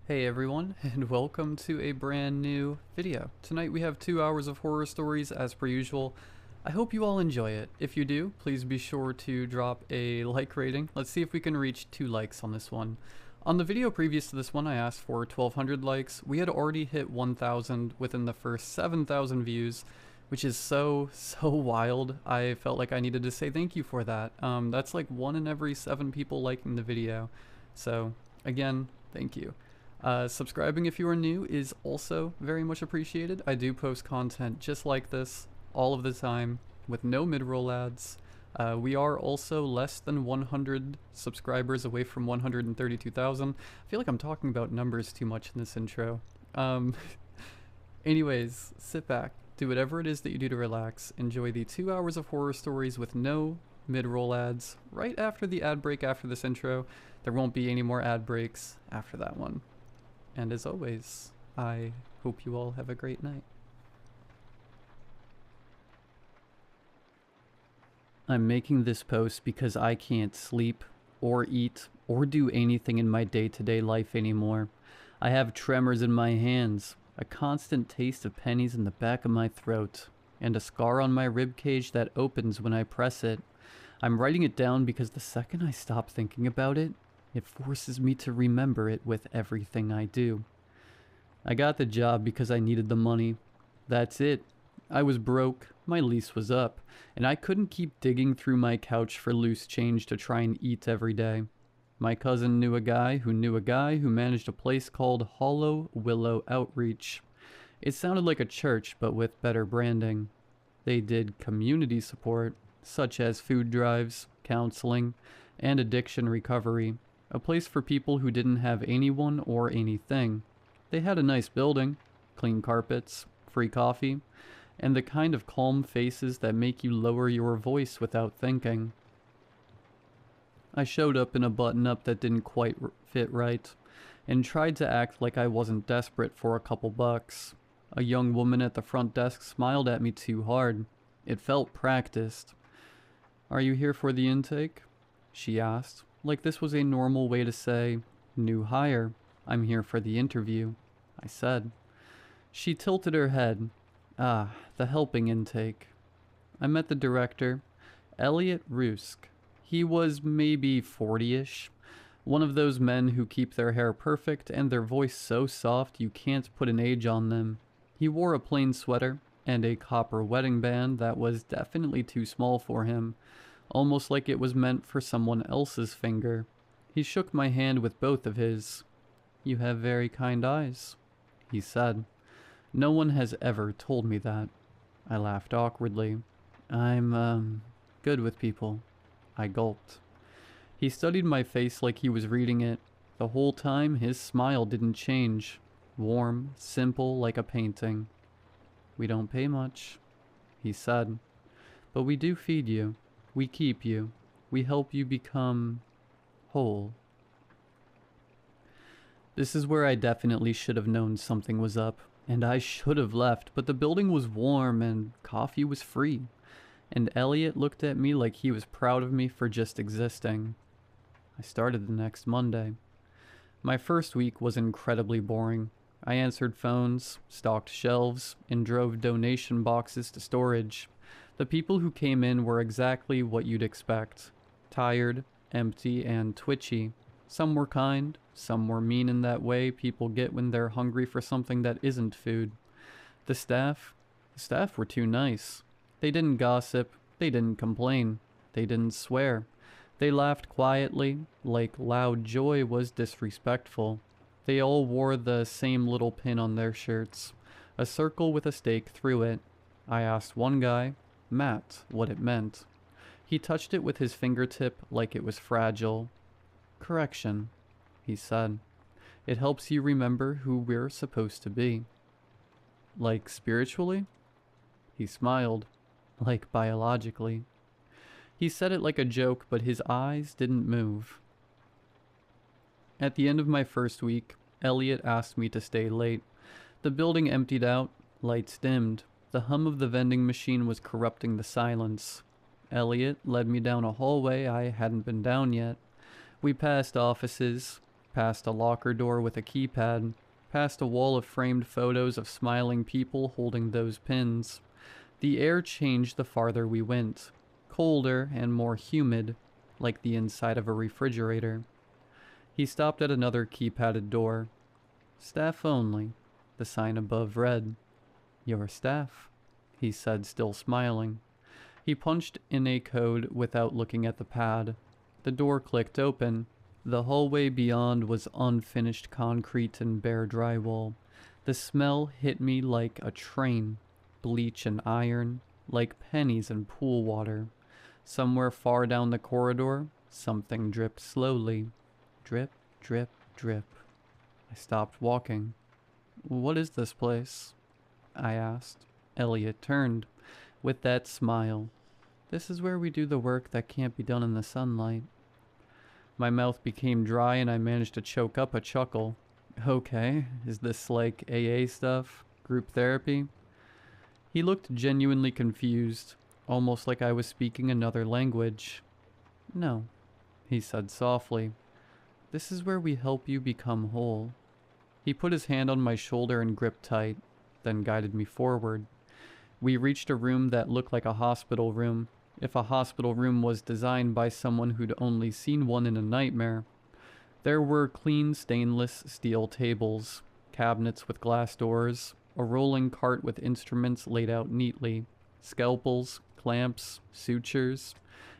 Hey everyone, and welcome to a brand new video. Tonight we have 2 hours of horror stories as per usual. I hope you all enjoy it. If you do, please be sure to drop a like rating. Let's see if we can reach 2 likes on this one. On the video previous to this one, I asked for 1,200 likes. We had already hit 1,000 within the first 7,000 views, which is so wild. I felt like I needed to say thank you for that. That's like 1 in every 7 people liking the video. So, again, thank you. Subscribing if you are new is also very much appreciated. I do post content just like this all of the time with no mid-roll ads. We are also less than 100 subscribers away from 132,000. I feel like I'm talking about numbers too much in this intro. Anyways, sit back, do whatever it is that you do to relax, enjoy the 2 hours of horror stories with no mid-roll ads right after the ad break after this intro. There won't be any more ad breaks after that one. And as always, I hope you all have a great night. I'm making this post because I can't sleep or eat or do anything in my day-to-day life anymore. I have tremors in my hands, a constant taste of pennies in the back of my throat, and a scar on my ribcage that opens when I press it. I'm writing it down because the second I stop thinking about it, it forces me to remember it with everything I do. I got the job because I needed the money. That's it. I was broke, my lease was up, and I couldn't keep digging through my couch for loose change to try and eat every day. My cousin knew a guy who managed a place called Hollow Willow Outreach. It sounded like a church, but with better branding. They did community support, such as food drives, counseling, and addiction recovery. A place for people who didn't have anyone or anything. They had a nice building, clean carpets, free coffee, and the kind of calm faces that make you lower your voice without thinking. I showed up in a button-up that didn't quite fit right, and tried to act like I wasn't desperate for a couple bucks. A young woman at the front desk smiled at me too hard. It felt practiced. "Are you here for the intake?" she asked. Like this was a normal way to say, "New hire, I'm here for the interview," I said. She tilted her head. "Ah, the helping intake." I met the director, Elliot Rusk. He was maybe 40-ish. One of those men who keep their hair perfect and their voice so soft you can't put an age on them. He wore a plain sweater and a copper wedding band that was definitely too small for him. Almost like it was meant for someone else's finger. He shook my hand with both of his. "You have very kind eyes," he said. No one has ever told me that. I laughed awkwardly. I'm good with people." I gulped. He studied my face like he was reading it. The whole time, his smile didn't change. Warm, simple, like a painting. "We don't pay much," he said. "But we do feed you. We keep you. We help you become whole." This is where I definitely should have known something was up, and I should have left, but the building was warm and coffee was free, and Elliot looked at me like he was proud of me for just existing. I started the next Monday. My first week was incredibly boring. I answered phones, stocked shelves, and drove donation boxes to storage. The people who came in were exactly what you'd expect. Tired, empty, and twitchy. Some were kind, some were mean in that way people get when they're hungry for something that isn't food. The staff were too nice. They didn't gossip, they didn't complain, they didn't swear. They laughed quietly, like loud joy was disrespectful. They all wore the same little pin on their shirts, a circle with a stake through it. I asked one guy, Matt, what it meant. He touched it with his fingertip like it was fragile. "Correction," he said. "It helps you remember who we're supposed to be." "Like spiritually?" He smiled. "Like biologically." He said it like a joke, but his eyes didn't move. At the end of my first week, Elliot asked me to stay late. The building emptied out, lights dimmed. The hum of the vending machine was corrupting the silence. Elliot led me down a hallway I hadn't been down yet. We passed offices, past a locker door with a keypad, past a wall of framed photos of smiling people holding those pins. The air changed the farther we went, colder and more humid, like the inside of a refrigerator. He stopped at another keypadded door. Staff only, the sign above read. Your staff, he said, still smiling. He punched in a code without looking at the pad. The door clicked open. The hallway beyond was unfinished concrete and bare drywall. The smell hit me like a train, bleach and iron, like pennies and pool water. Somewhere far down the corridor, something dripped slowly. Drip, drip, drip. I stopped walking. What is this place? I asked. Elliot turned, with that smile. This is where we do the work that can't be done in the sunlight. My mouth became dry and I managed to choke up a chuckle. Okay, is this like AA stuff? Group therapy? He looked genuinely confused, almost like I was speaking another language. No, he said softly. This is where we help you become whole. He put his hand on my shoulder and gripped tight, then guided me forward. We reached a room that looked like a hospital room, if a hospital room was designed by someone who'd only seen one in a nightmare. There were clean stainless steel tables, cabinets with glass doors, a rolling cart with instruments laid out neatly, scalpels, clamps, sutures,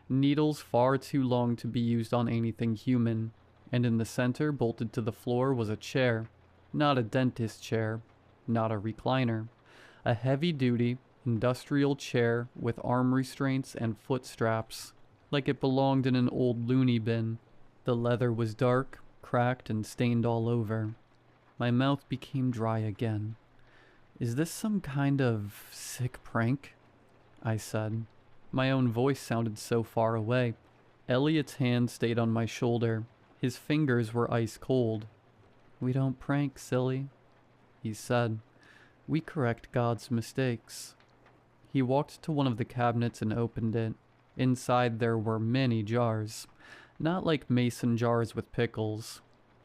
needles far too long to be used on anything human, and in the center, bolted to the floor, was a chair. Not a dentist chair, not a recliner. A heavy-duty, industrial chair with arm restraints and foot straps, like it belonged in an old loony bin. The leather was dark, cracked, and stained all over. My mouth became dry again. Is this some kind of sick prank? I said. My own voice sounded so far away. Elliot's hand stayed on my shoulder. His fingers were ice cold. We don't prank, silly, he said. We correct God's mistakes. He walked to one of the cabinets and opened it. Inside there were many jars. Not like mason jars with pickles.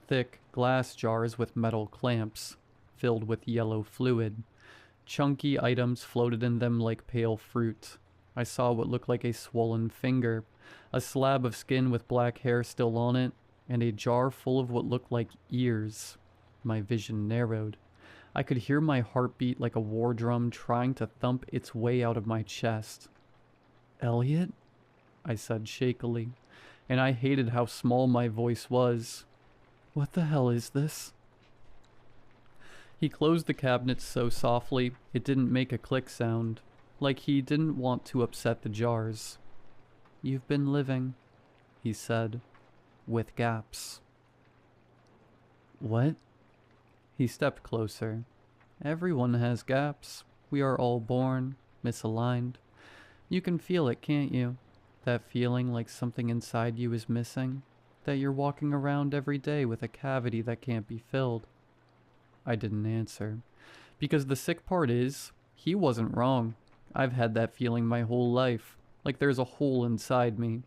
Thick glass jars with metal clamps, filled with yellow fluid. Chunky items floated in them like pale fruit. I saw what looked like a swollen finger, a slab of skin with black hair still on it, and a jar full of what looked like ears. My vision narrowed. I could hear my heartbeat like a war drum trying to thump its way out of my chest. Elliot? I said shakily, and I hated how small my voice was. What the hell is this? He closed the cabinet so softly it didn't make a click sound, like he didn't want to upset the jars. You've been living, he said, with gaps. What? He stepped closer. Everyone has gaps. We are all born misaligned. You can feel it, can't you? That feeling like something inside you is missing? That you're walking around every day with a cavity that can't be filled? I didn't answer. Because the sick part is, he wasn't wrong. I've had that feeling my whole life, like there's a hole inside me.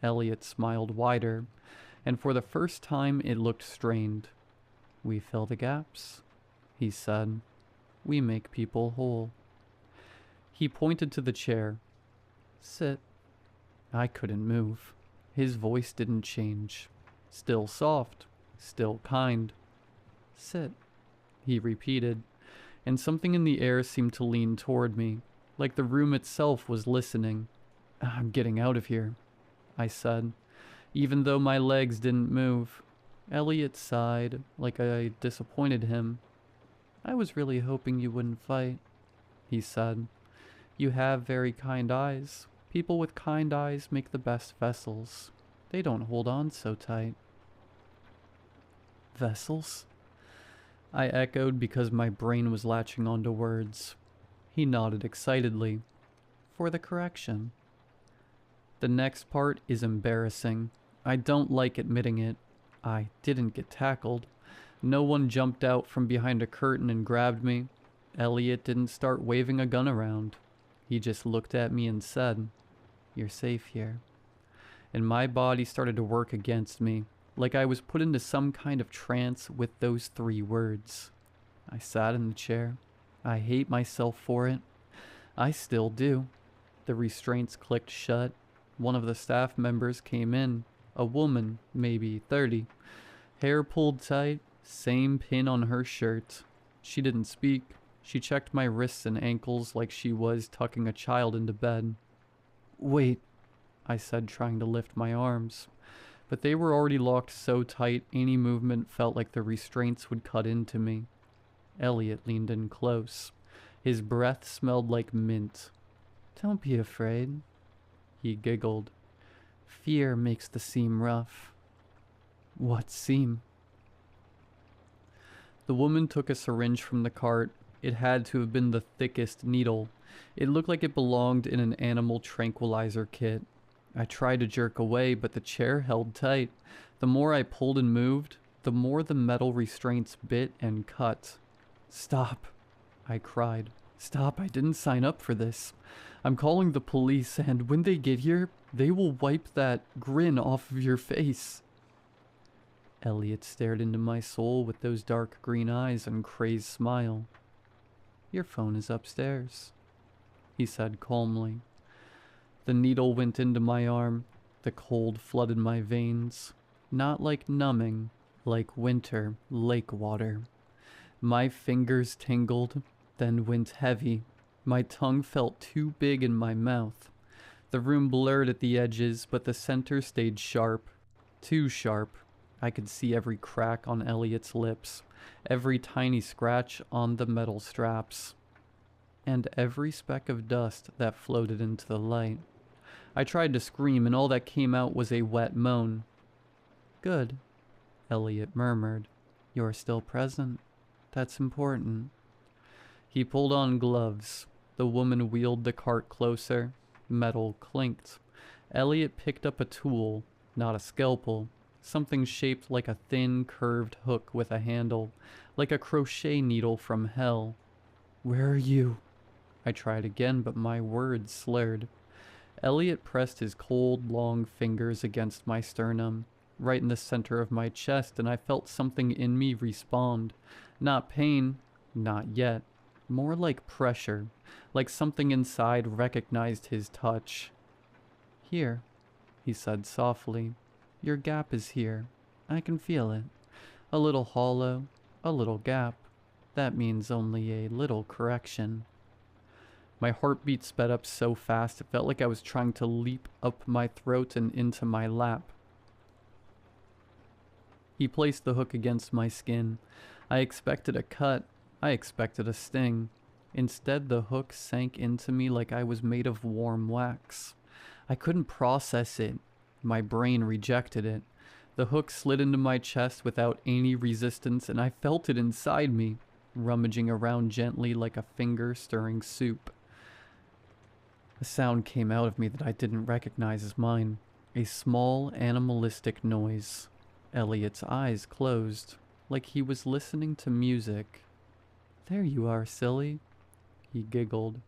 Elliot smiled wider, and for the first time it looked strained. We fill the gaps, he said. We make people whole. He pointed to the chair. Sit. I couldn't move. His voice didn't change. Still soft, still kind. Sit, he repeated, and something in the air seemed to lean toward me, like the room itself was listening. I'm getting out of here, I said, even though my legs didn't move. Elliot sighed, like I disappointed him. I was really hoping you wouldn't fight, he said. You have very kind eyes. People with kind eyes make the best vessels. They don't hold on so tight. Vessels? I echoed because my brain was latching onto words. He nodded excitedly. For the correction. The next part is embarrassing. I don't like admitting it. I didn't get tackled. No one jumped out from behind a curtain and grabbed me. Elliot didn't start waving a gun around. He just looked at me and said, You're safe here. And my body started to work against me. like I was put into some kind of trance with those 3 words. I sat in the chair. I hate myself for it. I still do. The restraints clicked shut. One of the staff members came in. A woman, maybe 30. Hair pulled tight, same pin on her shirt. She didn't speak. She checked my wrists and ankles like she was tucking a child into bed. "Wait," I said, trying to lift my arms. But they were already locked so tight, any movement felt like the restraints would cut into me. Elliot leaned in close. His breath smelled like mint. "Don't be afraid." He giggled. "Fear makes the seam rough." "What seam?" The woman took a syringe from the cart. It had to have been the thickest needle. It looked like it belonged in an animal tranquilizer kit. I tried to jerk away, but the chair held tight. The more I pulled and moved, the more the metal restraints bit and cut. "Stop," I cried. "Stop, I didn't sign up for this. I'm calling the police, and when they get here, they will wipe that grin off of your face." Elliot stared into my soul with those dark green eyes and crazed smile. "Your phone is upstairs," he said calmly. The needle went into my arm. The cold flooded my veins. Not like numbing, like winter lake water. My fingers tingled, then went heavy. My tongue felt too big in my mouth. The room blurred at the edges, but the center stayed sharp. Too sharp. I could see every crack on Elliot's lips, every tiny scratch on the metal straps, and every speck of dust that floated into the light. I tried to scream, and all that came out was a wet moan. "Good," Elliot murmured. "You're still present. That's important." He pulled on gloves. The woman wheeled the cart closer. Metal clinked. Elliot picked up a tool, not a scalpel. Something shaped like a thin, curved hook with a handle, like a crochet needle from hell. "Where are you?" I tried again, but my words slurred. Elliot pressed his cold, long fingers against my sternum, right in the center of my chest, and I felt something in me respond. Not pain, not yet. More like pressure, like something inside recognized his touch. "Here," he said softly. "Your gap is here. I can feel it. A little hollow, a little gap. That means only a little correction." My heartbeat sped up so fast it felt like I was trying to leap up my throat and into my lap. He placed the hook against my skin. I expected a cut. I expected a sting. Instead, the hook sank into me like I was made of warm wax. I couldn't process it. My brain rejected it. The hook slid into my chest without any resistance, and I felt it inside me, rummaging around gently like a finger stirring soup. A sound came out of me that I didn't recognize as mine. A small, animalistic noise. Elliot's eyes closed, like he was listening to music. "There you are, silly," he giggled.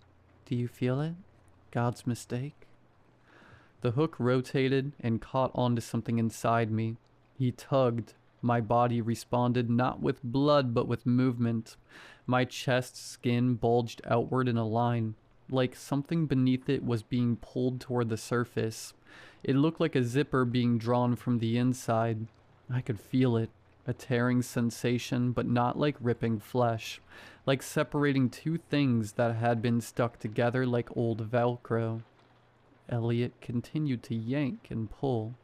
"Do you feel it? God's mistake?" The hook rotated and caught onto something inside me. He tugged. My body responded not with blood but with movement. My chest skin bulged outward in a line, like something beneath it was being pulled toward the surface. It looked like a zipper being drawn from the inside. I could feel it, a tearing sensation, but not like ripping flesh, like separating two things that had been stuck together like old Velcro. Elliot continued to yank and pull.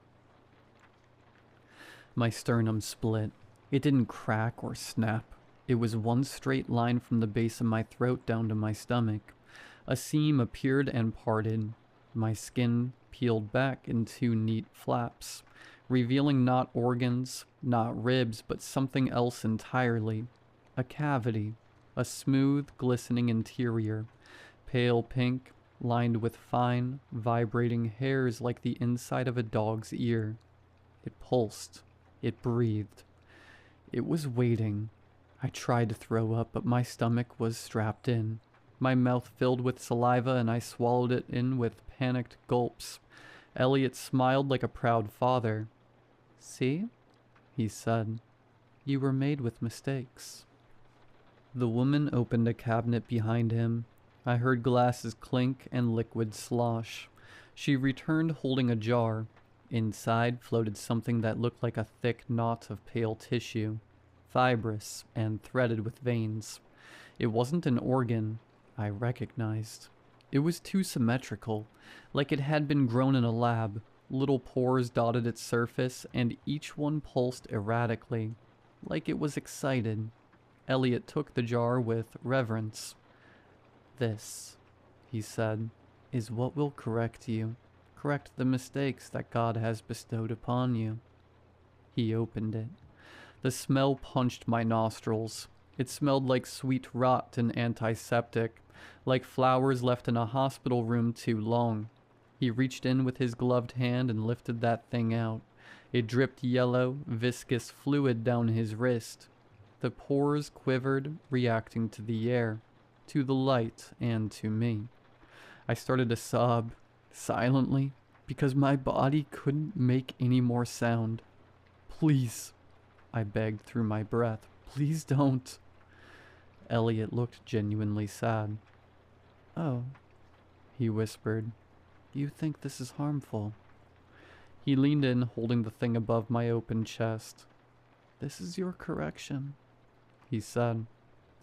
My sternum split. It didn't crack or snap. It was one straight line from the base of my throat down to my stomach. A seam appeared and parted. My skin peeled back in two neat flaps, revealing not organs, not ribs, but something else entirely. A cavity, a smooth, glistening interior, pale pink, lined with fine, vibrating hairs like the inside of a dog's ear. It pulsed. It breathed. It was waiting. I tried to throw up, but my stomach was strapped in. My mouth filled with saliva, and I swallowed it in with panicked gulps. Elliot smiled like a proud father. "See? he said. You were made with mistakes. The woman opened a cabinet behind him. I heard glasses clink and liquid slosh. She returned holding a jar. Inside floated something that looked like a thick knot of pale tissue, fibrous and threaded with veins. It wasn't an organ, I recognized. It was too symmetrical, like it had been grown in a lab. Little pores dotted its surface, and each one pulsed erratically, like it was excited. Elliot took the jar with reverence. This, he said, is what will correct you. Correct the mistakes that God has bestowed upon you. He opened it. The smell punched my nostrils. It smelled like sweet rot and antiseptic, like flowers left in a hospital room too long. He reached in with his gloved hand and lifted that thing out. It dripped yellow, viscous fluid down his wrist. The pores quivered, reacting to the air, to the light, and to me. I started to sob, silently, because my body couldn't make any more sound. Please, I begged through my breath. Please don't. Elliot looked genuinely sad. Oh, he whispered. You think this is harmful? He leaned in, holding the thing above my open chest. This is your correction, he said.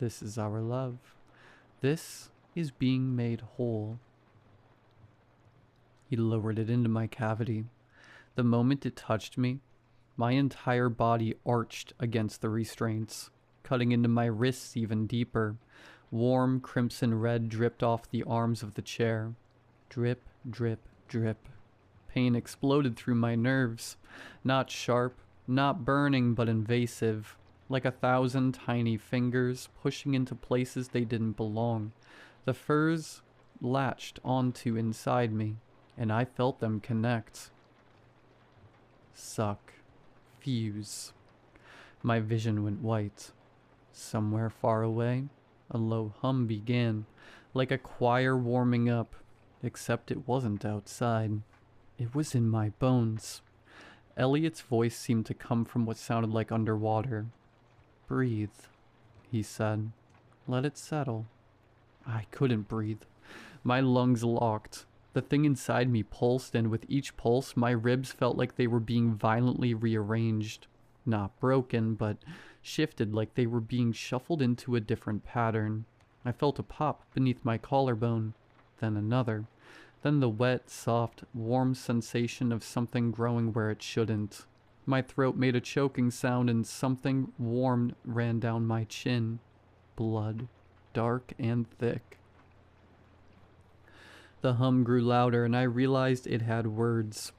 This is our love. This is being made whole. He lowered it into my cavity. The moment it touched me, my entire body arched against the restraints, cutting into my wrists even deeper. Warm crimson red dripped off the arms of the chair. Drip, drip, drip. Pain exploded through my nerves. Not sharp, not burning, but invasive. Like 1,000 tiny fingers pushing into places they didn't belong. The furs latched onto inside me, and I felt them connect. Suck. Fuse. My vision went white. Somewhere far away, a low hum began, like a choir warming up, except it wasn't outside. It was in my bones. Elliot's voice seemed to come from what sounded like underwater. Breathe, he said. Let it settle. I couldn't breathe. My lungs locked. The thing inside me pulsed, and with each pulse, my ribs felt like they were being violently rearranged. Not broken, but shifted like they were being shuffled into a different pattern. I felt a pop beneath my collarbone, then another, then the wet, soft, warm sensation of something growing where it shouldn't. My throat made a choking sound, and something warm ran down my chin. Blood, dark and thick. The hum grew louder, and I realized it had words.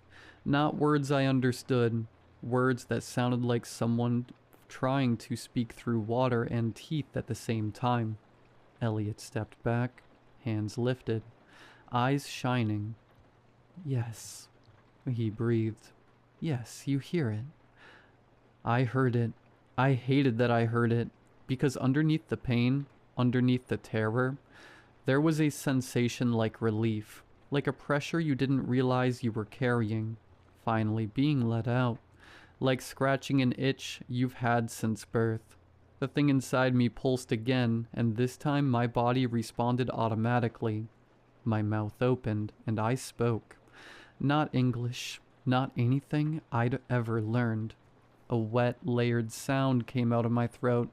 Not words I understood. Words that sounded like someone trying to speak through water and teeth at the same time. Elliot stepped back, hands lifted, eyes shining. Yes, he breathed. Yes, you hear it. I heard it. I hated that I heard it, because underneath the pain, underneath the terror, there was a sensation like relief, like a pressure you didn't realize you were carrying, finally being let out, like scratching an itch you've had since birth. The thing inside me pulsed again, and this time my body responded automatically. My mouth opened, and I spoke. Not English, not anything I'd ever learned. A wet, layered sound came out of my throat,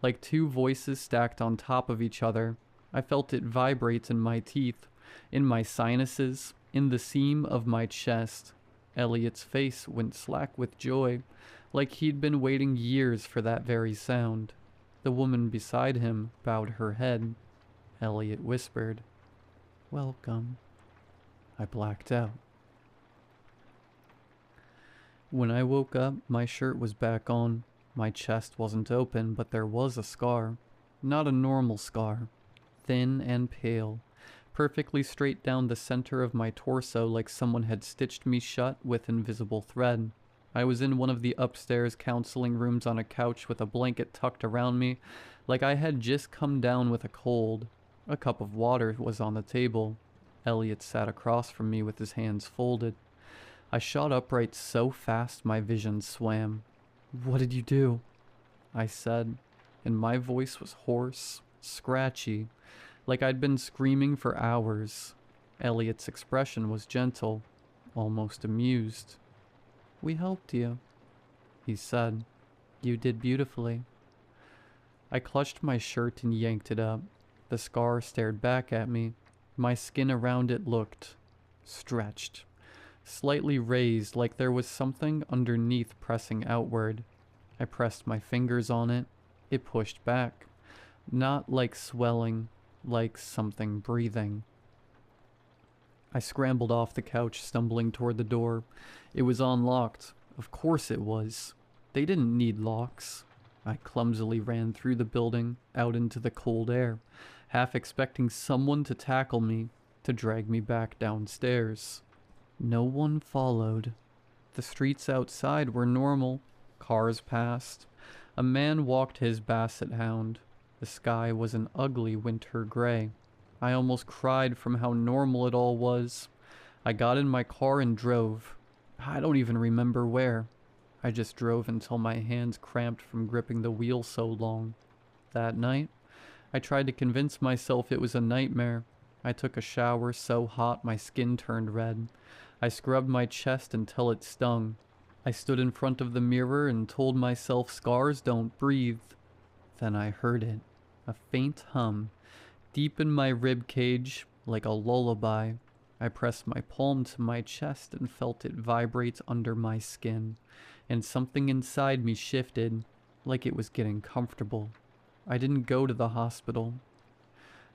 like two voices stacked on top of each other. I felt it vibrate in my teeth, in my sinuses, in the seam of my chest. Elliot's face went slack with joy, like he'd been waiting years for that very sound. The woman beside him bowed her head. Elliot whispered, "Welcome." I blacked out. When I woke up, my shirt was back on. My chest wasn't open, but there was a scar. Not a normal scar. Thin and pale. Perfectly straight down the center of my torso, like someone had stitched me shut with invisible thread. I was in one of the upstairs counseling rooms on a couch with a blanket tucked around me, like I had just come down with a cold. A cup of water was on the table. Elliot sat across from me with his hands folded. I shot upright so fast my vision swam. What did you do? I said, and my voice was hoarse, scratchy, like I'd been screaming for hours. Elliot's expression was gentle, almost amused. We helped you, he said. You did beautifully. I clutched my shirt and yanked it up. The scar stared back at me. My skin around it looked stretched, slightly raised like there was something underneath pressing outward. I pressed my fingers on it. It pushed back. Not like swelling, like something breathing. I scrambled off the couch, stumbling toward the door. It was unlocked. Of course it was. They didn't need locks. I clumsily ran through the building, out into the cold air, half expecting someone to tackle me, to drag me back downstairs. No one followed. The streets outside were normal. Cars passed. A man walked his basset hound. The sky was an ugly winter gray. I almost cried from how normal it all was. I got in my car and drove. I don't even remember where. I just drove until my hands cramped from gripping the wheel so long. That night, I tried to convince myself it was a nightmare. I took a shower so hot my skin turned red. I scrubbed my chest until it stung. I stood in front of the mirror and told myself scars don't breathe. Then I heard it, a faint hum, deep in my rib cage, like a lullaby. I pressed my palm to my chest and felt it vibrate under my skin, and something inside me shifted, like it was getting comfortable. I didn't go to the hospital.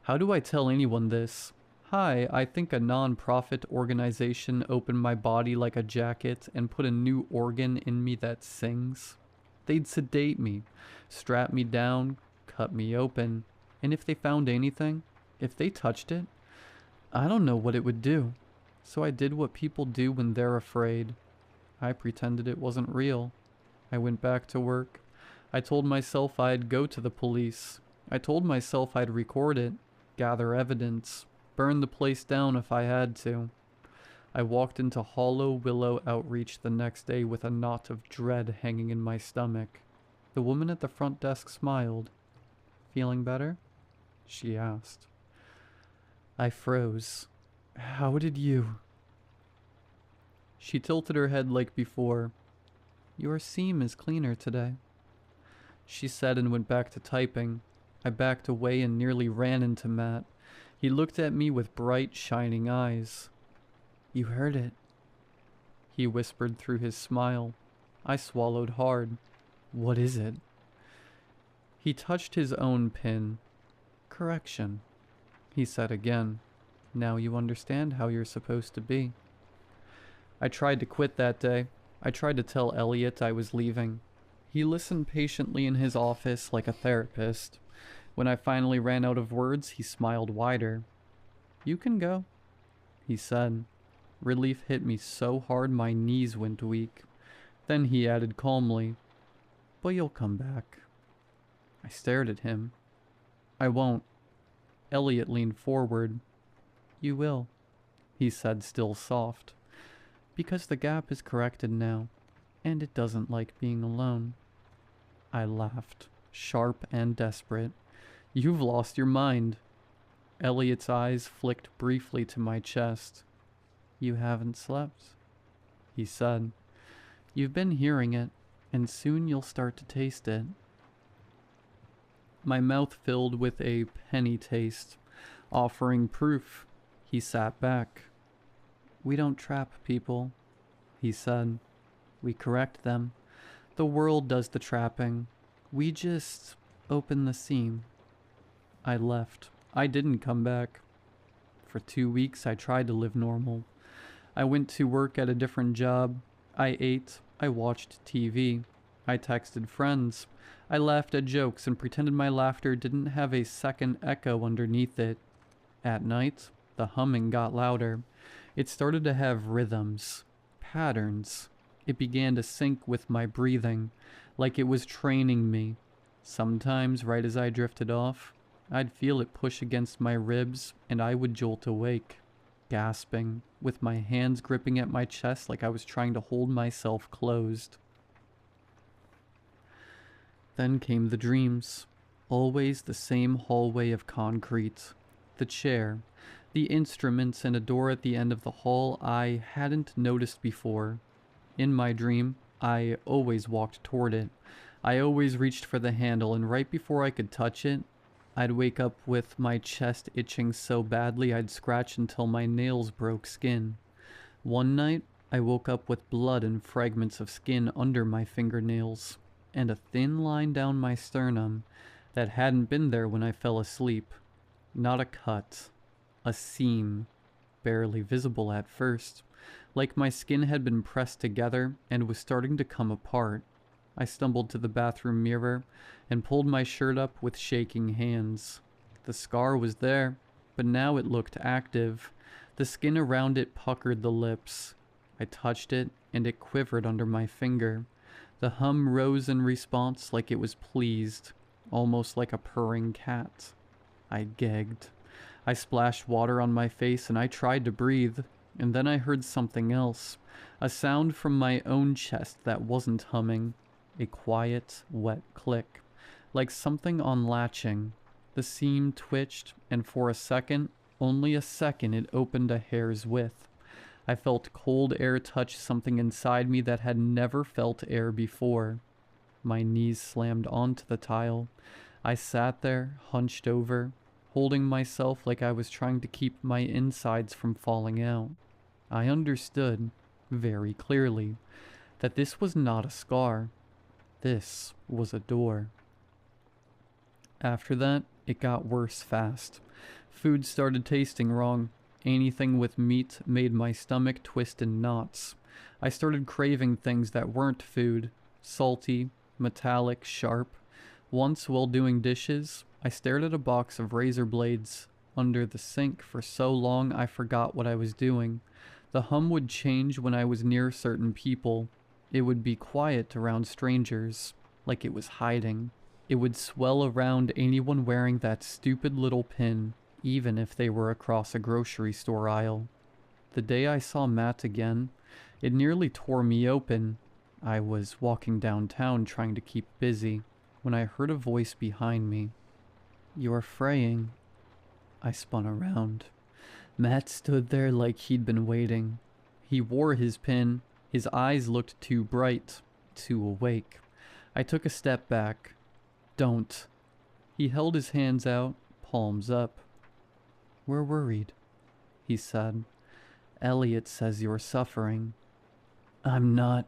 How do I tell anyone this? Hi, I think a non-profit organization opened my body like a jacket and put a new organ in me that sings. They'd sedate me, strap me down, cut me open, and if they found anything, if they touched it, I don't know what it would do. So I did what people do when they're afraid. I pretended it wasn't real. I went back to work. I told myself I'd go to the police. I told myself I'd record it, gather evidence, burn the place down if I had to. I walked into Hollow Willow Outreach the next day with a knot of dread hanging in my stomach. The woman at the front desk smiled. Feeling better? She asked. I froze. How did you? She tilted her head like before. Your seam is cleaner today, she said, and went back to typing. I backed away and nearly ran into Matt. He looked at me with bright, shining eyes. You heard it, he whispered through his smile. I swallowed hard. What is it? He touched his own pin. Correction, he said again. Now you understand how you're supposed to be. I tried to quit that day. I tried to tell Elliot I was leaving. He listened patiently in his office like a therapist. When I finally ran out of words, he smiled wider. You can go, he said. Relief hit me so hard my knees went weak. Then he added calmly, but you'll come back. I stared at him. I won't. Elliot leaned forward. You will, he said, still soft. Because the gap is corrected now, and it doesn't like being alone. I laughed, sharp and desperate. You've lost your mind. Elliot's eyes flicked briefly to my chest. You haven't slept, he said. You've been hearing it, and soon you'll start to taste it. My mouth filled with a penny taste, offering proof. He sat back. We don't trap people, he said. We correct them. The world does the trapping. We just open the seam. I left. I didn't come back. For 2 weeks I tried to live normal. I went to work at a different job. I ate. I watched TV. I texted friends. I laughed at jokes and pretended my laughter didn't have a second echo underneath it. At night, the humming got louder. It started to have rhythms, patterns. It began to sync with my breathing, like it was training me. Sometimes, right as I drifted off, I'd feel it push against my ribs, and I would jolt awake, gasping, with my hands gripping at my chest like I was trying to hold myself closed. Then came the dreams. Always the same hallway of concrete. The chair, the instruments, and a door at the end of the hall I hadn't noticed before. In my dream, I always walked toward it. I always reached for the handle, and right before I could touch it, I'd wake up with my chest itching so badly I'd scratch until my nails broke skin. One night, I woke up with blood and fragments of skin under my fingernails, and a thin line down my sternum that hadn't been there when I fell asleep. Not a cut, a seam, barely visible at first, like my skin had been pressed together and was starting to come apart. I stumbled to the bathroom mirror and pulled my shirt up with shaking hands. The scar was there, but now it looked active. The skin around it puckered the lips. I touched it, and it quivered under my finger. The hum rose in response like it was pleased, almost like a purring cat. I gagged. I splashed water on my face and I tried to breathe, and then I heard something else, a sound from my own chest that wasn't humming. A quiet, wet click, like something unlatching. The seam twitched, and for a second, only a second, it opened a hair's width. I felt cold air touch something inside me that had never felt air before. My knees slammed onto the tile. I sat there, hunched over, holding myself like I was trying to keep my insides from falling out. I understood, very clearly, that this was not a scar. This was a door. After that, it got worse fast. Food started tasting wrong. Anything with meat made my stomach twist in knots. I started craving things that weren't food. Salty, metallic, sharp. Once, while doing dishes, I stared at a box of razor blades under the sink for so long I forgot what I was doing. The hum would change when I was near certain people. It would be quiet around strangers, like it was hiding. It would swell around anyone wearing that stupid little pin, even if they were across a grocery store aisle. The day I saw Matt again, it nearly tore me open. I was walking downtown trying to keep busy, when I heard a voice behind me. "You're fraying." I spun around. Matt stood there like he'd been waiting. He wore his pin. His eyes looked too bright, too awake. I took a step back. "Don't." He held his hands out, palms up. "We're worried," he said. "Elliot says you're suffering." "I'm not."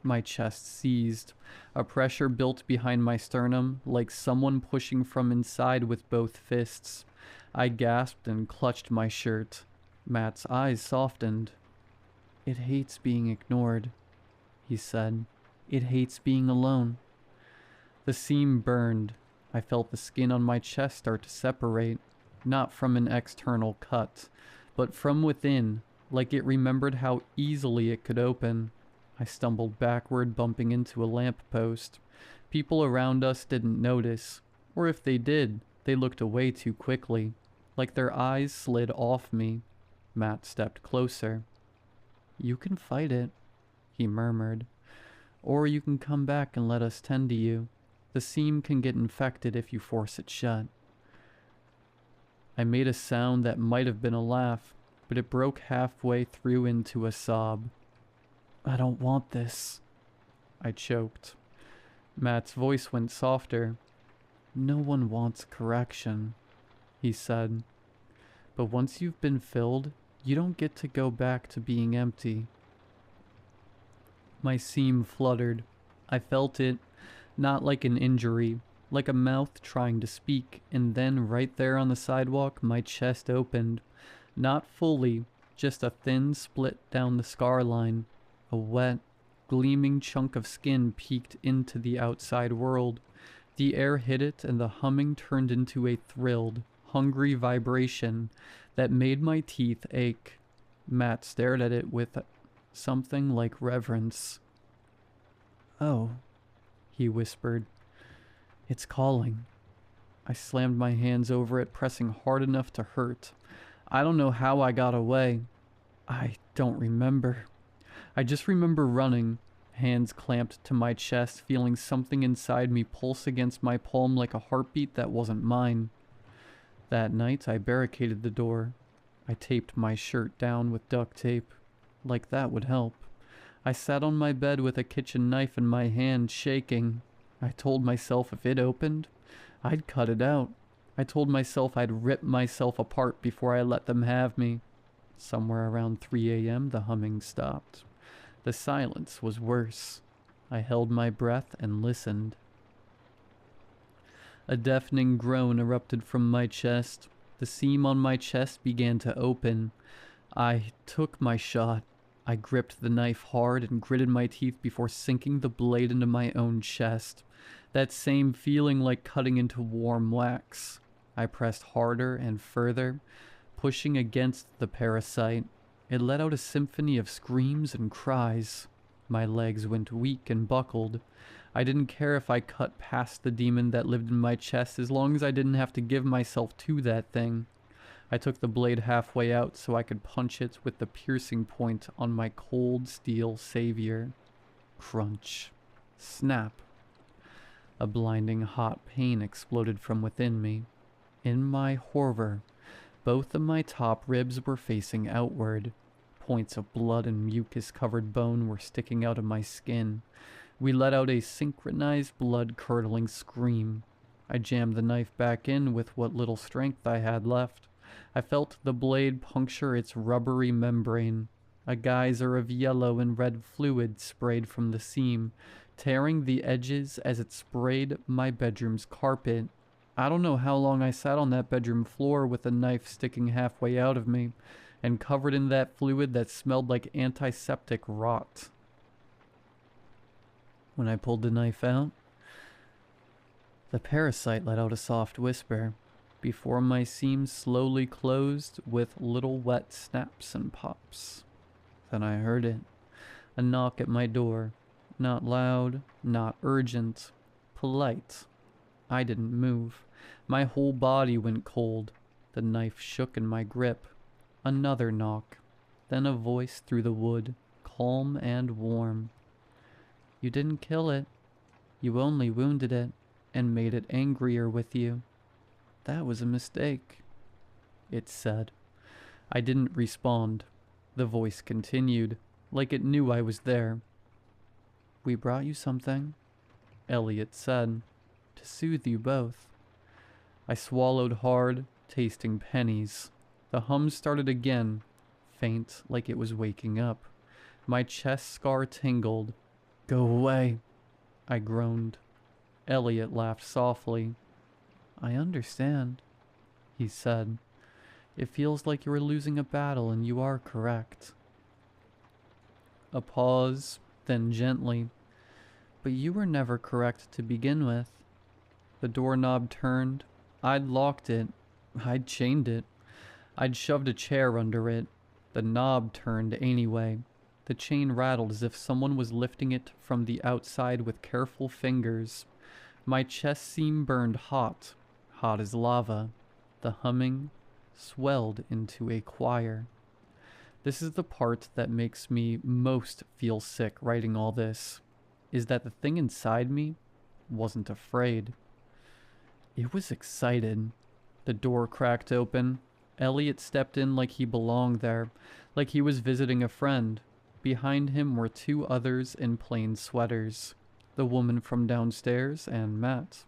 My chest seized. A pressure built behind my sternum, like someone pushing from inside with both fists. I gasped and clutched my shirt. Matt's eyes softened. "It hates being ignored," he said. "It hates being alone." The seam burned. I felt the skin on my chest start to separate, not from an external cut, but from within, like it remembered how easily it could open. I stumbled backward, bumping into a lamppost. People around us didn't notice, or if they did, they looked away too quickly, like their eyes slid off me. Matt stepped closer. "You can fight it," he murmured. "Or you can come back and let us tend to you. The seam can get infected if you force it shut." I made a sound that might have been a laugh, but it broke halfway through into a sob. "I don't want this," I choked. Matt's voice went softer. "No one wants correction," he said. "But once you've been filled, you don't get to go back to being empty." My seam fluttered. I felt it, not like an injury, like a mouth trying to speak, and then right there on the sidewalk, my chest opened. Not fully, just a thin split down the scar line. A wet, gleaming chunk of skin peeked into the outside world. The air hit it, and the humming turned into a thrilled, hungry vibration that made my teeth ache. Matt stared at it with something like reverence. "Oh," he whispered. "It's calling." I slammed my hands over it, pressing hard enough to hurt. I don't know how I got away. I don't remember. I just remember running, Hands clamped to my chest, feeling something inside me pulse against my palm like a heartbeat that wasn't mine. That night, I barricaded the door. I taped my shirt down with duct tape. Like that would help. I sat on my bed with a kitchen knife in my hand, shaking. I told myself if it opened, I'd cut it out. I told myself I'd rip myself apart before I let them have me. Somewhere around 3 a.m., the humming stopped. The silence was worse. I held my breath and listened. A deafening groan erupted from my chest. The seam on my chest began to open. I took my shot. I gripped the knife hard and gritted my teeth before sinking the blade into my own chest. That same feeling like cutting into warm wax. I pressed harder and further, pushing against the parasite. It let out a symphony of screams and cries. My legs went weak and buckled. I didn't care if I cut past the demon that lived in my chest as long as I didn't have to give myself to that thing. I took the blade halfway out so I could punch it with the piercing point on my cold steel savior. Crunch. Snap. A blinding hot pain exploded from within me. In my horror, both of my top ribs were facing outward. Points of blood and mucus-covered bone were sticking out of my skin. We let out a synchronized blood-curdling scream. I jammed the knife back in with what little strength I had left. I felt the blade puncture its rubbery membrane. A geyser of yellow and red fluid sprayed from the seam, tearing the edges as it sprayed my bedroom's carpet. I don't know how long I sat on that bedroom floor with a knife sticking halfway out of me, and covered in that fluid that smelled like antiseptic rot. When I pulled the knife out, the parasite let out a soft whisper, before my seam slowly closed with little wet snaps and pops. Then I heard it. A knock at my door. Not loud, not urgent. Polite. I didn't move. My whole body went cold. The knife shook in my grip. Another knock. Then a voice through the wood, calm and warm. You didn't kill it. You only wounded it, and made it angrier with you. That was a mistake, it said. I didn't respond. The voice continued, like it knew I was there. We brought you something, Elliot said, to soothe you both. I swallowed hard, tasting pennies. The hum started again, faint like it was waking up. My chest scar tingled. Go away, I groaned. Elliot laughed softly. I understand, he said. It feels like you are losing a battle, and you are correct. A pause, then gently. But you were never correct to begin with. The doorknob turned. I'd locked it. I'd chained it. I'd shoved a chair under it. The knob turned anyway. The chain rattled as if someone was lifting it from the outside with careful fingers. My chest seam burned hot. Hot as lava. The humming swelled into a choir. This is the part that makes me most feel sick writing all this, is that the thing inside me wasn't afraid. It was excited. The door cracked open. Elliot stepped in like he belonged there, like he was visiting a friend. Behind him were two others in plain sweaters, the woman from downstairs and Matt.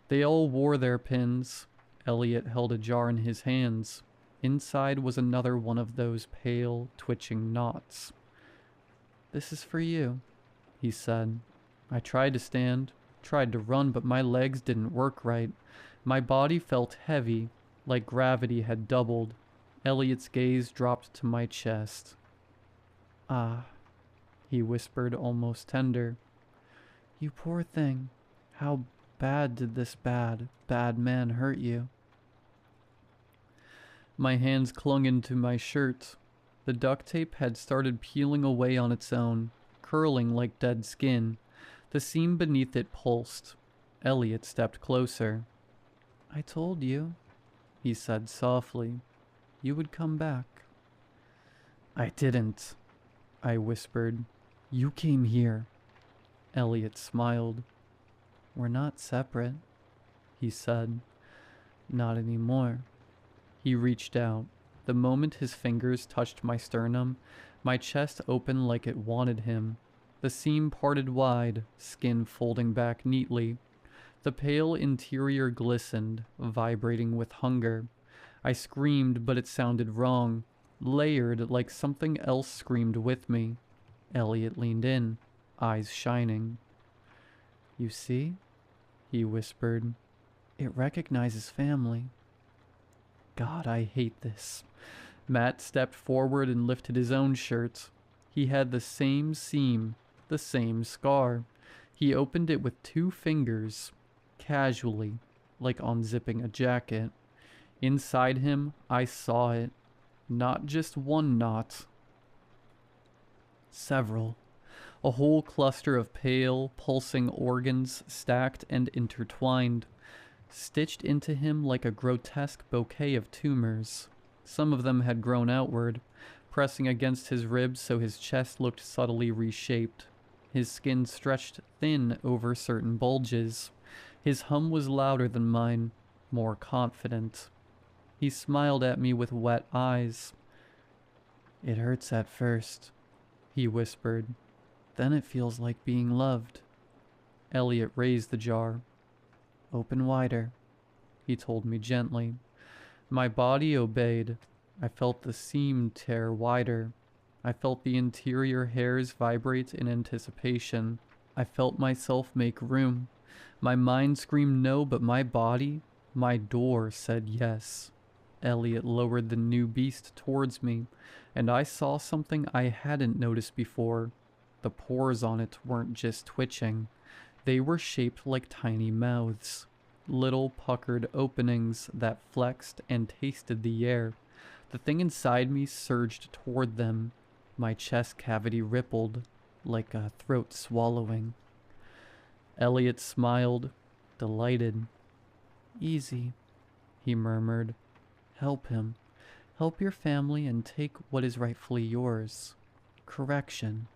They all wore their pins. Elliot held a jar in his hands. Inside was another one of those pale, twitching knots. This is for you, he said. I tried to stand, tried to run, but my legs didn't work right. My body felt heavy, like gravity had doubled. Elliot's gaze dropped to my chest. Ah, he whispered, almost tender. You poor thing. How bad did this bad man hurt you? My hands clung into my shirt. The duct tape had started peeling away on its own, curling like dead skin. The seam beneath it pulsed. Elliot stepped closer. I told you, he said softly, you would come back. I didn't, I whispered. You came here. Elliot smiled. We're not separate, he said. Not anymore. He reached out. The moment his fingers touched my sternum, my chest opened like it wanted him. The seam parted wide, skin folding back neatly. The pale interior glistened, vibrating with hunger. I screamed, but it sounded wrong, layered like something else screamed with me. Elliot leaned in, eyes shining. You see? He whispered. It recognizes family. God, I hate this. Matt stepped forward and lifted his own shirt. He had the same seam, the same scar. He opened it with 2 fingers, casually, like unzipping a jacket. Inside him, I saw it. Not just one knot. Several. A whole cluster of pale, pulsing organs stacked and intertwined, stitched into him like a grotesque bouquet of tumors. Some of them had grown outward, pressing against his ribs so his chest looked subtly reshaped. His skin stretched thin over certain bulges. His hum was louder than mine, more confident. He smiled at me with wet eyes. It hurts at first, he whispered. Then it feels like being loved. Elliot raised the jar. Open wider, he told me gently. My body obeyed. I felt the seam tear wider. I felt the interior hairs vibrate in anticipation. I felt myself make room. My mind screamed no, but my body, my door said yes. Elliot lowered the new beast towards me, and I saw something I hadn't noticed before. The pores on it weren't just twitching. They were shaped like tiny mouths. Little puckered openings that flexed and tasted the air. The thing inside me surged toward them. My chest cavity rippled, like a throat swallowing. Elliot smiled, delighted. Easy, he murmured. Help him. Help your family and take what is rightfully yours. Correction.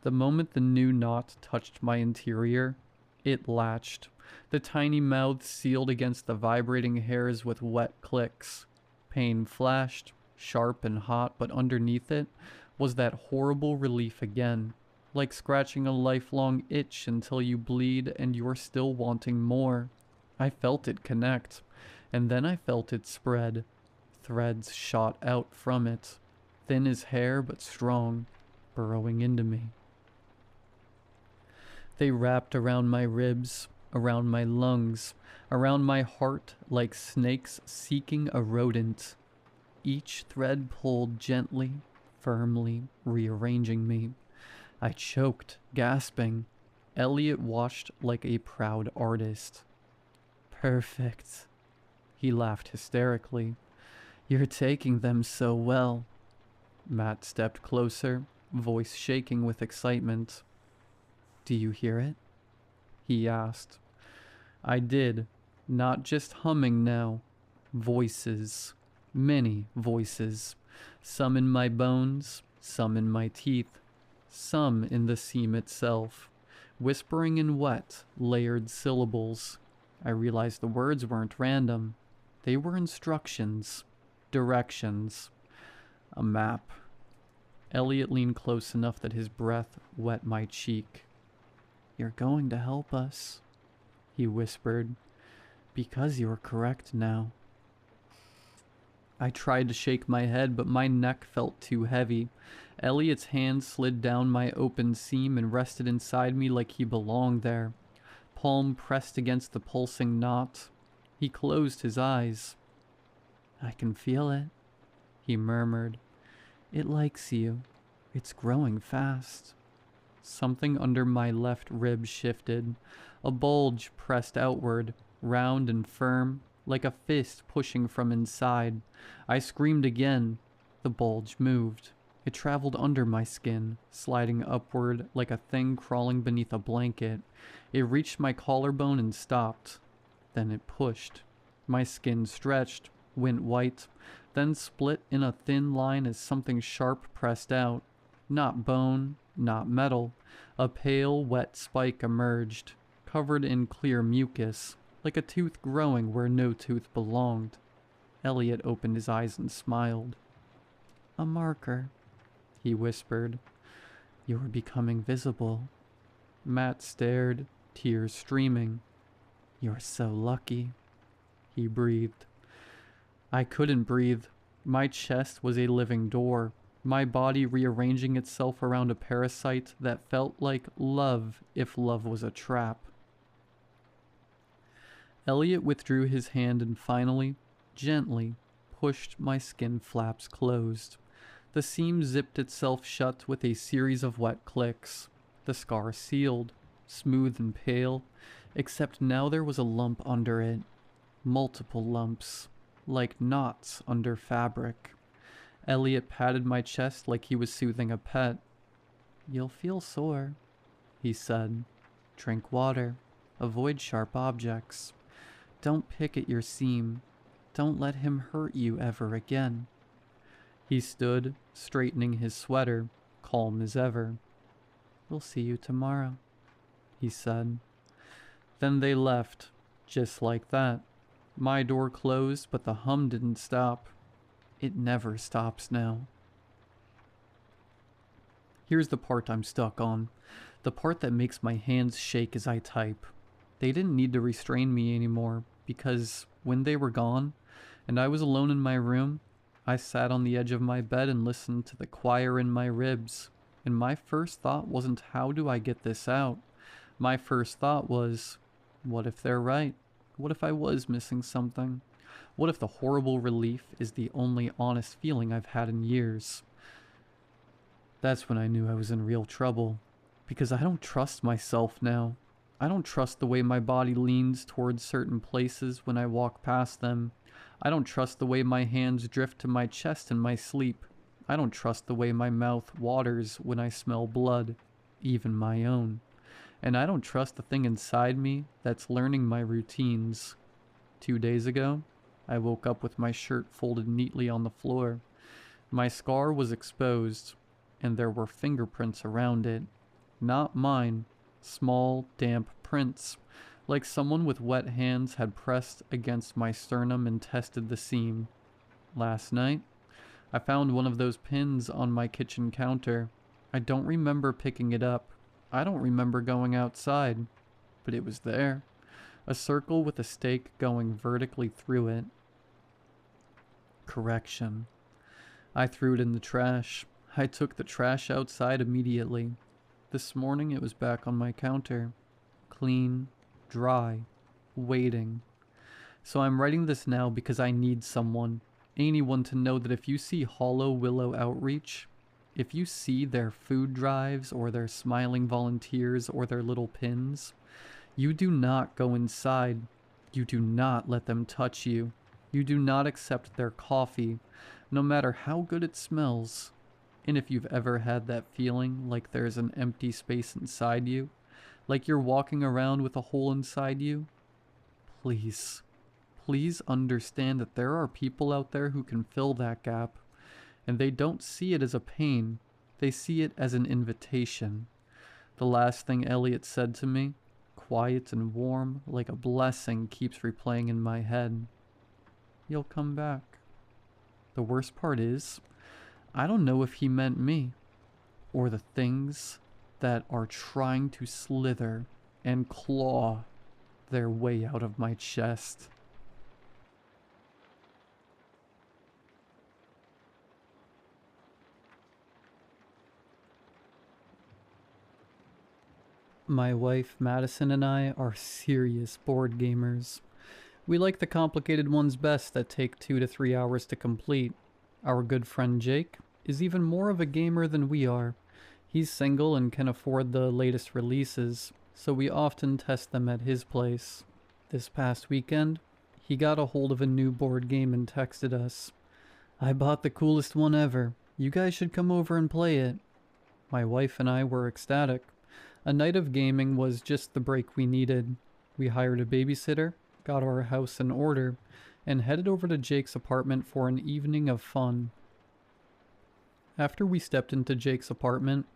The moment the new knot touched my interior, it latched. The tiny mouth sealed against the vibrating hairs with wet clicks. Pain flashed, sharp and hot, but underneath it was that horrible relief again, like scratching a lifelong itch until you bleed and you're still wanting more. I felt it connect, and then I felt it spread. Threads shot out from it, thin as hair but strong, burrowing into me. They wrapped around my ribs, around my lungs, around my heart like snakes seeking a rodent. Each thread pulled gently, firmly, rearranging me. I choked, gasping. Elliot watched like a proud artist. Perfect. He laughed hysterically. You're taking them so well. Matt stepped closer, voice shaking with excitement. Do you hear it? He asked. I did, not just humming now. Voices. Many voices. Some in my bones, some in my teeth, some in the seam itself. Whispering in wet, layered syllables. I realized the words weren't random. They were instructions. Directions. A map. Elliot leaned close enough that his breath wet my cheek. You're going to help us, he whispered, because you're correct now. I tried to shake my head, but my neck felt too heavy. Elliot's hand slid down my open seam and rested inside me like he belonged there. Palm pressed against the pulsing knot. He closed his eyes. I can feel it, he murmured. It likes you. It's growing fast. Something under my left rib shifted. A bulge pressed outward, round and firm, like a fist pushing from inside. I screamed again. The bulge moved. It traveled under my skin, sliding upward like a thing crawling beneath a blanket. It reached my collarbone and stopped. Then it pushed. My skin stretched, went white, then split in a thin line as something sharp pressed out. Not bone, not metal. A pale, wet spike emerged, covered in clear mucus, like a tooth growing where no tooth belonged. Elliot opened his eyes and smiled. "A marker," he whispered. "You are becoming visible." Matt stared, tears streaming. "You're so lucky," he breathed. I couldn't breathe. My chest was a living door, my body rearranging itself around a parasite that felt like love if love was a trap. Elliot withdrew his hand and finally, gently, pushed my skin flaps closed. The seam zipped itself shut with a series of wet clicks. The scar sealed, smooth and pale, except now there was a lump under it. Multiple lumps, like knots under fabric. Elliot patted my chest like he was soothing a pet. "You'll feel sore," he said. "Drink water. Avoid sharp objects. Don't pick at your seam. Don't let him hurt you ever again." He stood, straightening his sweater, calm as ever. "We'll see you tomorrow," he said. Then they left, just like that. My door closed, but the hum didn't stop. It never stops now. Here's the part I'm stuck on. The part that makes my hands shake as I type. They didn't need to restrain me anymore, because when they were gone, and I was alone in my room, I sat on the edge of my bed and listened to the choir in my ribs. And my first thought wasn't, how do I get this out? My first thought was, what if they're right? What if I was missing something? What if the horrible relief is the only honest feeling I've had in years? That's when I knew I was in real trouble, because I don't trust myself now. I don't trust the way my body leans towards certain places when I walk past them. I don't trust the way my hands drift to my chest in my sleep. I don't trust the way my mouth waters when I smell blood, even my own. And I don't trust the thing inside me that's learning my routines. 2 days ago, I woke up with my shirt folded neatly on the floor. My scar was exposed, and there were fingerprints around it. Not mine, small, damp prints, like someone with wet hands had pressed against my sternum and tested the seam. Last night, I found one of those pins on my kitchen counter. I don't remember picking it up. I don't remember going outside, but it was there. A circle with a stake going vertically through it. Correction. I threw it in the trash. I took the trash outside immediately. This morning it was back on my counter. Clean, dry, waiting. So I'm writing this now because I need someone, anyone, to know that if you see Hollow Willow Outreach, if you see their food drives or their smiling volunteers or their little pins, you do not go inside. You do not let them touch you. You do not accept their coffee, no matter how good it smells. And if you've ever had that feeling like there's an empty space inside you, like you're walking around with a hole inside you, please, please understand that there are people out there who can fill that gap. And they don't see it as a pain. They see it as an invitation. The last thing Elliot said to me, quiet and warm, like a blessing, keeps replaying in my head. "You'll come back." The worst part is, I don't know if he meant me, or the things that are trying to slither and claw their way out of my chest. My wife, Madison, and I are serious board gamers. We like the complicated ones best that take 2 to 3 hours to complete. Our good friend Jake is even more of a gamer than we are. He's single and can afford the latest releases, so we often test them at his place. This past weekend, he got a hold of a new board game and texted us. "I bought the coolest one ever. You guys should come over and play it." My wife and I were ecstatic. A night of gaming was just the break we needed. We hired a babysitter, got our house in order, and headed over to Jake's apartment for an evening of fun. After we stepped into Jake's apartment,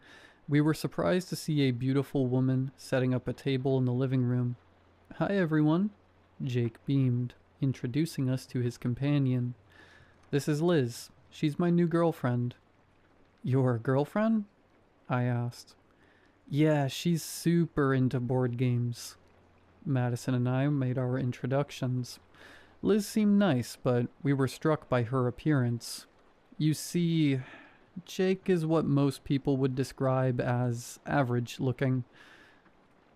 We were surprised to see a beautiful woman setting up a table in the living room. "Hi, everyone," Jake beamed, introducing us to his companion. "This is Liz. She's my new girlfriend." "Your girlfriend?" I asked. "Yeah, she's super into board games." Madison and I made our introductions. Liz seemed nice, but we were struck by her appearance. You see, Jake is what most people would describe as average looking.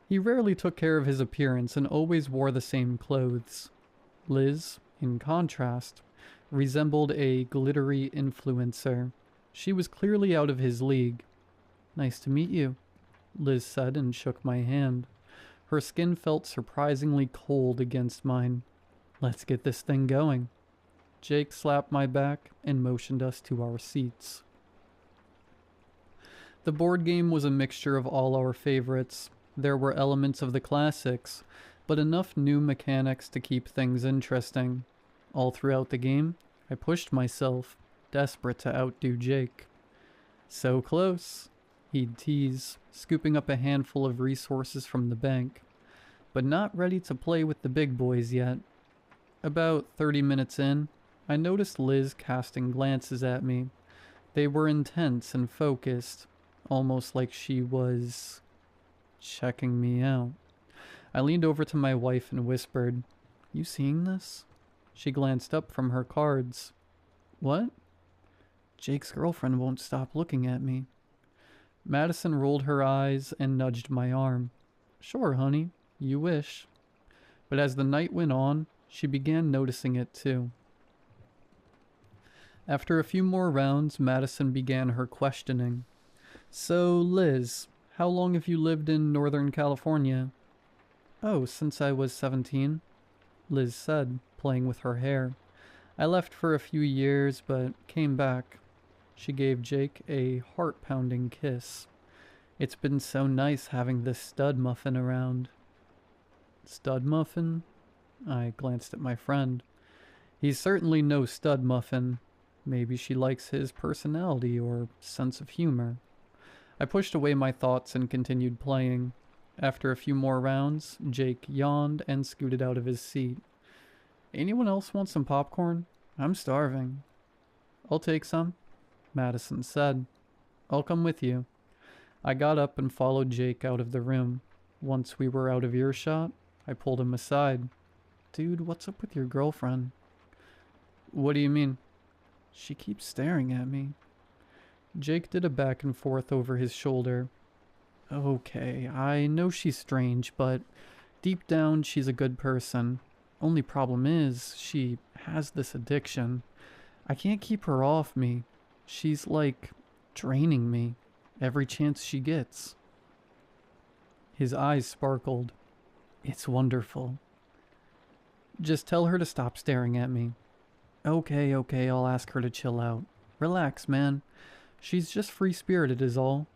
He rarely took care of his appearance and always wore the same clothes. Liz, in contrast, resembled a glittery influencer. She was clearly out of his league. "Nice to meet you," Liz said and shook my hand. Her skin felt surprisingly cold against mine. "Let's get this thing going." Jake slapped my back and motioned us to our seats. The board game was a mixture of all our favorites. There were elements of the classics, but enough new mechanics to keep things interesting. All throughout the game, I pushed myself, desperate to outdo Jake. "So close," he'd tease, scooping up a handful of resources from the bank. "But not ready to play with the big boys yet." About 30 minutes in, I noticed Liz casting glances at me. They were intense and focused, almost like she was checking me out. I leaned over to my wife and whispered, "You seeing this?" She glanced up from her cards. "What?" "Jake's girlfriend won't stop looking at me." Madison rolled her eyes and nudged my arm. "Sure, honey, you wish." But as the night went on, she began noticing it too. After a few more rounds, Madison began her questioning. "So, Liz, how long have you lived in Northern California?" "Oh, since I was 17, Liz said, playing with her hair. "I left for a few years, but came back." She gave Jake a heart-pounding kiss. "It's been so nice having this stud muffin around." "Stud muffin?" I glanced at my friend. "He's certainly no stud muffin. Maybe she likes his personality or sense of humor." I pushed away my thoughts and continued playing. After a few more rounds, Jake yawned and scooted out of his seat. "Anyone else want some popcorn? I'm starving." "I'll take some," Madison said. "I'll come with you." I got up and followed Jake out of the room. Once we were out of earshot, I pulled him aside. "Dude, what's up with your girlfriend?" "What do you mean?" "She keeps staring at me." Jake did a back and forth over his shoulder. "Okay, I know she's strange, but deep down she's a good person. Only problem is, she has this addiction. I can't keep her off me. She's like draining me every chance she gets." His eyes sparkled. "It's wonderful." "Just tell her to stop staring at me." Okay, I'll ask her to chill out. Relax, man. She's just free-spirited is all."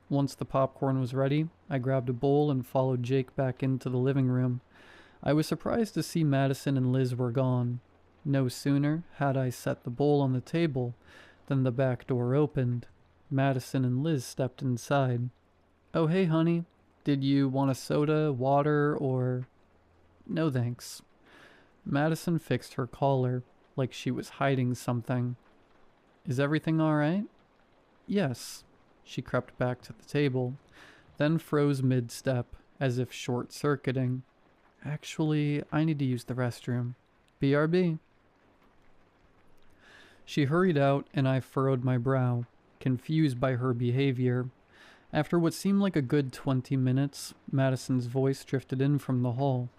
Once the popcorn was ready, I grabbed a bowl and followed Jake back into the living room. I was surprised to see Madison and Liz were gone. No sooner had I set the bowl on the table than the back door opened. Madison and Liz stepped inside. "Oh, hey, honey. Did you want a soda, water, or—" "No, thanks." Madison fixed her collar, like she was hiding something. "Is everything all right?" "Yes." She crept back to the table, then froze mid-step, as if short-circuiting. "Actually, I need to use the restroom. BRB." She hurried out, and I furrowed my brow, confused by her behavior. After what seemed like a good 20 minutes, Madison's voice drifted in from the hall.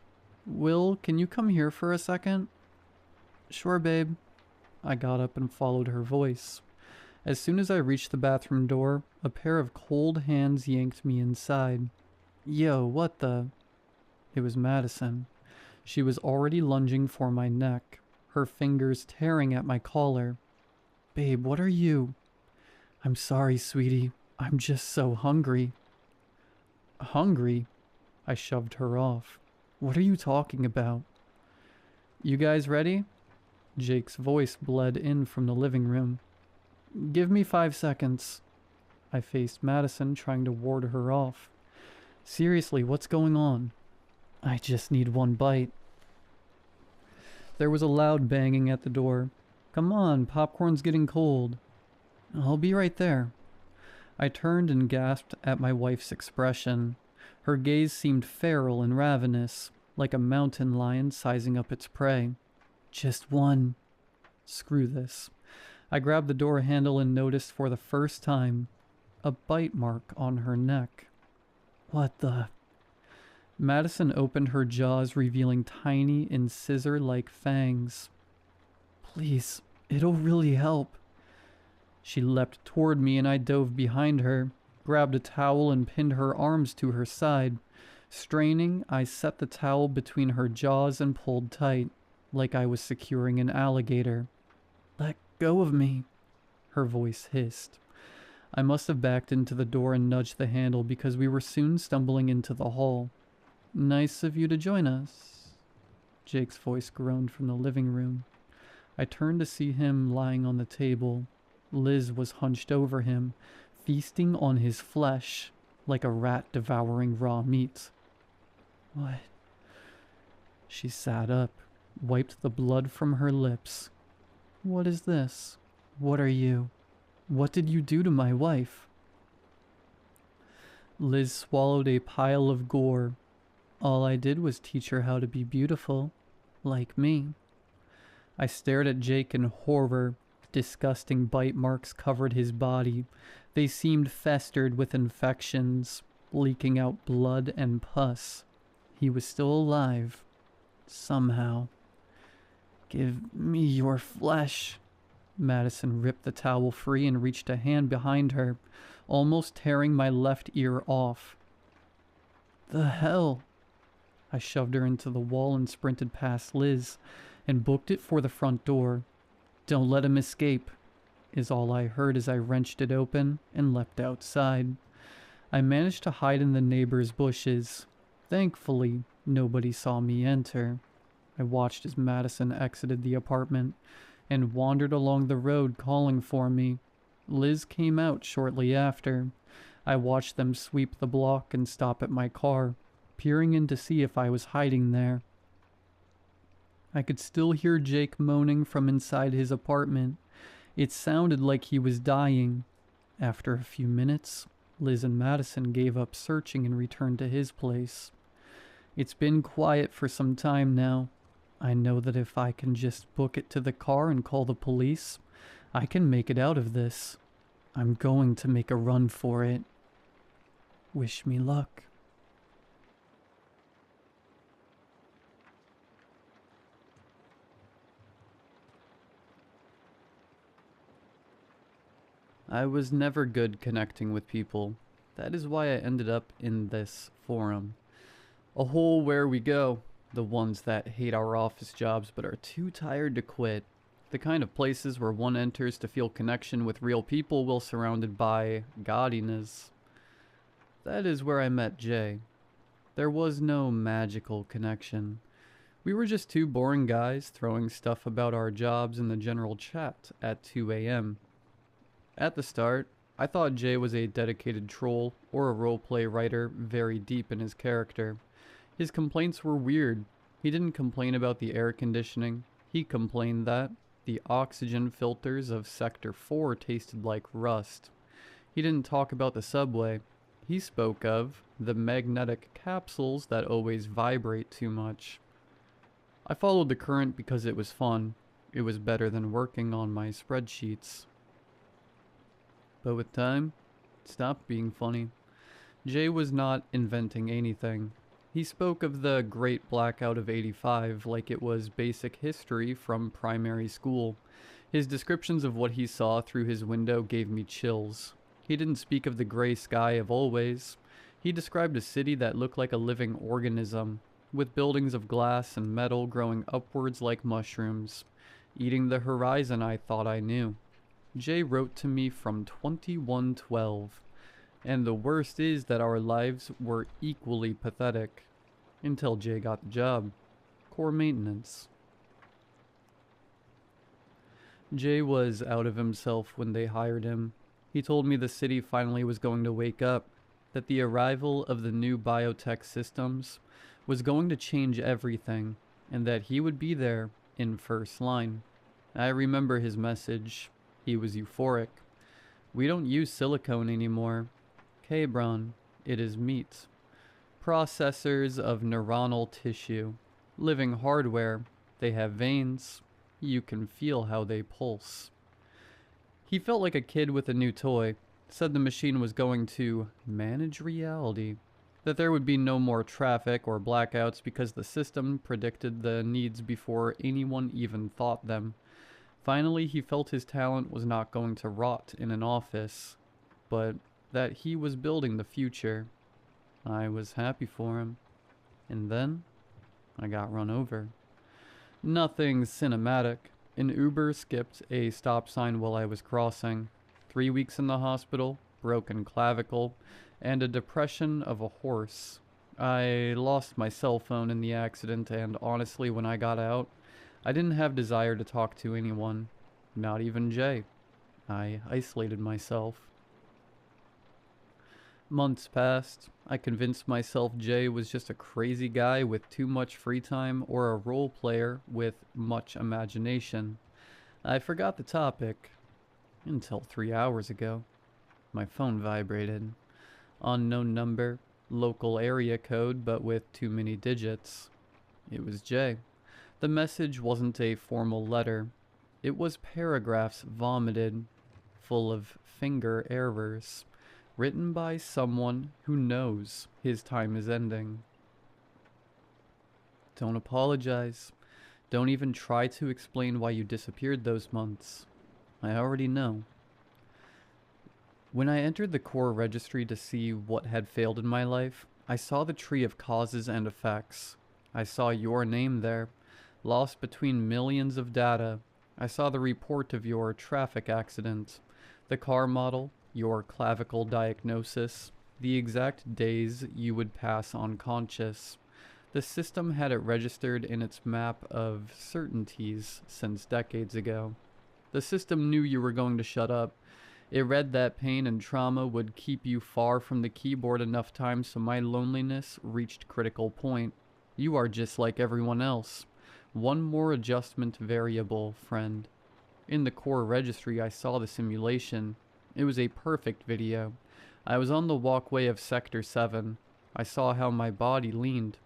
"Will, can you come here for a second?" "Sure, babe." I got up and followed her voice. As soon as I reached the bathroom door, a pair of cold hands yanked me inside. "Yo, what the—" It was Madison. She was already lunging for my neck, her fingers tearing at my collar. "Babe, what are you—" "I'm sorry, sweetie. I'm just so hungry." "Hungry?" I shoved her off. "What are you talking about?" "You guys ready?" Jake's voice bled in from the living room. "Give me 5 seconds." I faced Madison, trying to ward her off. Seriously, what's going on? I just need one bite. There was a loud banging at the door. Come on, popcorn's getting cold. I'll be right there. I turned and gasped at my wife's expression. Her gaze seemed feral and ravenous, like a mountain lion sizing up its prey. Just one. Screw this. I grabbed the door handle and noticed for the first time a bite mark on her neck. What the? Madison opened her jaws, revealing tiny incisor-like fangs. Please, it'll really help. She leapt toward me and I dove behind her, grabbed a towel and pinned her arms to her side. Straining, I set the towel between her jaws and pulled tight, like I was securing an alligator. Let go of me, her voice hissed. I must have backed into the door and nudged the handle because we were soon stumbling into the hall. Nice of you to join us. Jake's voice groaned from the living room. I turned to see him lying on the table. Liz was hunched over him, feasting on his flesh like a rat devouring raw meat. What? She sat up, wiped the blood from her lips. What is this? What are you? What did you do to my wife? Liz swallowed a pile of gore. All I did was teach her how to be beautiful, like me. I stared at Jake in horror. Disgusting bite marks covered his body. They seemed festered with infections, leaking out blood and pus. He was still alive. Somehow. Give me your flesh. Madison ripped the towel free and reached a hand behind her, almost tearing my left ear off. The hell? I shoved her into the wall and sprinted past Liz, and booked it for the front door. Don't let him escape, is all I heard as I wrenched it open and leapt outside. I managed to hide in the neighbor's bushes. Thankfully, nobody saw me enter. I watched as Madison exited the apartment and wandered along the road calling for me. Liz came out shortly after. I watched them sweep the block and stop at my car, peering in to see if I was hiding there. I could still hear Jake moaning from inside his apartment. It sounded like he was dying. After a few minutes, Liz and Madison gave up searching and returned to his place. It's been quiet for some time now. I know that if I can just book it to the car and call the police, I can make it out of this. I'm going to make a run for it. Wish me luck. I was never good connecting with people. That is why I ended up in this forum. A hole where we go. The ones that hate our office jobs but are too tired to quit. The kind of places where one enters to feel connection with real people while surrounded by gaudiness. That is where I met Jay. There was no magical connection. We were just two boring guys throwing stuff about our jobs in the general chat at 2 a.m. At the start, I thought Jay was a dedicated troll or a roleplay writer very deep in his character. His complaints were weird. He didn't complain about the air conditioning. He complained that the oxygen filters of Sector 4 tasted like rust. He didn't talk about the subway. He spoke of the magnetic capsules that always vibrate too much. I followed the current because it was fun. It was better than working on my spreadsheets. But with time, it stopped being funny. Jay was not inventing anything. He spoke of the Great Blackout of '85 like it was basic history from primary school. His descriptions of what he saw through his window gave me chills. He didn't speak of the gray sky of always. He described a city that looked like a living organism, with buildings of glass and metal growing upwards like mushrooms. Eating the horizon I thought I knew. Jay wrote to me from 2112. And the worst is that our lives were equally pathetic. Until Jay got the job. Core maintenance. Jay was out of himself when they hired him. He told me the city finally was going to wake up, that the arrival of the new biotech systems was going to change everything, and that he would be there in first line. I remember his message. He was euphoric. We don't use silicone anymore. Cabron, it is meat. Processors of neuronal tissue. Living hardware. They have veins. You can feel how they pulse. He felt like a kid with a new toy. Said the machine was going to manage reality. That there would be no more traffic or blackouts because the system predicted the needs before anyone even thought them. Finally, he felt his talent was not going to rot in an office, but that he was building the future. I was happy for him. And then, I got run over. Nothing cinematic. An Uber skipped a stop sign while I was crossing. 3 weeks in the hospital, broken clavicle, and a depression of a horse. I lost my cell phone in the accident, and honestly, when I got out, I didn't have desire to talk to anyone, not even Jay. I isolated myself. Months passed. I convinced myself Jay was just a crazy guy with too much free time or a role player with much imagination. I forgot the topic until 3 hours ago. My phone vibrated. Unknown number, local area code, but with too many digits. It was Jay. The message wasn't a formal letter. It was paragraphs vomited, full of finger errors, written by someone who knows his time is ending. Don't apologize. Don't even try to explain why you disappeared those months. I already know. When I entered the core registry to see what had failed in my life, I saw the tree of causes and effects. I saw your name there, lost between millions of data. I saw the report of your traffic accident, the car model, your clavicle diagnosis, the exact days you would pass unconscious. The system had it registered in its map of certainties since decades ago. The system knew you were going to shut up. It read that pain and trauma would keep you far from the keyboard enough time so my loneliness reached critical point. You are just like everyone else. One more adjustment variable, friend. In the core registry, I saw the simulation. It was a perfect video. I was on the walkway of Sector 7. I saw how my body leaned.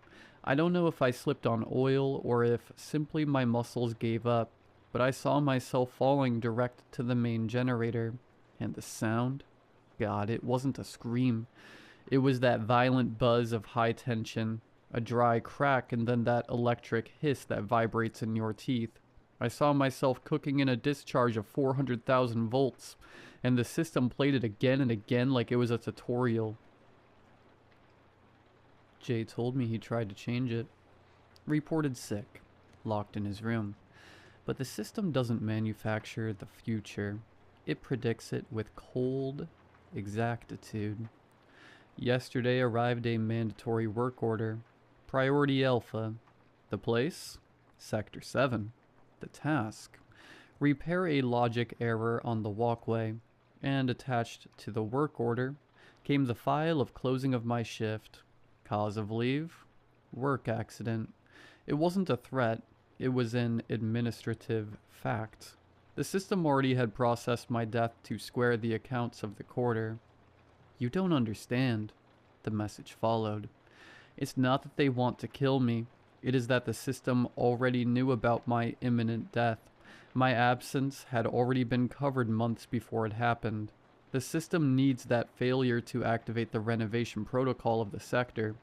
I don't know if I slipped on oil or if simply my muscles gave up, but I saw myself falling direct to the main generator. And the sound? God, it wasn't a scream. It was that violent buzz of high tension, a dry crack, and then that electric hiss that vibrates in your teeth. I saw myself cooking in a discharge of 400,000 volts, and the system played it again and again like it was a tutorial. Jay told me he tried to change it. Reported sick, locked in his room. But the system doesn't manufacture the future. It predicts it with cold exactitude. Yesterday arrived a mandatory work order. Priority Alpha. The place? Sector 7. The task? Repair a logic error on the walkway. And attached to the work order came the file of closing of my shift. Cause of leave? Work accident. It wasn't a threat. It was an administrative fact. The system already had processed my death to square the accounts of the quarter. You don't understand, the message followed. It's not that they want to kill me. It is that the system already knew about my imminent death. My absence had already been covered months before it happened. The system needs that failure to activate the renovation protocol of the sector.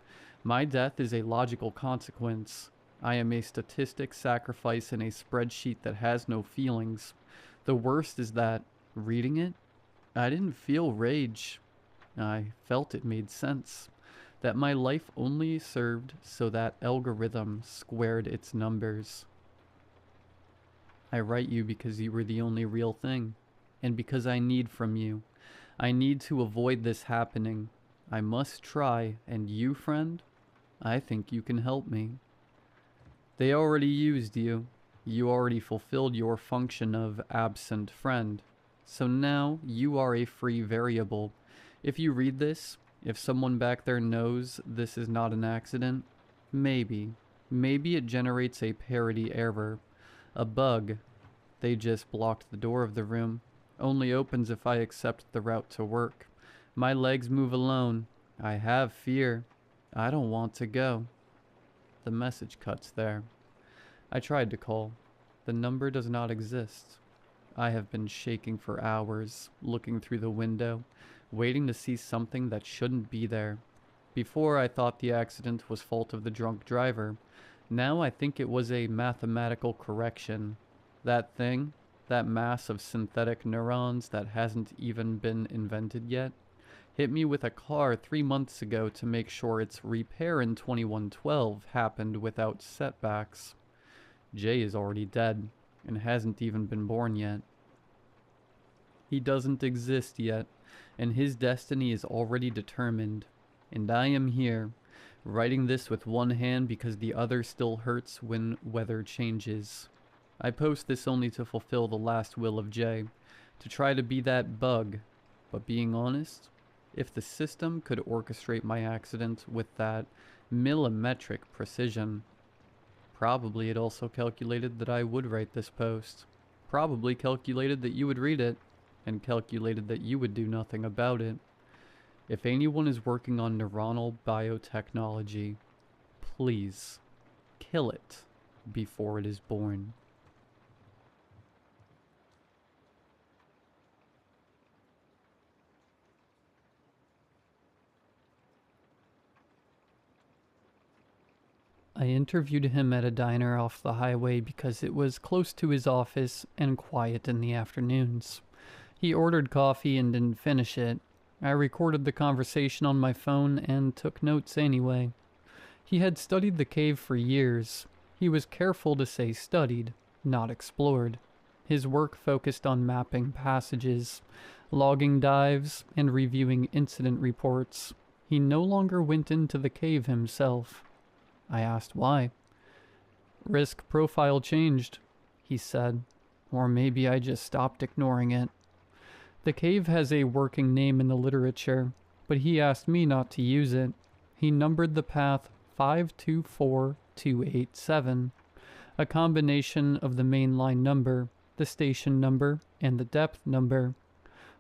My death is a logical consequence. I am a statistic sacrifice in a spreadsheet that has no feelings. The worst is that, reading it, I didn't feel rage. I felt it made sense. That my life only served so that algorithm squared its numbers. I write you because you were the only real thing, and because I need from you. I need to avoid this happening. I must try, and you, friend, I think you can help me. They already used you. You already fulfilled your function of absent friend. So now you are a free variable. If you read this, if someone back there knows this is not an accident, maybe it generates a parity error, a bug. They just blocked the door of the room. Only opens if I accept the route to work. My legs move alone. I have fear. I don't want to go. The message cuts there. I tried to call. The number does not exist. I have been shaking for hours, looking through the window, waiting to see something that shouldn't be there. Before I thought the accident was fault of the drunk driver. Now I think it was a mathematical correction. That thing, that mass of synthetic neurons that hasn't even been invented yet, hit me with a car 3 months ago to make sure its repair in 2112 happened without setbacks. Jay is already dead, and hasn't even been born yet. He doesn't exist yet, and his destiny is already determined. And I am here, writing this with one hand because the other still hurts when weather changes. I post this only to fulfill the last will of Jay, to try to be that bug. But being honest, if the system could orchestrate my accident with that millimetric precision, probably it also calculated that I would write this post. Probably calculated that you would read it, and calculated that you would do nothing about it. If anyone is working on neuronal biotechnology, please kill it before it is born. I interviewed him at a diner off the highway because it was close to his office and quiet in the afternoons. He ordered coffee and didn't finish it. I recorded the conversation on my phone and took notes anyway. He had studied the cave for years. He was careful to say studied, not explored. His work focused on mapping passages, logging dives, and reviewing incident reports. He no longer went into the cave himself. I asked why. Risk profile changed, he said. Or maybe I just stopped ignoring it. The cave has a working name in the literature, but he asked me not to use it. He numbered the path 524287, a combination of the mainline number, the station number, and the depth number.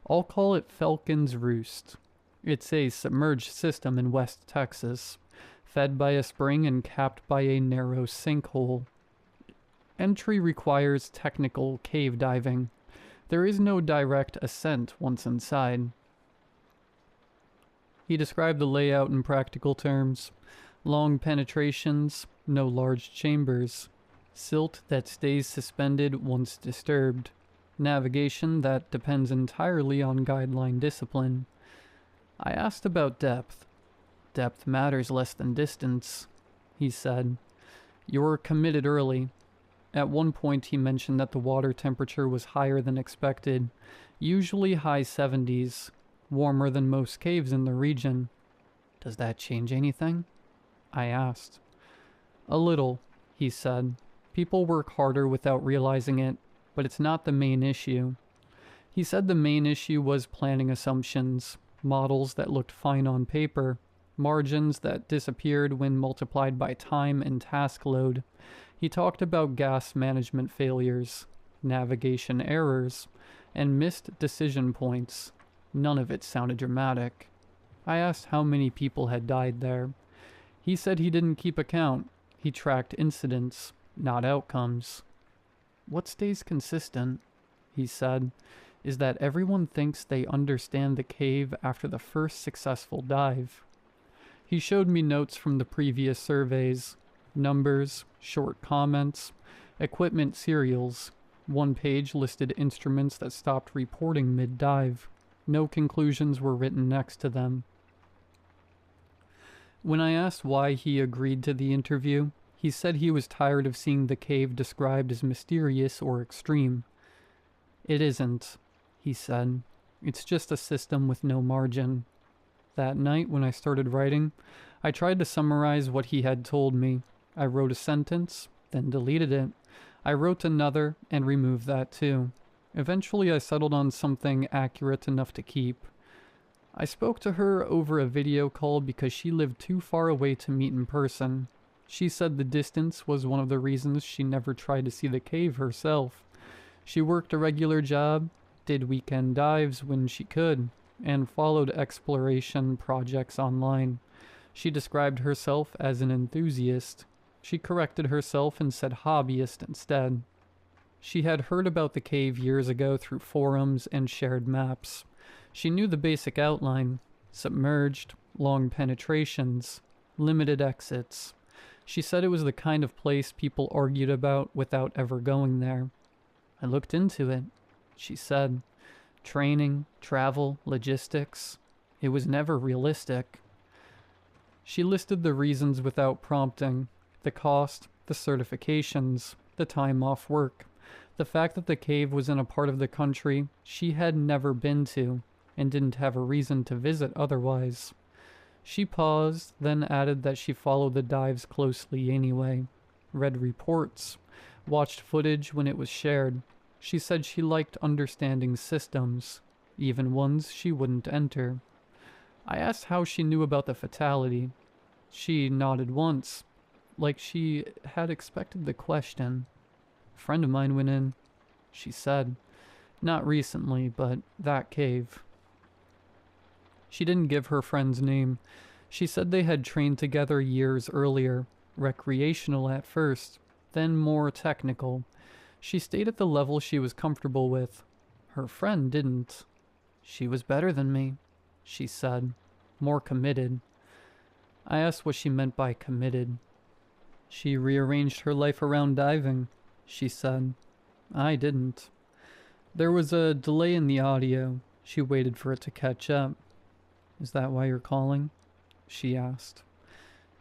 I'll call it Falcon's Roost. It's a submerged system in West Texas, fed by a spring and capped by a narrow sinkhole. Entry requires technical cave diving. There is no direct ascent once inside. He described the layout in practical terms. Long penetrations, no large chambers. Silt that stays suspended once disturbed. Navigation that depends entirely on guideline discipline. I asked about depth. Depth matters less than distance, he said. You're committed early. At one point he mentioned that the water temperature was higher than expected, usually high 70s, warmer than most caves in the region. Does that change anything? I asked. A little, he said. People work harder without realizing it, but it's not the main issue. He said the main issue was planning assumptions, models that looked fine on paper, margins that disappeared when multiplied by time and task load. He talked about gas management failures, navigation errors, and missed decision points. None of it sounded dramatic. I asked how many people had died there. He said he didn't keep account. He tracked incidents, not outcomes. What stays consistent, he said, is that everyone thinks they understand the cave after the first successful dive. He showed me notes from the previous surveys, numbers, short comments, equipment serials. One page listed instruments that stopped reporting mid-dive. No conclusions were written next to them. When I asked why he agreed to the interview, he said he was tired of seeing the cave described as mysterious or extreme. It isn't, he said. It's just a system with no margin. That night, when I started writing, I tried to summarize what he had told me. I wrote a sentence, then deleted it. I wrote another and removed that too. Eventually, I settled on something accurate enough to keep. I spoke to her over a video call because she lived too far away to meet in person. She said the distance was one of the reasons she never tried to see the cave herself. She worked a regular job, did weekend dives when she could, and followed exploration projects online. She described herself as an enthusiast. She corrected herself and said hobbyist instead. She had heard about the cave years ago through forums and shared maps. She knew the basic outline: submerged, long penetrations, limited exits. She said it was the kind of place people argued about without ever going there. I looked into it, she said. Training, travel, logistics. It was never realistic. She listed the reasons without prompting: the cost, the certifications, the time off work, the fact that the cave was in a part of the country she had never been to and didn't have a reason to visit otherwise. She paused, then added that she followed the dives closely anyway, read reports, watched footage when it was shared. She said she liked understanding systems, even ones she wouldn't enter. I asked how she knew about the fatality. She nodded once, like she had expected the question. A friend of mine went in, she said. Not recently, but that cave. She didn't give her friend's name. She said they had trained together years earlier, recreational at first, then more technical. She stayed at the level she was comfortable with. Her friend didn't. She was better than me, she said, more committed. I asked what she meant by committed. She rearranged her life around diving, she said. I didn't. There was a delay in the audio. She waited for it to catch up. Is that why you're calling? She asked.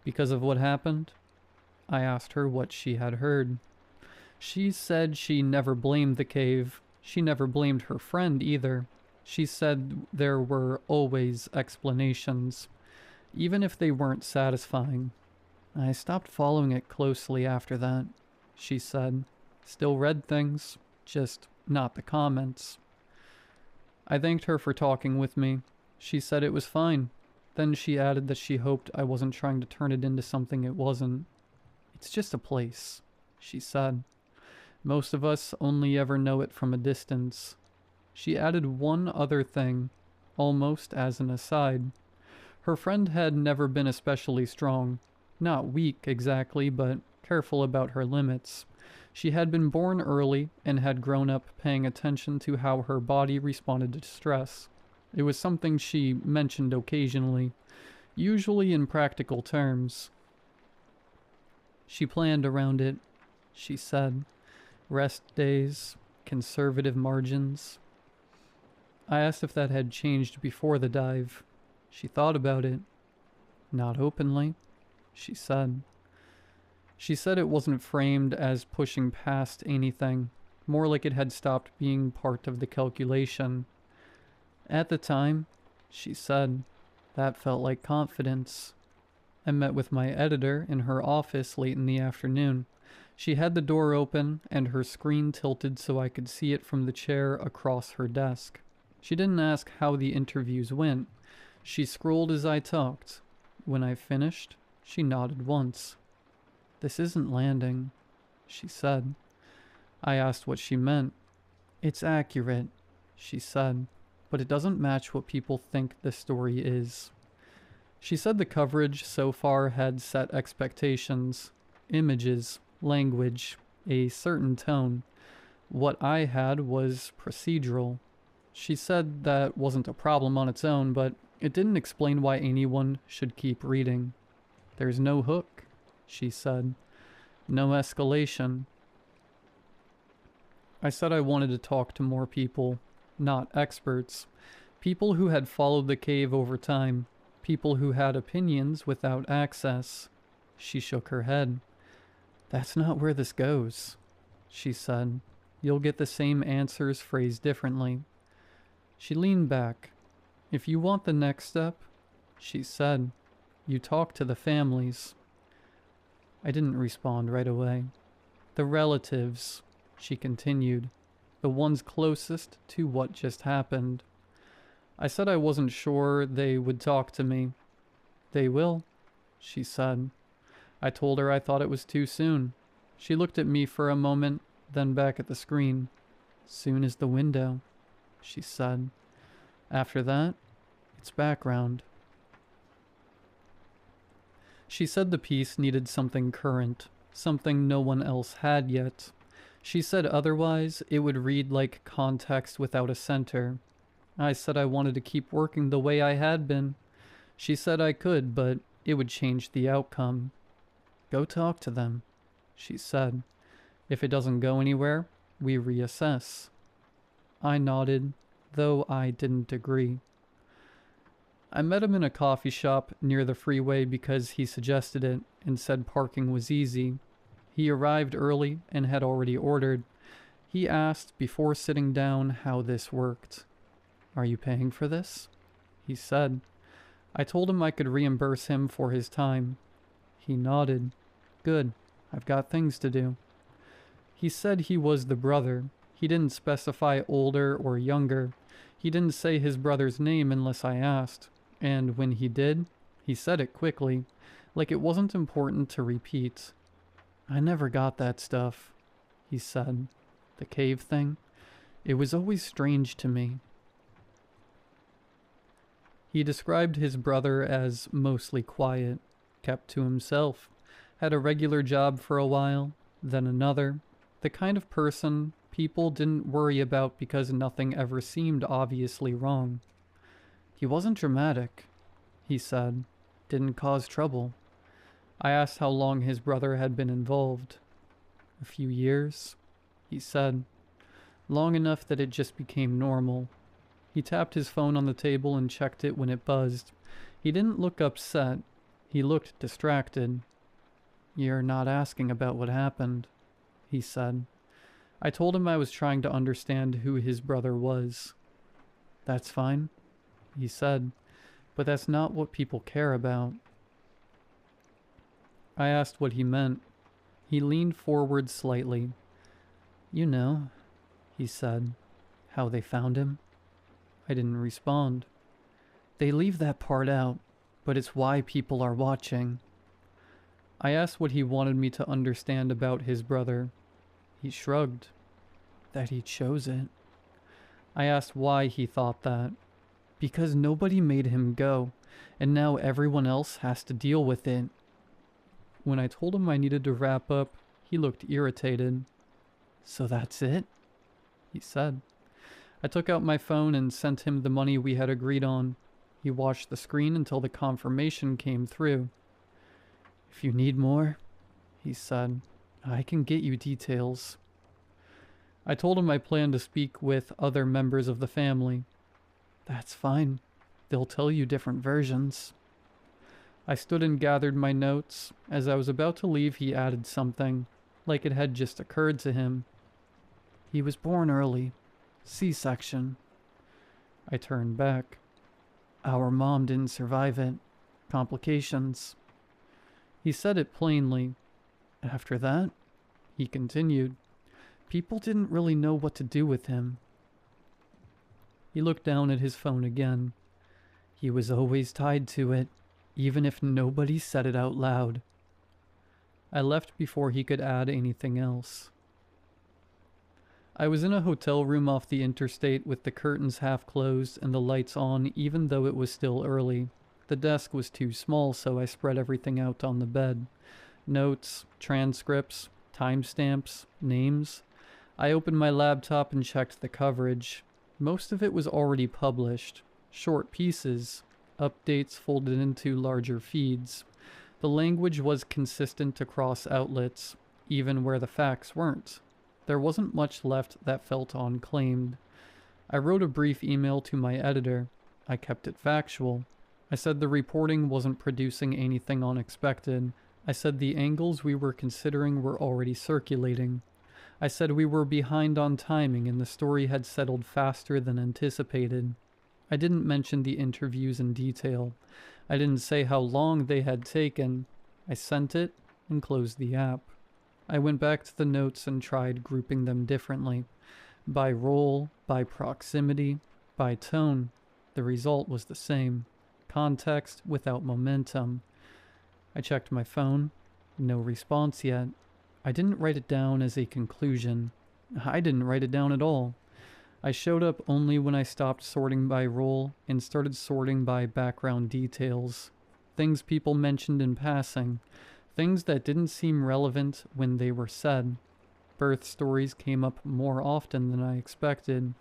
Because of what happened? I asked her what she had heard. She said she never blamed the cave. She never blamed her friend either. She said there were always explanations, even if they weren't satisfying. I stopped following it closely after that, she said. Still read things, just not the comments. I thanked her for talking with me. She said it was fine. Then she added that she hoped I wasn't trying to turn it into something it wasn't. It's just a place, she said. Most of us only ever know it from a distance. She added one other thing, almost as an aside. Her friend had never been especially strong. Not weak exactly, but careful about her limits. She had been born early and had grown up paying attention to how her body responded to stress. It was something she mentioned occasionally, usually in practical terms. She planned around it, she said. Rest days, conservative margins. I asked if that had changed before the dive. She thought about it. Not openly, she said. She said it wasn't framed as pushing past anything, more like it had stopped being part of the calculation. At the time, she said, that felt like confidence. I met with my editor in her office late in the afternoon. She had the door open and her screen tilted so I could see it from the chair across her desk. She didn't ask how the interviews went. She scrolled as I talked. When I finished, she nodded once. This isn't landing, she said. I asked what she meant. It's accurate, she said, but it doesn't match what people think the story is. She said the coverage so far had set expectations, images, language, a certain tone. What I had was procedural. She said that wasn't a problem on its own, but it didn't explain why anyone should keep reading. There's no hook, she said. No escalation. I said I wanted to talk to more people, not experts. People who had followed the cave over time. People who had opinions without access. She shook her head. That's not where this goes, she said. You'll get the same answers phrased differently. She leaned back. If you want the next step, she said, you talk to the families. I didn't respond right away. The relatives, she continued. the ones closest to what just happened. I said I wasn't sure they would talk to me. They will, she said. I told her I thought it was too soon. She looked at me for a moment, then back at the screen. Soon as the window, she said. After that, it's background. She said the piece needed something current, something no one else had yet. She said otherwise it would read like context without a center. I said I wanted to keep working the way I had been. She said I could, but it would change the outcome. Go talk to them, she said. If it doesn't go anywhere, we reassess. I nodded, though I didn't agree. I met him in a coffee shop near the freeway because he suggested it and said parking was easy. He arrived early and had already ordered. He asked before sitting down how this worked. Are you paying for this? He said. I told him I could reimburse him for his time. He nodded. Good, I've got things to do. He said he was the brother. He didn't specify older or younger. He didn't say his brother's name unless I asked. And when he did, he said it quickly, like it wasn't important to repeat. I never got that stuff, he said. The cave thing? It was always strange to me. He described his brother as mostly quiet, kept to himself, had a regular job for a while, then another, the kind of person people didn't worry about because nothing ever seemed obviously wrong. He wasn't dramatic, he said, didn't cause trouble. I asked how long his brother had been involved. A few years, he said, long enough that it just became normal. He tapped his phone on the table and checked it when it buzzed. He didn't look upset. He looked distracted. You're not asking about what happened, he said. I told him I was trying to understand who his brother was. That's fine, he said, but that's not what people care about. I asked what he meant. He leaned forward slightly. You know, he said, how they found him. I didn't respond. They leave that part out, but it's why people are watching. I asked what he wanted me to understand about his brother. He shrugged. That he chose it. I asked why he thought that. Because nobody made him go, and now everyone else has to deal with it. When I told him I needed to wrap up, he looked irritated. So that's it? He said. I took out my phone and sent him the money we had agreed on. He watched the screen until the confirmation came through. If you need more, he said, I can get you details. I told him I planned to speak with other members of the family. That's fine. They'll tell you different versions. I stood and gathered my notes. As I was about to leave, he added something, like it had just occurred to him. He was born early. C-section. I turned back. Our mom didn't survive it. Complications. He said it plainly. After that, he continued, people didn't really know what to do with him. He looked down at his phone again. He was always tied to it, even if nobody said it out loud. I left before he could add anything else. I was in a hotel room off the interstate with the curtains half closed and the lights on even though it was still early. The desk was too small, so I spread everything out on the bed. Notes, transcripts, timestamps, names. I opened my laptop and checked the coverage. Most of it was already published. Short pieces, updates folded into larger feeds. The language was consistent across outlets, even where the facts weren't. There wasn't much left that felt unclaimed. I wrote a brief email to my editor. I kept it factual. I said the reporting wasn't producing anything unexpected. I said the angles we were considering were already circulating. I said we were behind on timing and the story had settled faster than anticipated. I didn't mention the interviews in detail. I didn't say how long they had taken. I sent it and closed the app. I went back to the notes and tried grouping them differently. By role, by proximity, by tone, the result was the same. Context without momentum. I checked my phone. No response yet. I didn't write it down as a conclusion. I didn't write it down at all. I showed up only when I stopped sorting by role and started sorting by background details. Things people mentioned in passing. Things that didn't seem relevant when they were said. Birth stories came up more often than I expected.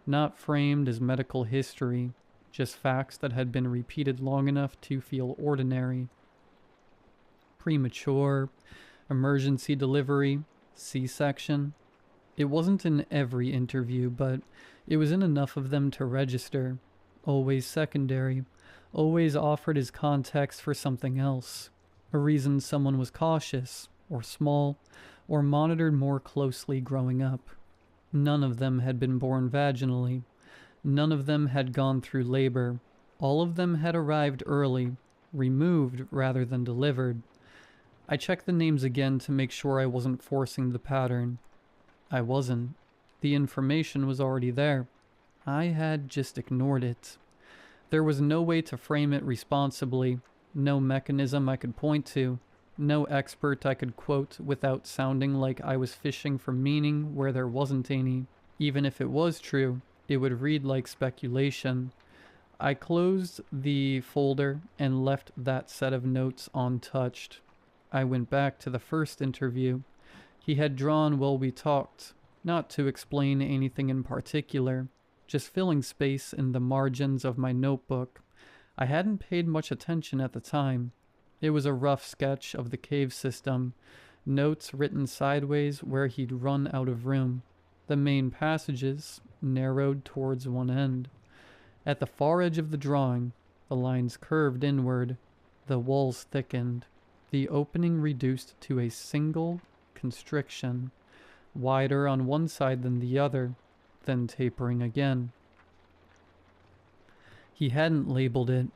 Not framed as medical history, just facts that had been repeated long enough to feel ordinary. Premature, emergency delivery, C-section. It wasn't in every interview, but it was in enough of them to register. Always secondary, always offered as context for something else. A reason someone was cautious, or small, or monitored more closely growing up. None of them had been born vaginally. None of them had gone through labor. All of them had arrived early, removed rather than delivered. I checked the names again to make sure I wasn't forcing the pattern. I wasn't. The information was already there. I had just ignored it. There was no way to frame it responsibly, no mechanism I could point to, no expert I could quote without sounding like I was fishing for meaning where there wasn't any. Even if it was true, it would read like speculation. I closed the folder and left that set of notes untouched. I went back to the first interview. He had drawn while we talked, not to explain anything in particular, just filling space in the margins of my notebook. I hadn't paid much attention at the time. It was a rough sketch of the cave system, notes written sideways where he'd run out of room. The main passages narrowed towards one end. At the far edge of the drawing, the lines curved inward, the walls thickened, the opening reduced to a single constriction, wider on one side than the other, then tapering again. He hadn't labeled it.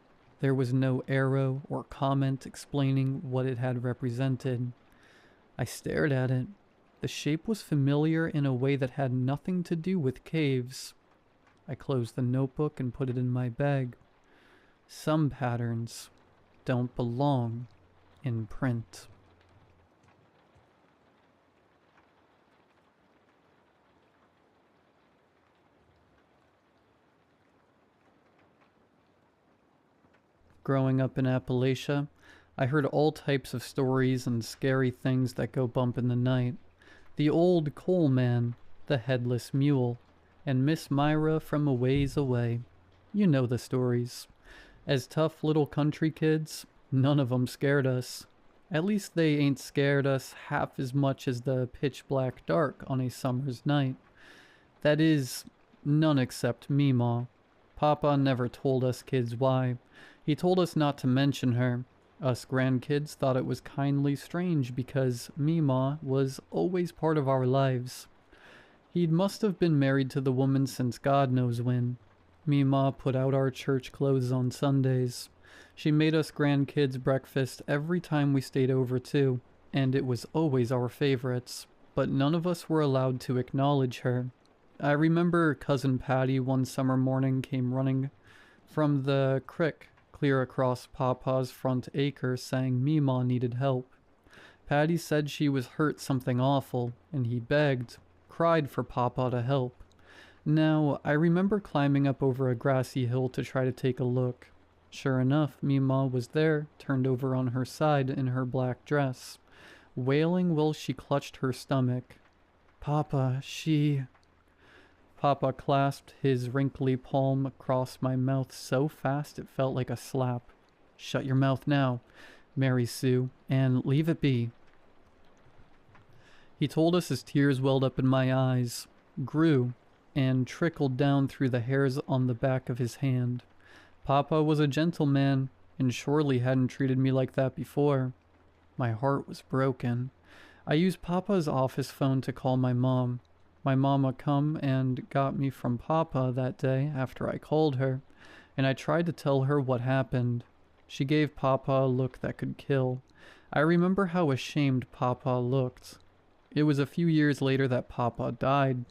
There was no arrow or comment explaining what it had represented. I stared at it. The shape was familiar in a way that had nothing to do with caves. I closed the notebook and put it in my bag. Some patterns don't belong in print. Growing up in Appalachia, I heard all types of stories and scary things that go bump in the night. The old coal man, the headless mule, and Miss Myra from a ways away. You know the stories. As tough little country kids, none of them scared us. At least they ain't scared us half as much as the pitch black dark on a summer's night. That is, none except Memaw. Papa never told us kids why. He told us not to mention her. Us grandkids thought it was kindly strange because Memaw was always part of our lives. He must have been married to the woman since God knows when. Memaw put out our church clothes on Sundays. She made us grandkids breakfast every time we stayed over too, and it was always our favorites, but none of us were allowed to acknowledge her. I remember Cousin Patty one summer morning came running from the crick clear across Papaw's front acre saying Memaw needed help. Patty said she was hurt something awful, and he begged, cried for Papaw to help. Now, I remember climbing up over a grassy hill to try to take a look. Sure enough, Memaw was there, turned over on her side in her black dress, wailing while she clutched her stomach. Papa, she... Papa clasped his wrinkly palm across my mouth so fast it felt like a slap. Shut your mouth now, Mary Sue, and leave it be. He told us as tears welled up in my eyes, grew, and trickled down through the hairs on the back of his hand. Papa was a gentleman, and surely hadn't treated me like that before. My heart was broken. I used Papa's office phone to call my mom. My mama come and got me from Papa that day after I called her, and I tried to tell her what happened. She gave Papa a look that could kill. I remember how ashamed Papa looked. It was a few years later that Papaw died.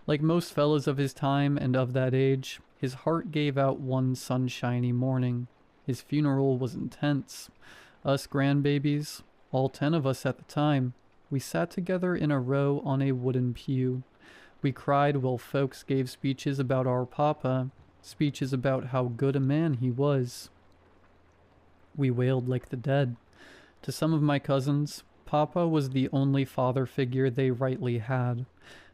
Like most fellas of his time and of that age, his heart gave out one sunshiny morning. His funeral was intense. Us grandbabies, all 10 of us at the time, we sat together in a row on a wooden pew. We cried while folks gave speeches about our Papa, speeches about how good a man he was. We wailed like the dead. To some of my cousins, Papa was the only father figure they rightly had.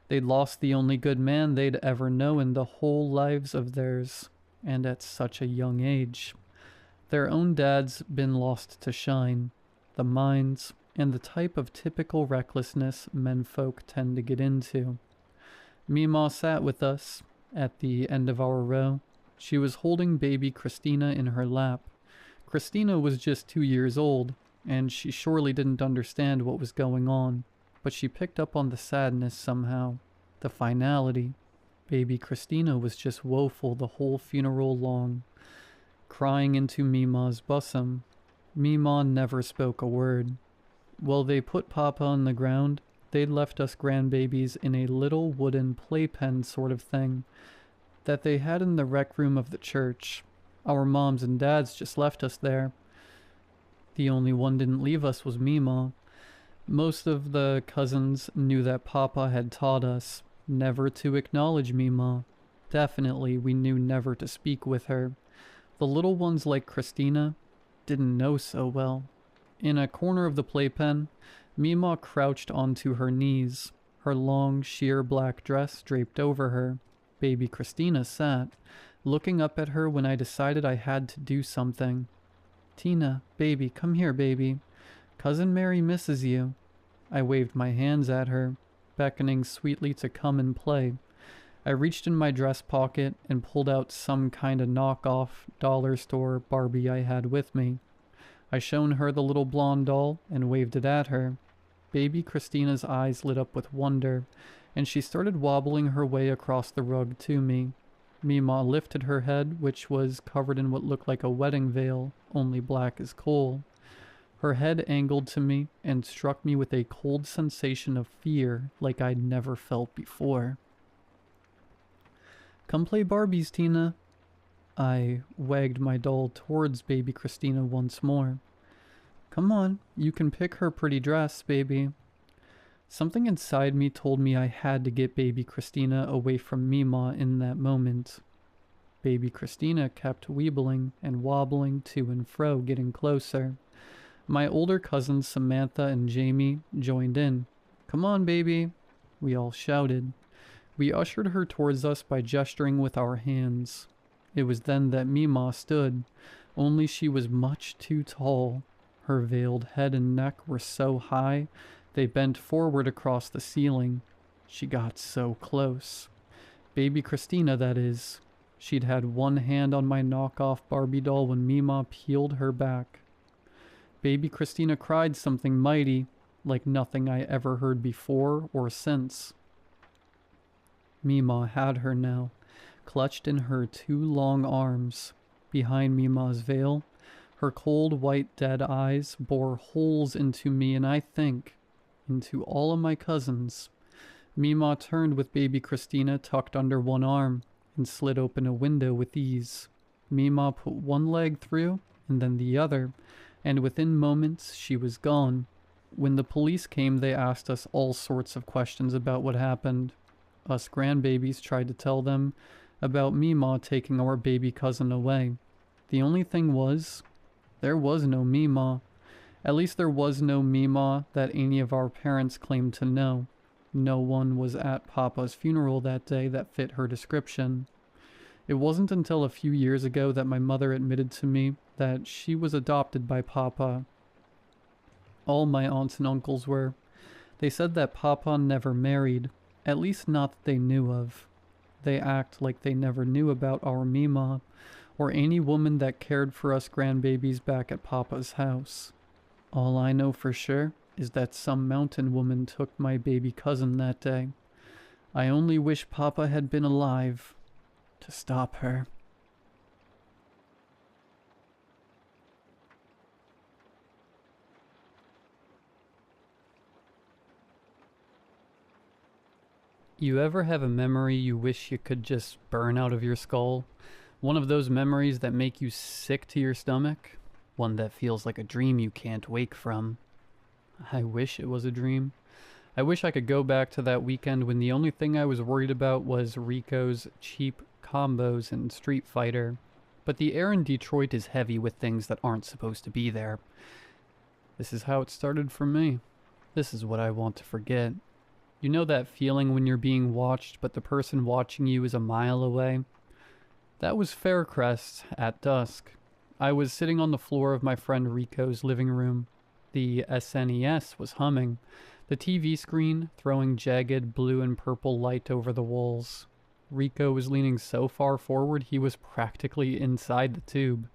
They'd lost the only good man they'd ever known in the whole lives of theirs, and at such a young age. Their own dad's been lost to shine. The minds and the type of typical recklessness menfolk tend to get into. Memaw sat with us at the end of our row. She was holding baby Christina in her lap. Christina was just 2 years old, and she surely didn't understand what was going on, but she picked up on the sadness somehow, the finality. Baby Christina was just woeful the whole funeral long, crying into Memaw's bosom. Memaw never spoke a word. While they put Papa on the ground, they'd left us grandbabies in a little wooden playpen sort of thing that they had in the rec room of the church. Our moms and dads just left us there. The only one didn't leave us was Memaw. Most of the cousins knew that Papa had taught us never to acknowledge Memaw. Definitely, we knew never to speak with her. The little ones like Christina didn't know so well. In a corner of the playpen, Memaw crouched onto her knees, her long, sheer black dress draped over her. Baby Christina sat, looking up at her when I decided I had to do something. "Tina, baby, come here, baby. Cousin Mary misses you." I waved my hands at her, beckoning sweetly to come and play. I reached in my dress pocket and pulled out some kind of knockoff dollar store Barbie I had with me. I shown her the little blonde doll and waved it at her. Baby Christina's eyes lit up with wonder, and she started wobbling her way across the rug to me. Memaw lifted her head, which was covered in what looked like a wedding veil, only black as coal. Her head angled to me and struck me with a cold sensation of fear like I'd never felt before. "Come play Barbies, Tina." I wagged my doll towards baby Christina once more. "Come on, you can pick her pretty dress, baby." Something inside me told me I had to get baby Christina away from Memaw in that moment. Baby Christina kept weebling and wobbling to and fro, getting closer. My older cousins Samantha and Jamie joined in. "Come on, baby," we all shouted. We ushered her towards us by gesturing with our hands. It was then that Memaw stood, only she was much too tall. Her veiled head and neck were so high, they bent forward across the ceiling. She got so close. Baby Christina, that is. She'd had one hand on my knockoff Barbie doll when Memaw peeled her back. Baby Christina cried something mighty, like nothing I ever heard before or since. Memaw had her now, clutched in her 2 long arms. Behind Memaw's veil, her cold white dead eyes bore holes into me and I think into all of my cousins. Memaw turned with baby Christina tucked under one arm and slid open a window with ease. Memaw put one leg through and then the other, and within moments she was gone. When the police came, they asked us all sorts of questions about what happened. Us grandbabies tried to tell them about Memaw taking our baby cousin away. The only thing was, there was no Memaw. At least there was no Memaw that any of our parents claimed to know. No one was at Papa's funeral that day that fit her description. It wasn't until a few years ago that my mother admitted to me that she was adopted by Papa. All my aunts and uncles were. They said that Papa never married, at least not that they knew of. They act like they never knew about our Memaw, or any woman that cared for us grandbabies back at Papa's house. All I know for sure is that some mountain woman took my baby cousin that day. I only wish Papa had been alive to stop her. You ever have a memory you wish you could just burn out of your skull? One of those memories that make you sick to your stomach? One that feels like a dream you can't wake from? I wish it was a dream. I wish I could go back to that weekend when the only thing I was worried about was Rico's cheap combos in Street Fighter. But the air in Detroit is heavy with things that aren't supposed to be there. This is how it started for me. This is what I want to forget. You know that feeling when you're being watched, but the person watching you is a mile away? That was Faircrest at dusk. I was sitting on the floor of my friend Rico's living room. The SNES was humming, the TV screen throwing jagged blue and purple light over the walls. Rico was leaning so far forward he was practically inside the tube,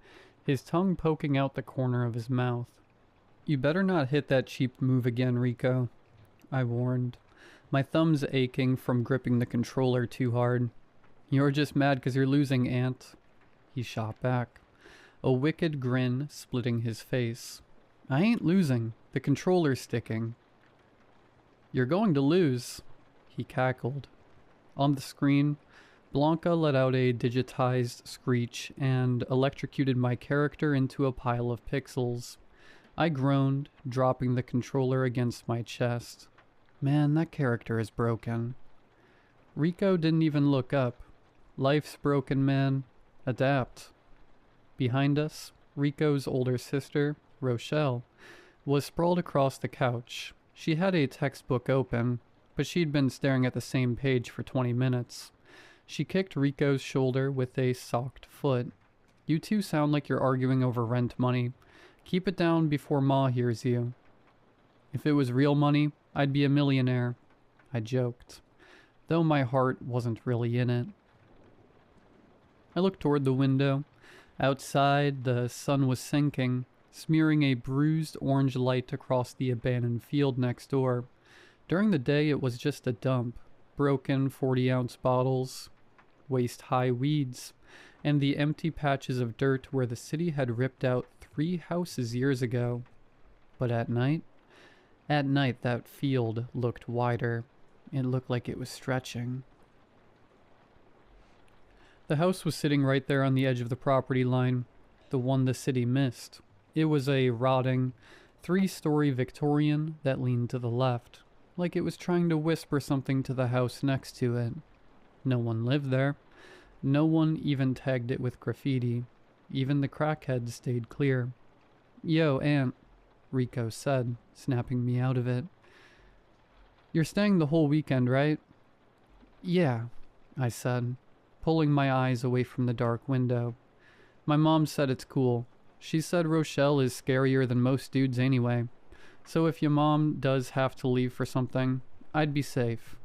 his tongue poking out the corner of his mouth. You better not hit that cheap move again, Rico, I warned, my thumbs aching from gripping the controller too hard. You're just mad 'cause you're losing, Ant. He shot back, a wicked grin splitting his face. I ain't losing. The controller's sticking. You're going to lose, he cackled. On the screen, Blanca let out a digitized screech and electrocuted my character into a pile of pixels. I groaned, dropping the controller against my chest. Man, that character is broken. Rico didn't even look up. Life's broken, man. Adapt. Behind us, Rico's older sister, Rochelle, was sprawled across the couch. She had a textbook open, but she'd been staring at the same page for 20 minutes. She kicked Rico's shoulder with a socked foot. You two sound like you're arguing over rent money. Keep it down before Ma hears you. If it was real money, I'd be a millionaire, I joked, though my heart wasn't really in it. I looked toward the window. Outside, the sun was sinking, smearing a bruised orange light across the abandoned field next door. During the day, it was just a dump. Broken 40-ounce bottles, waist-high weeds, and the empty patches of dirt where the city had ripped out 3 houses years ago. But at night that field looked wider. It looked like it was stretching. The house was sitting right there on the edge of the property line, the one the city missed. It was a rotting, 3-story Victorian that leaned to the left, like it was trying to whisper something to the house next to it. No one lived there. No one even tagged it with graffiti. Even the crackheads stayed clear. Yo, Aunt, Rico said, snapping me out of it. You're staying the whole weekend, right? Yeah, I said, pulling my eyes away from the dark window. My mom said it's cool. She said Rochelle is scarier than most dudes anyway. So if your mom does have to leave for something, I'd be safe.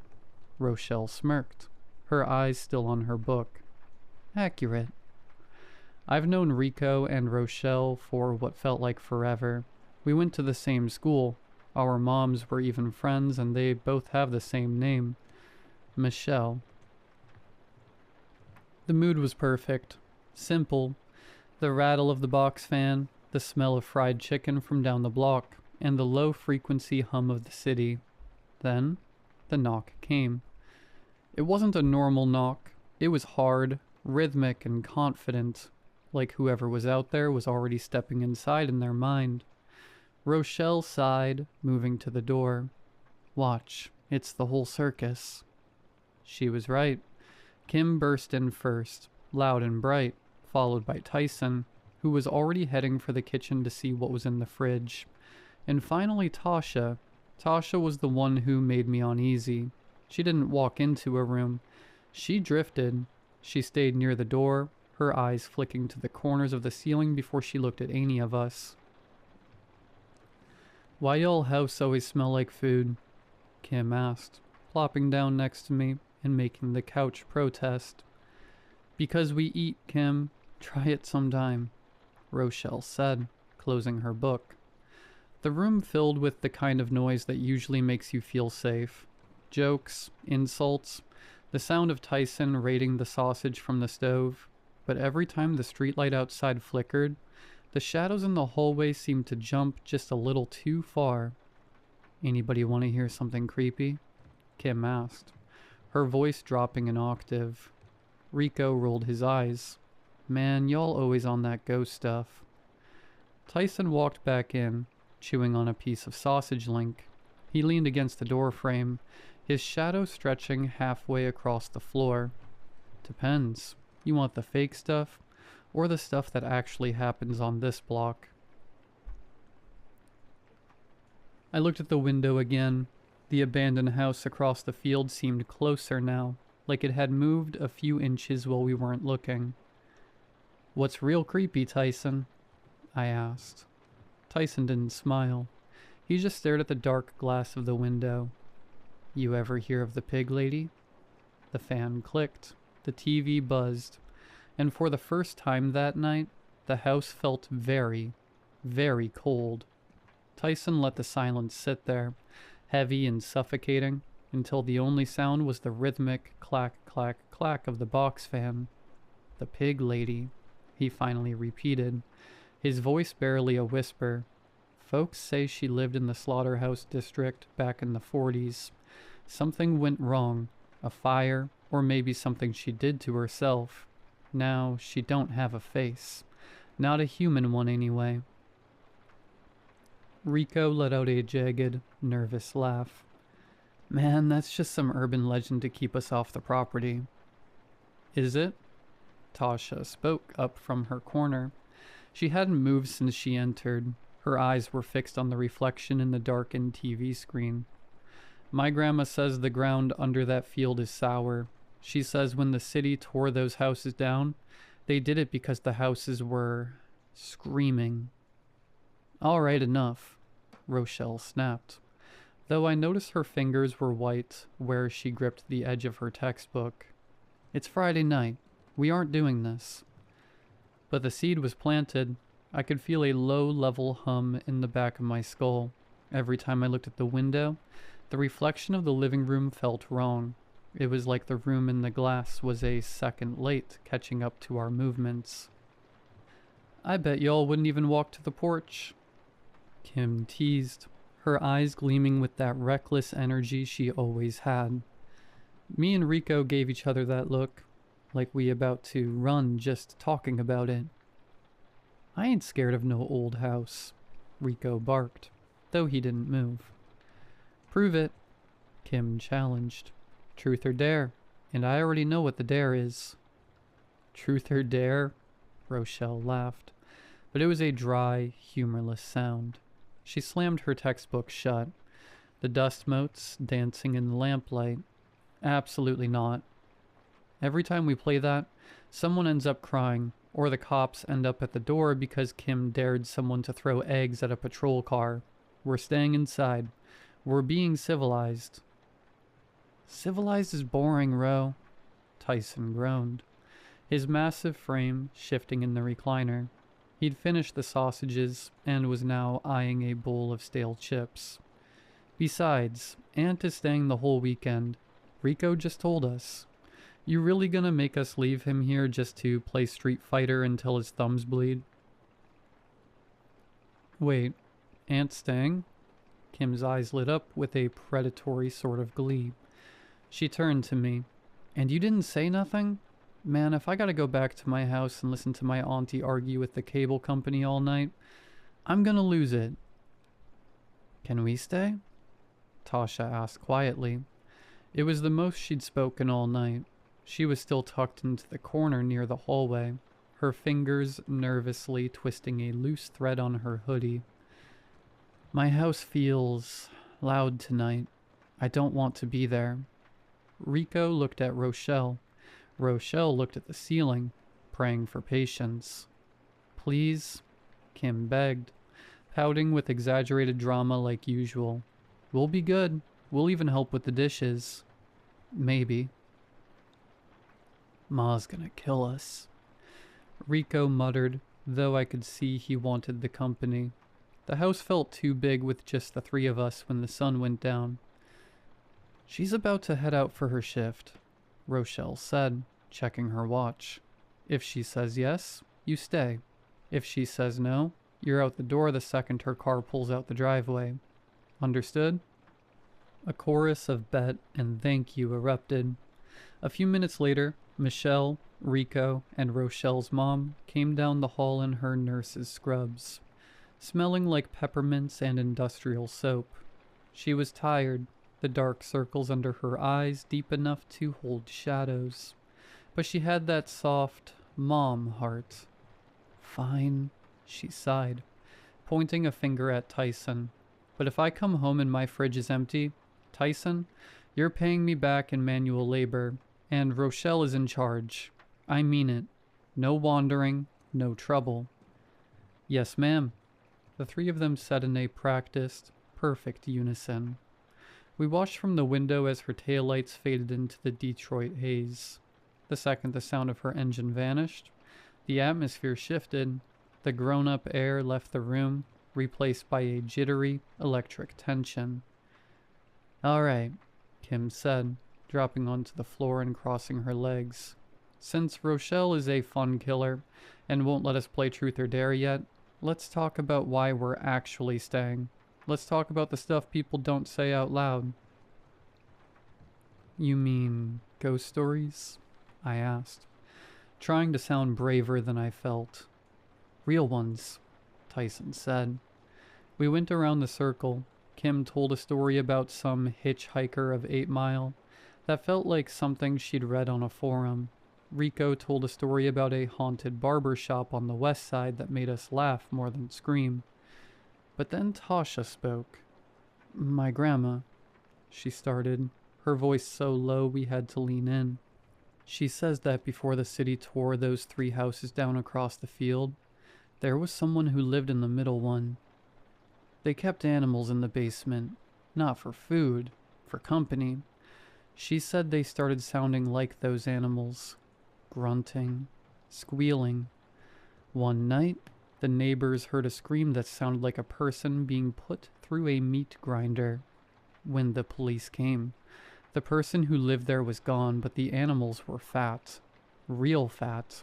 Rochelle smirked, her eyes still on her book. Accurate. I've known Rico and Rochelle for what felt like forever. We went to the same school. Our moms were even friends, and they both have the same name. Michelle. The mood was perfect. Simple. The rattle of the box fan, the smell of fried chicken from down the block, and the low-frequency hum of the city. Then, the knock came. It wasn't a normal knock. It was hard, rhythmic, and confident, like whoever was out there was already stepping inside in their mind. Rochelle sighed, moving to the door. Watch, it's the whole circus. She was right. Kim burst in first, loud and bright, followed by Tyson, who was already heading for the kitchen to see what was in the fridge. And finally Tasha. Tasha was the one who made me uneasy. She didn't walk into a room. She drifted. She stayed near the door, her eyes flicking to the corners of the ceiling before she looked at any of us. Why y'all house always smell like food? Kim asked, plopping down next to me and making the couch protest. Because we eat, Kim. Try it sometime, Rochelle said, closing her book. The room filled with the kind of noise that usually makes you feel safe. Jokes, insults, the sound of Tyson raiding the sausage from the stove. But every time the streetlight outside flickered, the shadows in the hallway seemed to jump just a little too far. Anybody want to hear something creepy? Kim asked. her voice dropping an octave. Rico rolled his eyes. Man, y'all always on that ghost stuff. Tyson walked back in, chewing on a piece of sausage link. He leaned against the door frame, his shadow stretching halfway across the floor. Depends. You want the fake stuff, or the stuff that actually happens on this block? I looked at the window again. The abandoned house across the field seemed closer now, like it had moved a few inches while we weren't looking. "What's real creepy, Tyson?" I asked. Tyson didn't smile. He just stared at the dark glass of the window. "You ever hear of the pig lady?" The fan clicked. The TV buzzed. And for the first time that night, the house felt very, very cold. Tyson let the silence sit there, heavy and suffocating, until the only sound was the rhythmic clack, clack, clack of the box fan. "The pig lady," he finally repeated, his voice barely a whisper. "Folks say she lived in the slaughterhouse district back in the 40s. Something went wrong, a fire, or maybe something she did to herself. Now she don't have a face. Not a human one anyway." Rico let out a jagged, nervous laugh. "Man, that's just some urban legend to keep us off the property." "Is it?" Tasha spoke up from her corner. She hadn't moved since she entered. Her eyes were fixed on the reflection in the darkened TV screen. "My grandma says the ground under that field is sour. She says when the city tore those houses down, they did it because the houses were screaming." "All right, enough," Rochelle snapped, though I noticed her fingers were white where she gripped the edge of her textbook. "It's Friday night. We aren't doing this." But the seed was planted. I could feel a low-level hum in the back of my skull. Every time I looked at the window, the reflection of the living room felt wrong. It was like the room in the glass was a second late catching up to our movements. "I bet y'all wouldn't even walk to the porch," Kim teased, her eyes gleaming with that reckless energy she always had. Me and Rico gave each other that look, like we about to run just talking about it. "I ain't scared of no old house," Rico barked, though he didn't move. "Prove it," Kim challenged. "Truth or dare, and I already know what the dare is." "Truth or dare?" Rochelle laughed, but it was a dry, humorless sound. She slammed her textbook shut, the dust motes dancing in the lamplight. "Absolutely not. Every time we play that, someone ends up crying, or the cops end up at the door because Kim dared someone to throw eggs at a patrol car. We're staying inside. We're being civilized." "Civilized is boring, Ro," Tyson groaned, his massive frame shifting in the recliner. He'd finished the sausages and was now eyeing a bowl of stale chips. "Besides, Aunt is staying the whole weekend. Rico just told us. You really gonna make us leave him here just to play Street Fighter until his thumbs bleed?" "Wait, Aunt's staying?" Kim's eyes lit up with a predatory sort of glee. She turned to me. "And you didn't say nothing? Man, if I gotta go back to my house and listen to my auntie argue with the cable company all night, I'm gonna lose it." "Can we stay?" Tasha asked quietly. It was the most she'd spoken all night. She was still tucked into the corner near the hallway, her fingers nervously twisting a loose thread on her hoodie. "My house feels loud tonight. I don't want to be there." Rico looked at Rochelle. Rochelle looked at the ceiling, praying for patience. "Please," Kim begged, pouting with exaggerated drama like usual. "We'll be good. We'll even help with the dishes. Maybe." "Ma's gonna kill us," Rico muttered, though I could see he wanted the company. The house felt too big with just the three of us when the sun went down. "She's about to head out for her shift," Rochelle said, checking her watch. "If she says yes, you stay. If she says no, you're out the door the second her car pulls out the driveway. Understood?" A chorus of bet and thank you erupted. A few minutes later, Michelle, Rico, and Rochelle's mom came down the hall in her nurse's scrubs, smelling like peppermints and industrial soap. She was tired, the dark circles under her eyes deep enough to hold shadows. But she had that soft mom heart. Fine, she sighed, pointing a finger at Tyson. But if I come home and my fridge is empty, Tyson, you're paying me back in manual labor, and Rochelle is in charge. I mean it. No wandering, no trouble. Yes, ma'am, the three of them said in a practiced, perfect unison. We watched from the window as her taillights faded into the Detroit haze. The second the sound of her engine vanished, the atmosphere shifted. The grown-up air left the room, replaced by a jittery electric tension. All right, Kim said, dropping onto the floor and crossing her legs. Since Rochelle is a fun killer and won't let us play truth or dare yet, let's talk about why we're actually staying. Let's talk about the stuff people don't say out loud. You mean ghost stories? I asked, trying to sound braver than I felt. Real ones, Tyson said. We went around the circle. Kim told a story about some hitchhiker of 8 Mile that felt like something she'd read on a forum. Rico told a story about a haunted barber shop on the west side that made us laugh more than scream. But then Tasha spoke. My grandma, she started, her voice so low we had to lean in. She says that before the city tore those 3 houses down across the field, there was someone who lived in the middle one. They kept animals in the basement, not for food, for company. She said they started sounding like those animals, grunting, squealing. One night, the neighbors heard a scream that sounded like a person being put through a meat grinder. When the police came, the person who lived there was gone, but the animals were fat, real fat,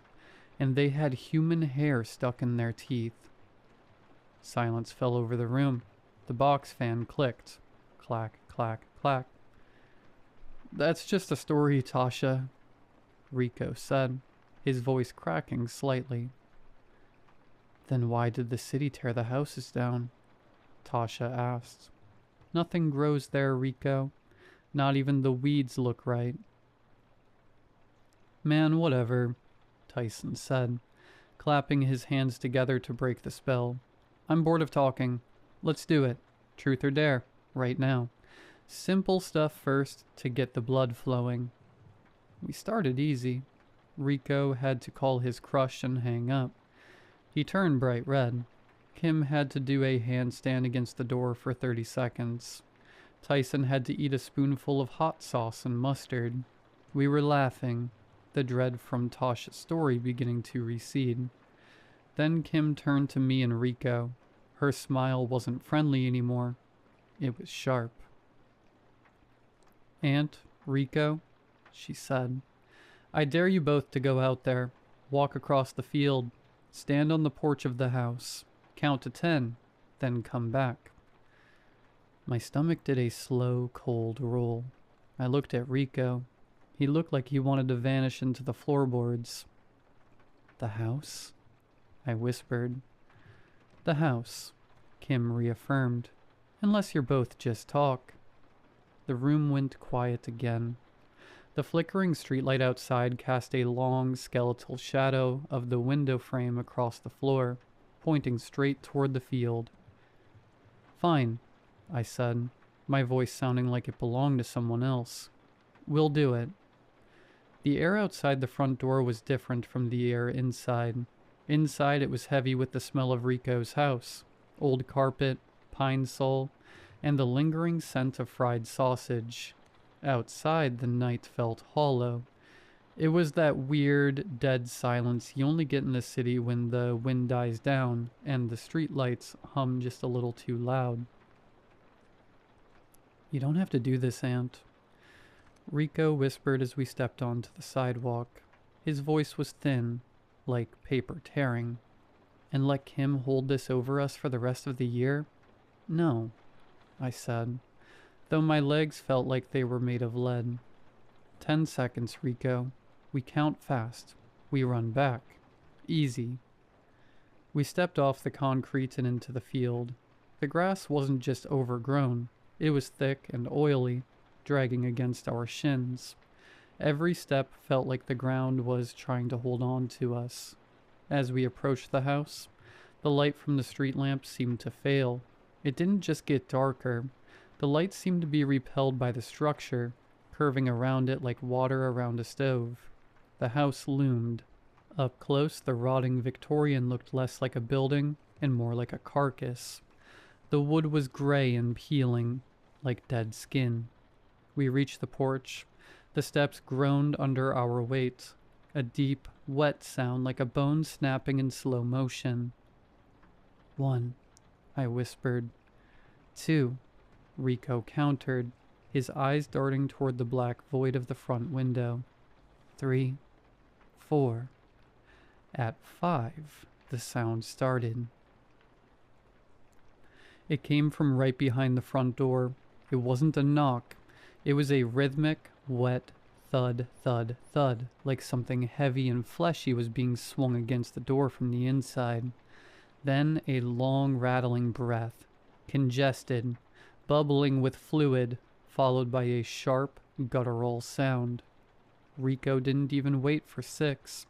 and they had human hair stuck in their teeth. Silence fell over the room. The box fan clicked. Clack, clack, clack. That's just a story, Tasha, Rico said, his voice cracking slightly. Then why did the city tear the houses down? Tasha asked. Nothing grows there, Rico. Not even the weeds look right. Man, whatever, Tyson said, clapping his hands together to break the spell. I'm bored of talking. Let's do it. Truth or dare, right now. Simple stuff first to get the blood flowing. We started easy. Rico had to call his crush and hang up. He turned bright red. Kim had to do a handstand against the door for 30 seconds. Tyson had to eat a spoonful of hot sauce and mustard. We were laughing, the dread from Tasha's story beginning to recede. Then Kim turned to me and Rico. Her smile wasn't friendly anymore. It was sharp. Aunt, Rico, she said, I dare you both to go out there, walk across the field, stand on the porch of the house, count to 10, then come back. My stomach did a slow, cold roll. I looked at Rico. He looked like he wanted to vanish into the floorboards. The house? I whispered. The house, Kim reaffirmed. Unless you're both just talk. The room went quiet again. The flickering streetlight outside cast a long, skeletal shadow of the window frame across the floor, pointing straight toward the field. Fine, I said, my voice sounding like it belonged to someone else. We'll do it. The air outside the front door was different from the air inside. Inside it was heavy with the smell of Rico's house, old carpet, pine sol, and the lingering scent of fried sausage. Outside the night felt hollow. It was that weird, dead silence you only get in the city when the wind dies down and the streetlights hum just a little too loud. You don't have to do this, Aunt, Rico whispered as we stepped onto the sidewalk. His voice was thin, like paper tearing. And let Kim hold this over us for the rest of the year? No, I said. though my legs felt like they were made of lead. 10 seconds, Rico. We count fast. We run back. Easy. We stepped off the concrete and into the field. The grass wasn't just overgrown. It was thick and oily, dragging against our shins. Every step felt like the ground was trying to hold on to us. As we approached the house, the light from the street lamp seemed to fail. It didn't just get darker. The light seemed to be repelled by the structure, curving around it like water around a stove. The house loomed. Up close, the rotting Victorian looked less like a building and more like a carcass. The wood was gray and peeling, like dead skin. We reached the porch. The steps groaned under our weight. A deep, wet sound like a bone snapping in slow motion. 1, I whispered. 2, Rico countered, his eyes darting toward the black void of the front window. 3, 4. At 5, the sound started. It came from right behind the front door. It wasn't a knock. It was a rhythmic, wet thud, thud, thud, like something heavy and fleshy was being swung against the door from the inside. Then a long, rattling breath, congested, bubbling with fluid, followed by a sharp, guttural sound. Rico didn't even wait for 6.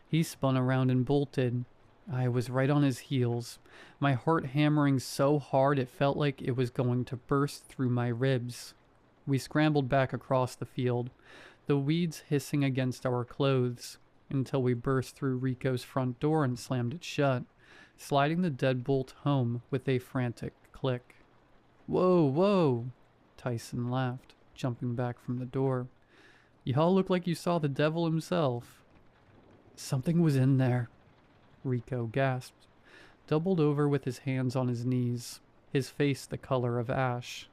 He spun around and bolted. I was right on his heels, my heart hammering so hard it felt like it was going to burst through my ribs. We scrambled back across the field, the weeds hissing against our clothes, until we burst through Rico's front door and slammed it shut, sliding the deadbolt home with a frantic click. "Whoa, whoa," Tyson laughed, jumping back from the door. "Y'all look like you saw the devil himself." "Something was in there," Rico gasped, doubled over with his hands on his knees, his face the color of ash.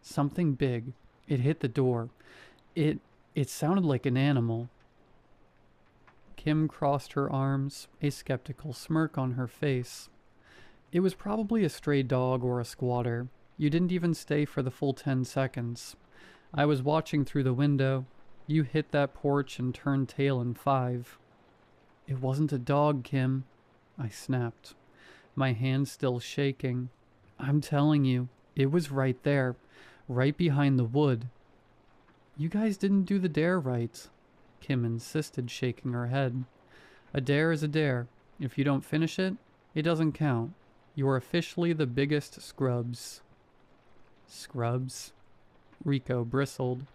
"Something big. It hit the door. It sounded like an animal." Kim crossed her arms, a skeptical smirk on her face. "It was probably a stray dog or a squatter. You didn't even stay for the full 10 seconds. I was watching through the window. You hit that porch and turned tail in 5. "It wasn't a dog, Kim," I snapped, my hand still shaking. "I'm telling you, it was right there, right behind the wood." "You guys didn't do the dare right," Kim insisted, shaking her head. "A dare is a dare. If you don't finish it, it doesn't count. You are officially the biggest scrubs." "Scrubs?" Rico bristled,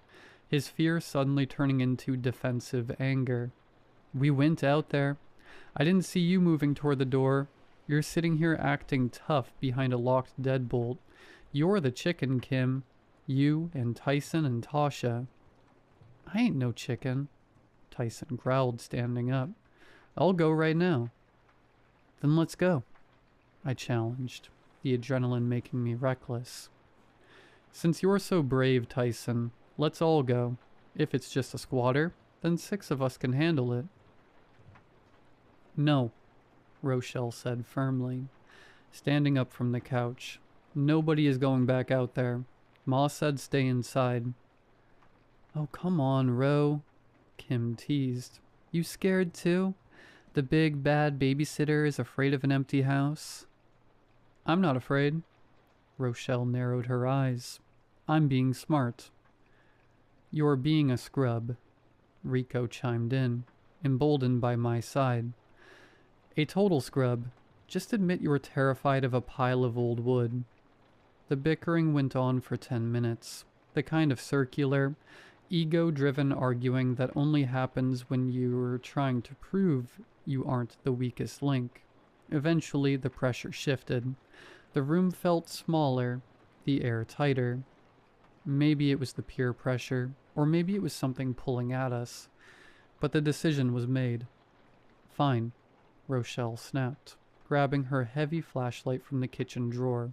his fear suddenly turning into defensive anger. "We went out there. I didn't see you moving toward the door. You're sitting here acting tough behind a locked deadbolt. You're the chicken, Kim. You and Tyson and Tasha." "I ain't no chicken," Tyson growled, standing up. "I'll go right now." "Then let's go," I challenged, the adrenaline making me reckless. "Since you're so brave, Tyson, let's all go. If it's just a squatter, then 6 of us can handle it." "No," Rochelle said firmly, standing up from the couch. "Nobody is going back out there. Ma said stay inside." "Oh, come on, Ro," Kim teased. "You scared too? The big, bad babysitter is afraid of an empty house?" "I'm not afraid." Rochelle narrowed her eyes. "I'm being smart." "You're being a scrub," Rico chimed in, emboldened by my side. "A total scrub. Just admit you're terrified of a pile of old wood." The bickering went on for 10 minutes, the kind of circular, ego-driven arguing that only happens when you're trying to prove you aren't the weakest link. Eventually, the pressure shifted. The room felt smaller, the air tighter. Maybe it was the peer pressure, or maybe it was something pulling at us. But the decision was made. "Fine," Rochelle snapped, grabbing her heavy flashlight from the kitchen drawer.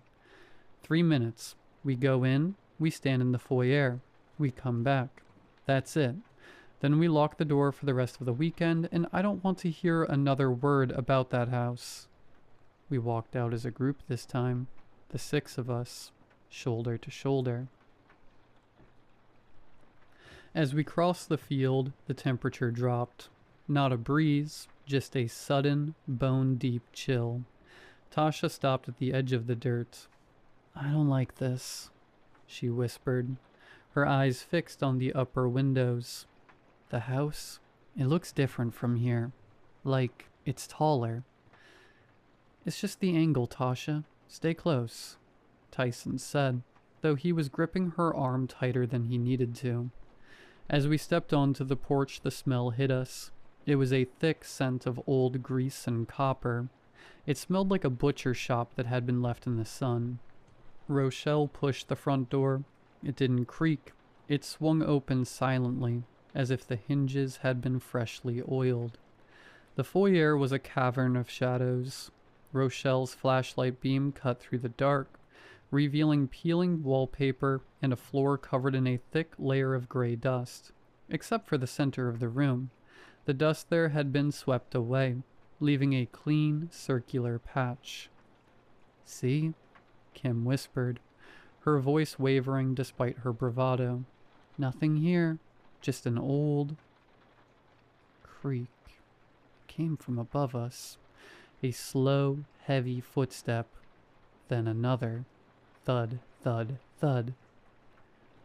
3 minutes. We go in, we stand in the foyer, we come back. That's it. Then we lock the door for the rest of the weekend, and I don't want to hear another word about that house. We walked out as a group this time, the 6 of us, shoulder to shoulder. As we crossed the field, the temperature dropped. Not a breeze, just a sudden, bone-deep chill. Tasha stopped at the edge of the dirt. "I don't like this," she whispered, her eyes fixed on the upper windows. "The house? It looks different from here. Like, it's taller." "It's just the angle, Tasha. Stay close," Tyson said, though he was gripping her arm tighter than he needed to. As we stepped onto the porch, the smell hit us. It was a thick scent of old grease and copper. It smelled like a butcher shop that had been left in the sun. Rochelle pushed the front door. It didn't creak. It swung open silently, as if the hinges had been freshly oiled. The foyer was a cavern of shadows. Rochelle's flashlight beam cut through the dark, revealing peeling wallpaper and a floor covered in a thick layer of gray dust. Except for the center of the room, the dust there had been swept away, leaving a clean, circular patch. "See?" Kim whispered, her voice wavering despite her bravado. "Nothing here, just an old..." creak came from above us. A slow, heavy footstep, then another. Thud, thud, thud.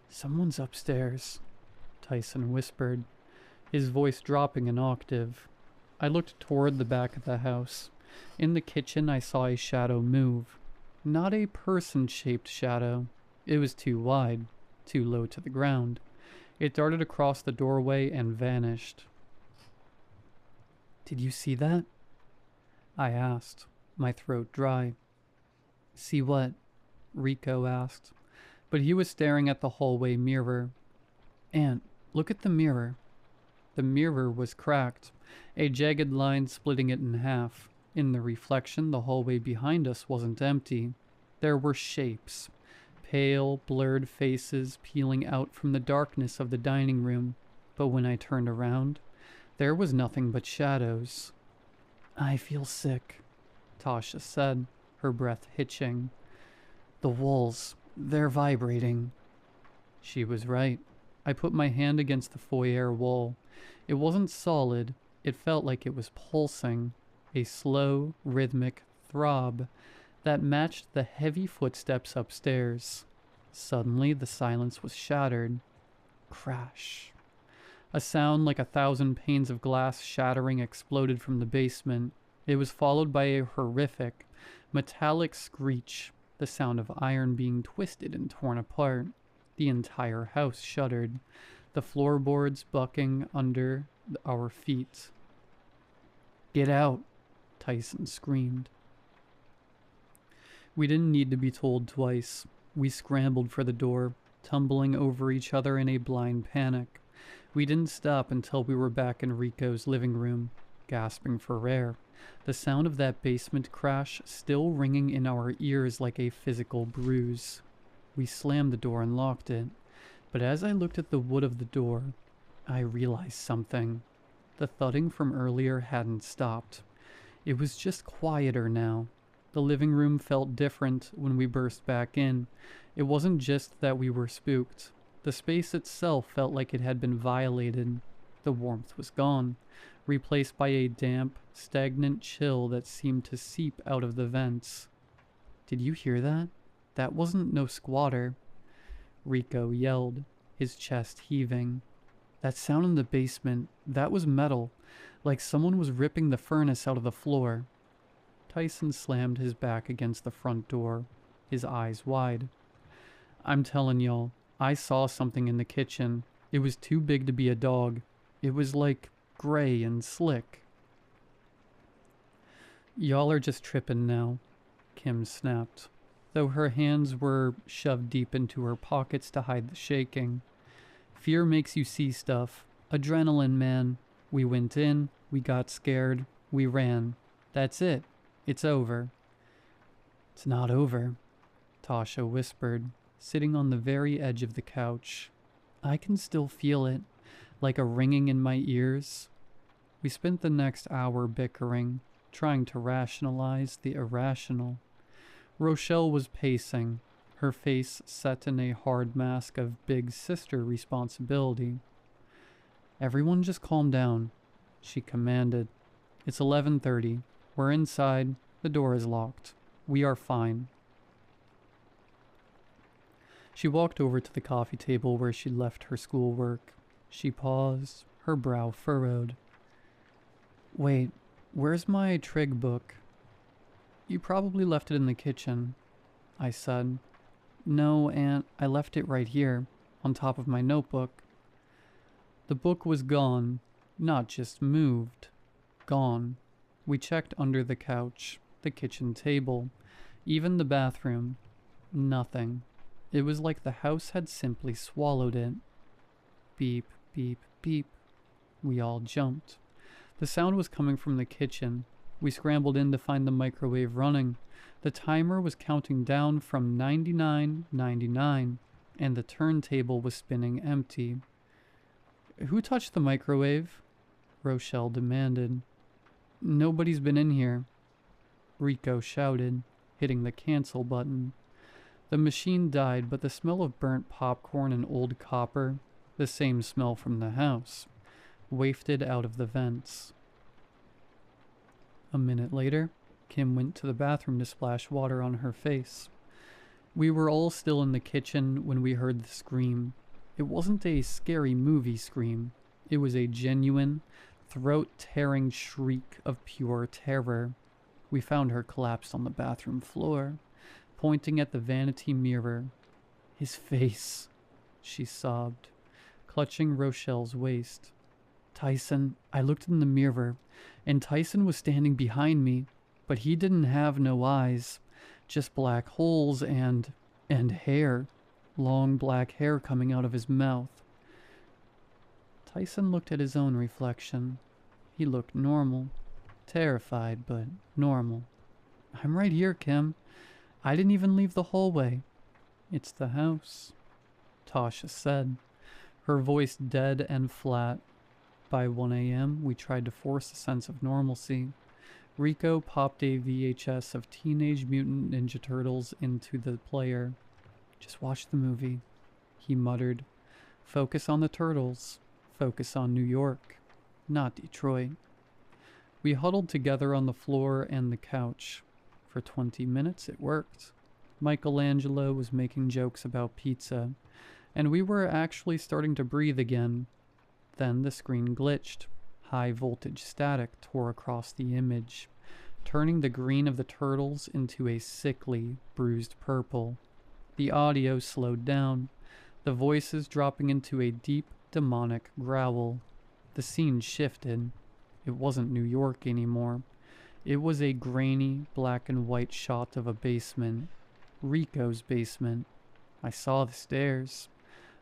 "Someone's upstairs," Tyson whispered, his voice dropping an octave. I looked toward the back of the house. In the kitchen, I saw a shadow move. Not a person-shaped shadow. It was too wide, too low to the ground. It darted across the doorway and vanished. "Did you see that?" I asked, my throat dry. "See what?" Rico asked, but he was staring at the hallway mirror. "Aunt, look at the mirror." The mirror was cracked, a jagged line splitting it in half. In the reflection, the hallway behind us wasn't empty. There were shapes, pale, blurred faces peeling out from the darkness of the dining room. But when I turned around, there was nothing but shadows. "I feel sick," Tasha said, her breath hitching. "The walls, they're vibrating." She was right. I put my hand against the foyer wall. It wasn't solid. It felt like it was pulsing, a slow, rhythmic throb that matched the heavy footsteps upstairs. Suddenly, the silence was shattered. Crash. A sound like 1,000 panes of glass shattering exploded from the basement. It was followed by a horrific, metallic screech, the sound of iron being twisted and torn apart. The entire house shuddered, the floorboards bucking under our feet. "Get out!" Tyson screamed. We didn't need to be told twice. We scrambled for the door, tumbling over each other in a blind panic. We didn't stop until we were back in Rico's living room, gasping for air, the sound of that basement crash still ringing in our ears like a physical bruise. We slammed the door and locked it, but as I looked at the wood of the door, I realized something. The thudding from earlier hadn't stopped. It was just quieter now. The living room felt different when we burst back in. It wasn't just that we were spooked. The space itself felt like it had been violated. The warmth was gone, replaced by a damp, stagnant chill that seemed to seep out of the vents. "Did you hear that? That wasn't no squatter," Rico yelled, his chest heaving. "That sound in the basement, that was metal, like someone was ripping the furnace out of the floor." Tyson slammed his back against the front door, his eyes wide. "I'm telling y'all, I saw something in the kitchen. It was too big to be a dog. It was like gray and slick." "Y'all are just tripping now," Kim snapped, though her hands were shoved deep into her pockets to hide the shaking. "Fear makes you see stuff. Adrenaline, man. We went in, we got scared, we ran. That's it. It's over." "It's not over," Tasha whispered, sitting on the very edge of the couch. "I can still feel it, like a ringing in my ears." We spent the next hour bickering, trying to rationalize the irrational. Rochelle was pacing, her face set in a hard mask of big sister responsibility. "Everyone just calm down," she commanded. "It's 11:30. We're inside. The door is locked. We are fine." She walked over to the coffee table where she'd left her schoolwork. She paused, her brow furrowed. "Wait, where's my trig book?" "You probably left it in the kitchen," I said. "No, Aunt, I left it right here, on top of my notebook." The book was gone, not just moved. Gone. We checked under the couch, the kitchen table, even the bathroom. Nothing. It was like the house had simply swallowed it. Beep, beep, beep. We all jumped. The sound was coming from the kitchen. We scrambled in to find the microwave running. The timer was counting down from 99.99, and the turntable was spinning empty. "Who touched the microwave?" Rochelle demanded. "Nobody's been in here," Rico shouted, hitting the cancel button. The machine died, but the smell of burnt popcorn and old copper, the same smell from the house, wafted out of the vents. A minute later, Kim went to the bathroom to splash water on her face. We were all still in the kitchen when we heard the scream. It wasn't a scary movie scream. It was a genuine, throat-tearing shriek of pure terror. We found her collapsed on the bathroom floor, pointing at the vanity mirror. "His face," she sobbed, clutching Rochelle's waist. "Tyson, I looked in the mirror, and Tyson was standing behind me, but he didn't have no eyes, just black holes and hair, long black hair coming out of his mouth." Tyson looked at his own reflection. He looked normal, terrified, but normal. "I'm right here, Kim. I didn't even leave the hallway." "It's the house," Tasha said, her voice dead and flat. By 1 a.m., we tried to force a sense of normalcy. Rico popped a VHS of Teenage Mutant Ninja Turtles into the player. "Just watch the movie," he muttered. "Focus on the turtles. Focus on New York, not Detroit." We huddled together on the floor and the couch. For 20 minutes, it worked. Michelangelo was making jokes about pizza, and we were actually starting to breathe again. Then the screen glitched. High voltage static tore across the image, turning the green of the turtles into a sickly, bruised purple. The audio slowed down, the voices dropping into a deep, demonic growl. The scene shifted. It wasn't New York anymore. It was a grainy, black and white shot of a basement. Rico's basement. I saw the stairs,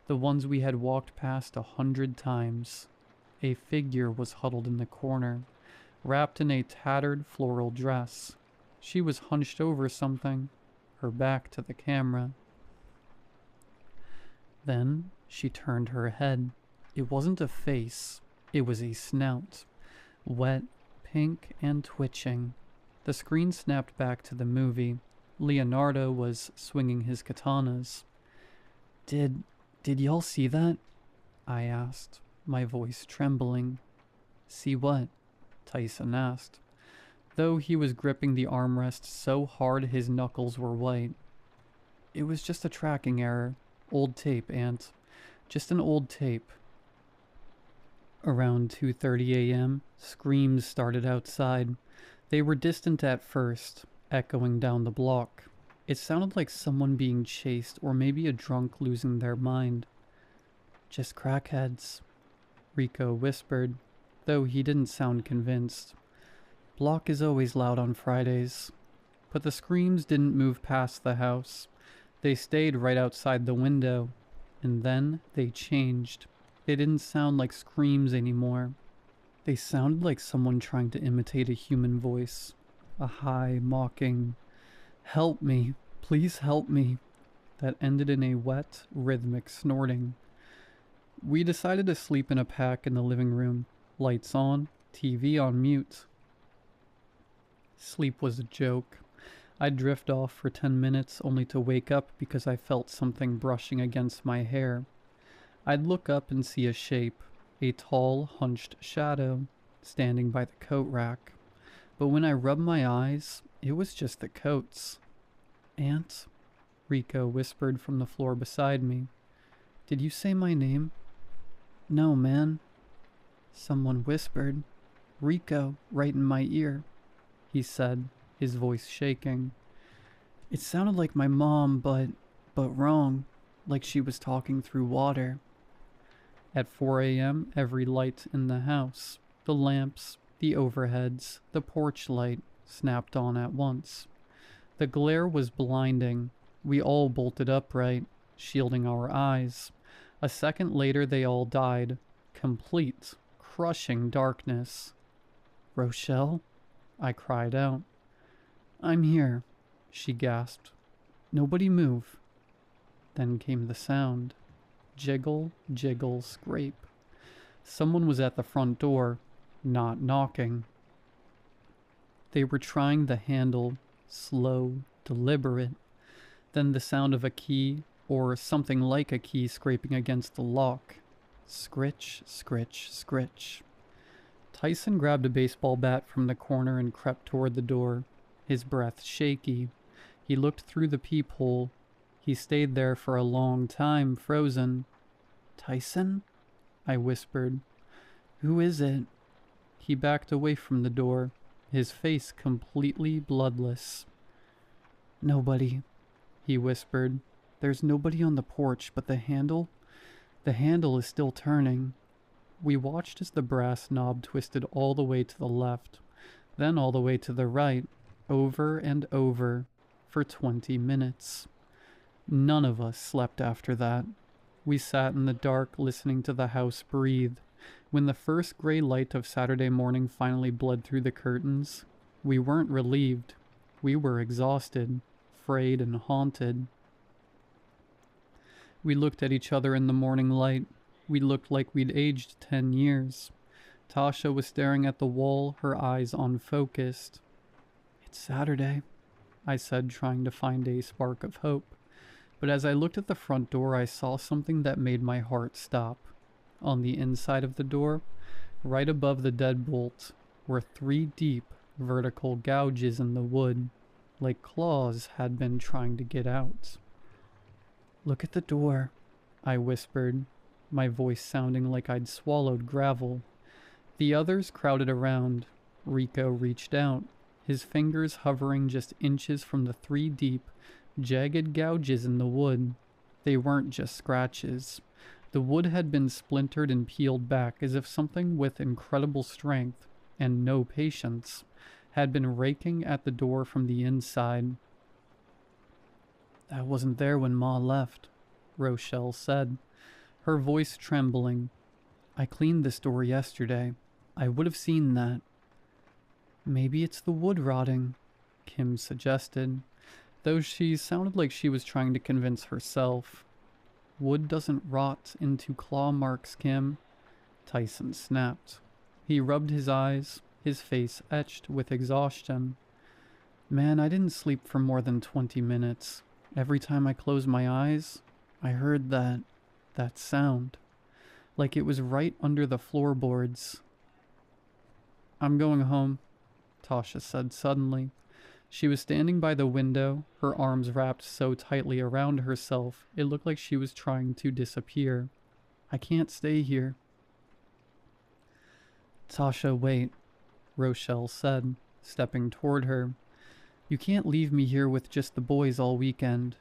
the ones we had walked past 100 times. A figure was huddled in the corner, wrapped in a tattered floral dress. She was hunched over something, her back to the camera. Then she turned her head. It wasn't a face, it was a snout, wet, pink, and twitching. The screen snapped back to the movie. Leonardo was swinging his katanas. Did y'all see that?" I asked, my voice trembling. "See what?" Tyson asked, though he was gripping the armrest so hard his knuckles were white. "It was just a tracking error. Old tape, Aunt. Just an old tape." Around 2:30 a.m., screams started outside. They were distant at first, echoing down the block. It sounded like someone being chased, or maybe a drunk losing their mind. "Just crackheads," Rico whispered, though he didn't sound convinced. "Block is always loud on Fridays." But the screams didn't move past the house. They stayed right outside the window. And then they changed. They didn't sound like screams anymore. They sounded like someone trying to imitate a human voice. A high, mocking, "Help me, please help me," that ended in a wet, rhythmic snorting. We decided to sleep in a pack in the living room. Lights on, TV on mute. Sleep was a joke. I'd drift off for 10 minutes only to wake up because I felt something brushing against my hair. I'd look up and see a shape, a tall, hunched shadow, standing by the coat rack. But when I rubbed my eyes, it was just the coats. "Aunt?" Rico whispered from the floor beside me. "Did you say my name?" "No, man." Someone whispered, "Rico, right in my ear," he said, his voice shaking. It sounded like my mom, but wrong, like she was talking through water. At 4 a.m., every light in the house, the lamps, the overheads, the porch light, snapped on at once. The glare was blinding. We all bolted upright, shielding our eyes. A second later, they all died. Complete, crushing darkness. "Rochelle?" I cried out. "I'm here," she gasped. "Nobody move." Then came the sound. Jiggle, jiggle, scrape. Someone was at the front door, not knocking. They were trying the handle, slow, deliberate. Then the sound of a key, or something like a key, scraping against the lock. Scritch, scritch, scritch. Tyson grabbed a baseball bat from the corner and crept toward the door, his breath shaky. He looked through the peephole. He stayed there for a long time, frozen. "Tyson?" I whispered. "Who is it?" He backed away from the door, his face completely bloodless. "Nobody," he whispered. "There's nobody on the porch, but the handle is still turning." We watched as the brass knob twisted all the way to the left, then all the way to the right, over and over, for 20 minutes. None of us slept after that. We sat in the dark listening to the house breathe. When the first gray light of Saturday morning finally bled through the curtains, we weren't relieved. We were exhausted, frayed, and haunted. We looked at each other in the morning light. We looked like we'd aged 10 years. Tasha was staring at the wall, her eyes unfocused. "It's Saturday," I said, trying to find a spark of hope. But as I looked at the front door, I saw something that made my heart stop. On the inside of the door, right above the deadbolt, were 3 deep, vertical gouges in the wood, like claws had been trying to get out. "Look at the door," I whispered, my voice sounding like I'd swallowed gravel. The others crowded around. Rico reached out, his fingers hovering just inches from the 3 deep, jagged gouges in the wood. They weren't just scratches. The wood had been splintered and peeled back as if something with incredible strength and no patience had been raking at the door from the inside. "That wasn't there when Ma left," Rochelle said, her voice trembling. "I cleaned this door yesterday. I would have seen that." "Maybe it's the wood rotting," Kim suggested, though she sounded like she was trying to convince herself. "Wood doesn't rot into claw marks, Kim," Tyson snapped. He rubbed his eyes, his face etched with exhaustion. "Man, I didn't sleep for more than 20 minutes. Every time I closed my eyes, I heard that sound. Like it was right under the floorboards." "I'm going home," Tasha said suddenly. She was standing by the window, her arms wrapped so tightly around herself, it looked like she was trying to disappear. "I can't stay here." "Tasha, wait," Rochelle said, stepping toward her. "You can't leave me here with just the boys all weekend.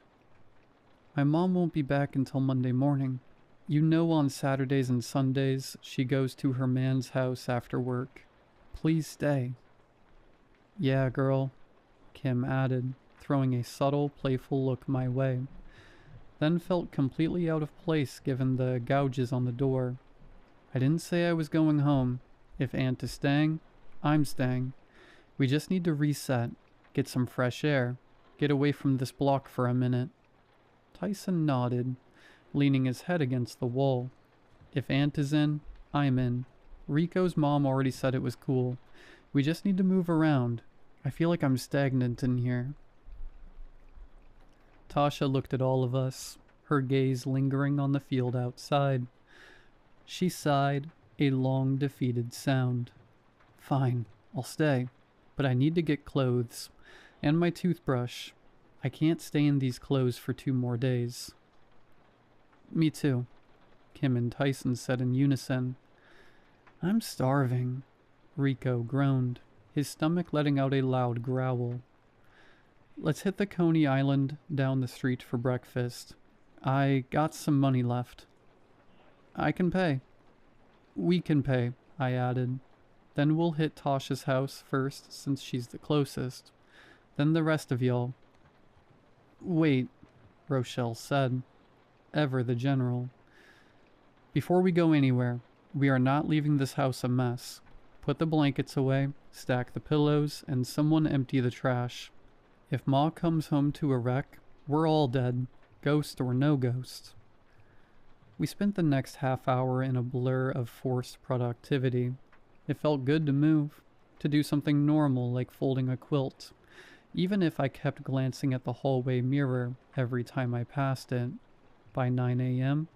My mom won't be back until Monday morning. You know on Saturdays and Sundays she goes to her man's house after work. Please stay." "Yeah, girl," Kim added, throwing a subtle, playful look my way, then felt completely out of place given the gouges on the door. "I didn't say I was going home. If Aunt is staying, I'm staying. We just need to reset, get some fresh air, get away from this block for a minute." Tyson nodded, leaning his head against the wall. "If Aunt is in, I'm in. Rico's mom already said it was cool. We just need to move around. I feel like I'm stagnant in here." Tasha looked at all of us, her gaze lingering on the field outside. She sighed, A long, defeated sound. Fine, I'll stay, but I need to get clothes. And my toothbrush. I can't stay in these clothes for 2 more days. Me too, Kim and Tyson said in unison. I'm starving, Rico groaned, his stomach letting out a loud growl. Let's hit the Coney Island down the street for breakfast. I got some money left. I can pay. We can pay, I added. Then we'll hit Tasha's house first since she's the closest. Then the rest of y'all. Wait, Rochelle said, ever the general. Before we go anywhere, we are not leaving this house a mess. Put the blankets away, stack the pillows, and someone empty the trash. If Ma comes home to a wreck, we're all dead, ghost or no ghost. We spent the next half hour in a blur of forced productivity. It felt good to move, to do something normal like folding a quilt, even if I kept glancing at the hallway mirror every time I passed it. By 9 a.m.,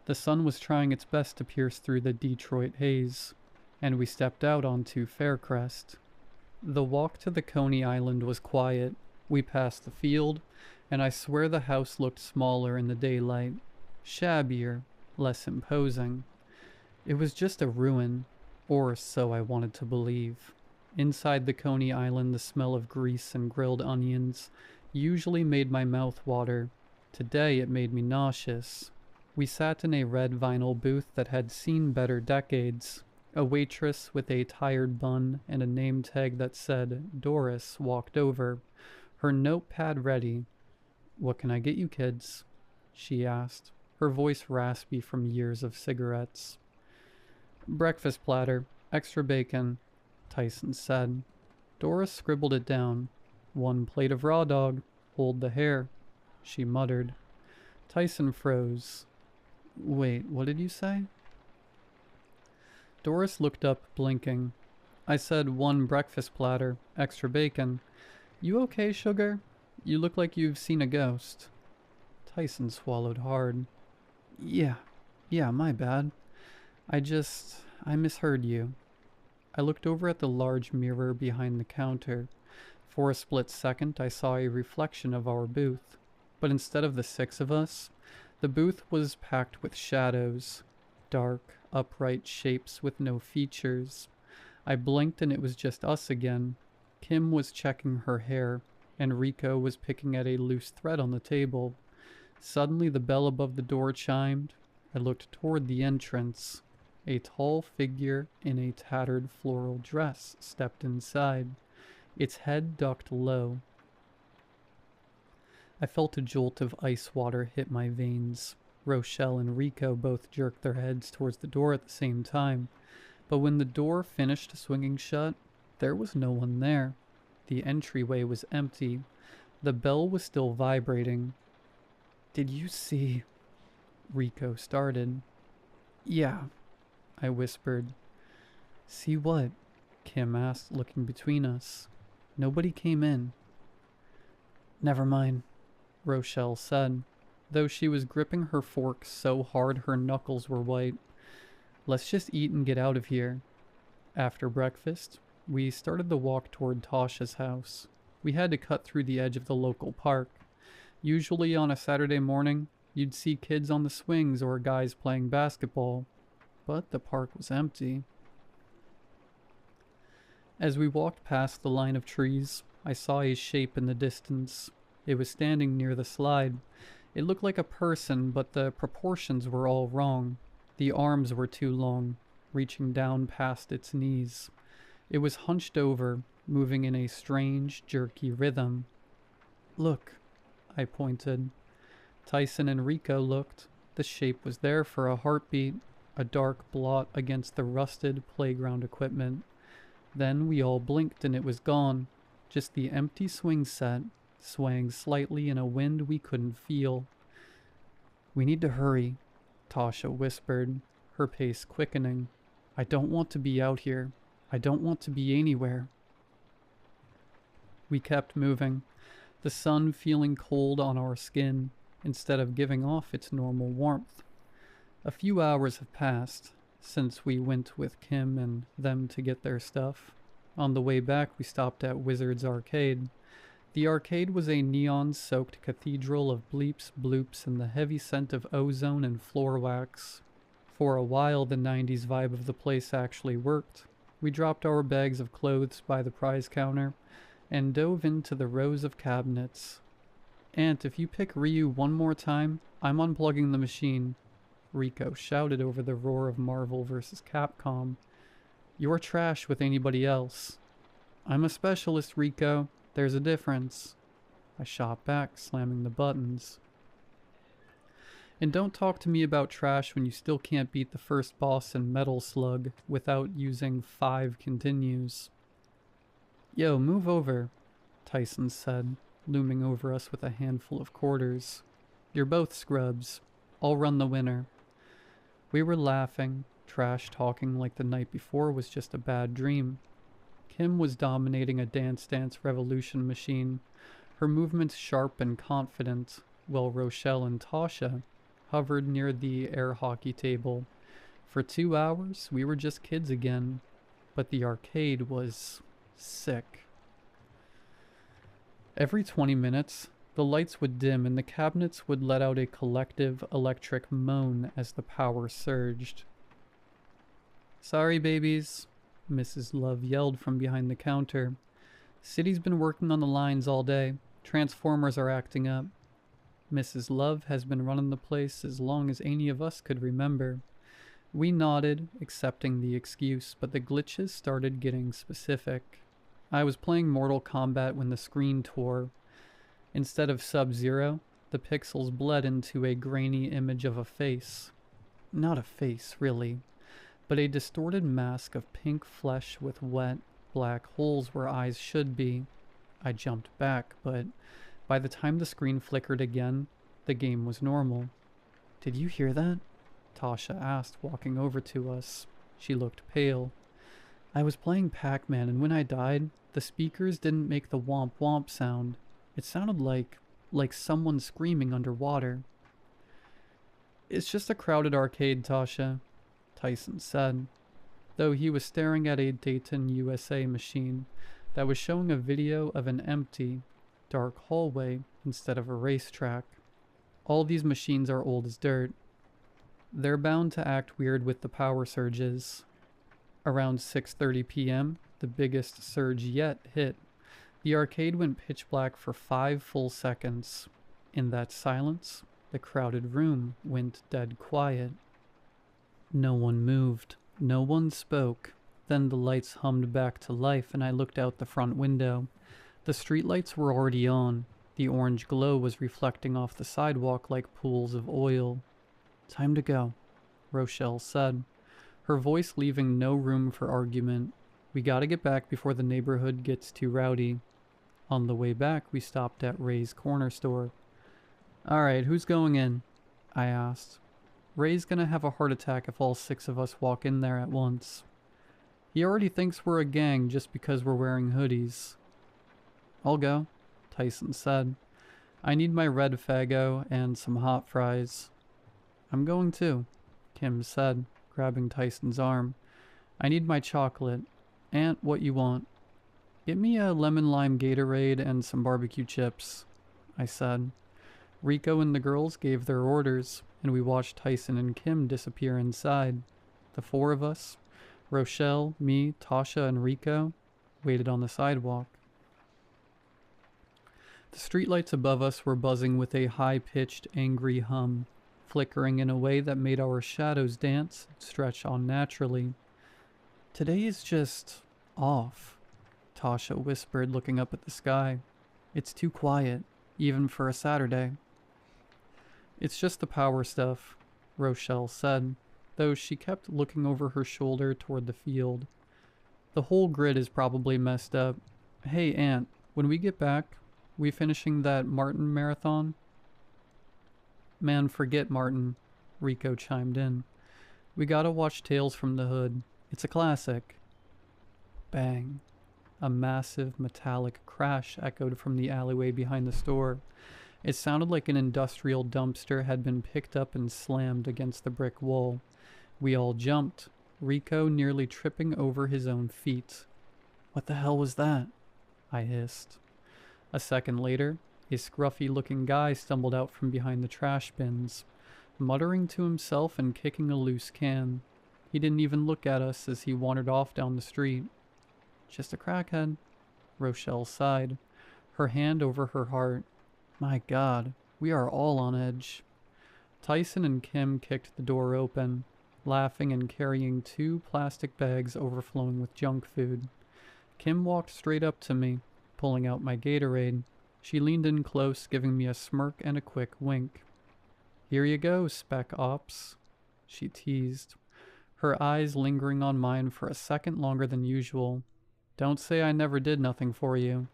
the sun was trying its best to pierce through the Detroit haze, and we stepped out onto Faircrest. The walk to the Coney Island was quiet. We passed the field, and I swear the house looked smaller in the daylight, shabbier, less imposing. It was just a ruin, or so I wanted to believe. Inside the Coney Island, the smell of grease and grilled onions usually made my mouth water. Today it made me nauseous. We sat in a red vinyl booth that had seen better decades. A waitress with a tired bun and a name tag that said Doris walked over, her notepad ready. "What can I get you kids?" she asked, her voice raspy from years of cigarettes. "Breakfast platter, extra bacon," Tyson said. Doris scribbled it down. "1 plate of raw dog, hold the hair," she muttered. Tyson froze. "Wait, what did you say?" Doris looked up, blinking. "I said 1 breakfast platter, extra bacon. You okay, sugar? You look like you've seen a ghost." Tyson swallowed hard. Yeah, my bad. I misheard you." I looked over at the large mirror behind the counter. For a split second, I saw a reflection of our booth. But instead of the 6 of us, the booth was packed with shadows. Dark, upright shapes with no features. I blinked and it was just us again. Kim was checking her hair, and Rico was picking at a loose thread on the table. Suddenly the bell above the door chimed. I looked toward the entrance. A tall figure in a tattered floral dress stepped inside, its head ducked low. I felt a jolt of ice water hit my veins. Rochelle and Rico both jerked their heads towards the door at the same time, but when the door finished swinging shut, there was no one there. The entryway was empty. The bell was still vibrating. "Did you see?" Rico started. "Yeah," I whispered. "See what?" Kim asked, looking between us. "Nobody came in." "Never mind," Rochelle said, though she was gripping her fork so hard her knuckles were white. "Let's just eat and get out of here." After breakfast, we started the walk toward Tasha's house. We had to cut through the edge of the local park. Usually on a Saturday morning, you'd see kids on the swings or guys playing basketball, but the park was empty. As we walked past the line of trees, I saw a shape in the distance. It was standing near the slide. It looked like a person, but the proportions were all wrong. The arms were too long, reaching down past its knees. It was hunched over, moving in a strange, jerky rhythm. "Look," I pointed. Tyson and Rico looked. The shape was there for a heartbeat, a dark blot against the rusted playground equipment. Then we all blinked and it was gone. Just the empty swing set, swaying slightly in a wind we couldn't feel. "We need to hurry," Tasha whispered, her pace quickening. "I don't want to be out here. I don't want to be anywhere." We kept moving, the sun feeling cold on our skin instead of giving off its normal warmth. A few hours have passed. since we went with Kim and them to get their stuff. On the way back, we stopped at Wizard's Arcade. The arcade was a neon-soaked cathedral of bleeps, bloops, and the heavy scent of ozone and floor wax. For a while, the 90s vibe of the place actually worked. We dropped our bags of clothes by the prize counter and dove into the rows of cabinets. "Aunt, if you pick Ryu one more time, I'm unplugging the machine," Rico shouted over the roar of Marvel vs. Capcom. "You're trash with anybody else." "I'm a specialist, Rico. There's a difference," I shot back, slamming the buttons. "And don't talk to me about trash when you still can't beat the first boss in Metal Slug without using 5 continues." "Yo, move over," Tyson said, looming over us with a handful of quarters. "You're both scrubs. I'll run the winner." We were laughing, trash talking like the night before was just a bad dream. Kim was dominating a Dance Dance Revolution machine, her movements sharp and confident, while Rochelle and Tasha hovered near the air hockey table. For 2 hours, we were just kids again, but the arcade was sick. Every 20 minutes, the lights would dim and the cabinets would let out a collective electric moan as the power surged. "Sorry, babies," Mrs. Love yelled from behind the counter. "City's been working on the lines all day. Transformers are acting up." Mrs. Love has been running the place as long as any of us could remember. We nodded, accepting the excuse, but the glitches started getting specific. I was playing Mortal Kombat when the screen tore. Instead of Sub-Zero, the pixels bled into a grainy image of a face. Not a face, really, but a distorted mask of pink flesh with wet, black holes where eyes should be. I jumped back, but by the time the screen flickered again, the game was normal. "Did you hear that?" Tasha asked, walking over to us. She looked pale. "I was playing Pac-Man, and when I died, the speakers didn't make the womp womp sound. It sounded like someone screaming underwater." "It's just a crowded arcade, Tasha," Tyson said, though he was staring at a Dayton, USA machine that was showing a video of an empty, dark hallway instead of a racetrack. "All these machines are old as dirt. They're bound to act weird with the power surges." Around 6:30 p.m., the biggest surge yet hit. The arcade went pitch black for 5 full seconds. In that silence, the crowded room went dead quiet. No one moved. No one spoke. Then the lights hummed back to life and I looked out the front window. The streetlights were already on. The orange glow was reflecting off the sidewalk like pools of oil. "Time to go," Rochelle said, her voice leaving no room for argument. "We gotta get back before the neighborhood gets too rowdy." On the way back, we stopped at Ray's corner store. "Alright, who's going in?" I asked. "Ray's gonna have a heart attack if all 6 of us walk in there at once. He already thinks we're a gang just because we're wearing hoodies." "I'll go," Tyson said. "I need my red Faygo and some hot fries." "I'm going too," Kim said, grabbing Tyson's arm. "I need my chocolate. Aunt, what you want?" "Get me a lemon-lime Gatorade and some barbecue chips," I said. Rico and the girls gave their orders, and we watched Tyson and Kim disappear inside. The 4 of us, Rochelle, me, Tasha, and Rico, waited on the sidewalk. The streetlights above us were buzzing with a high-pitched, angry hum, flickering in a way that made our shadows dance and stretch unnaturally. "Today is just off," Tasha whispered, looking up at the sky. "It's too quiet, even for a Saturday." "It's just the power stuff," Rochelle said, though she kept looking over her shoulder toward the field. "The whole grid is probably messed up. Hey, Aunt, when we get back, we finishing that Martin marathon?" "Man, forget Martin," Rico chimed in. "We gotta watch Tales from the Hood. It's a classic." Bang. A massive metallic crash echoed from the alleyway behind the store. It sounded like an industrial dumpster had been picked up and slammed against the brick wall. We all jumped, Rico nearly tripping over his own feet. "What the hell was that?" I hissed. A second later, a scruffy-looking guy stumbled out from behind the trash bins, muttering to himself and kicking a loose can. He didn't even look at us as he wandered off down the street. "Just a crackhead," Rochelle sighed, her hand over her heart. "My God, we are all on edge." Tyson and Kim kicked the door open, laughing and carrying 2 plastic bags overflowing with junk food. Kim walked straight up to me, pulling out my Gatorade. She leaned in close, giving me a smirk and a quick wink. "Here you go, Spec Ops," she teased, her eyes lingering on mine for a second longer than usual. "Don't say I never did nothing for you."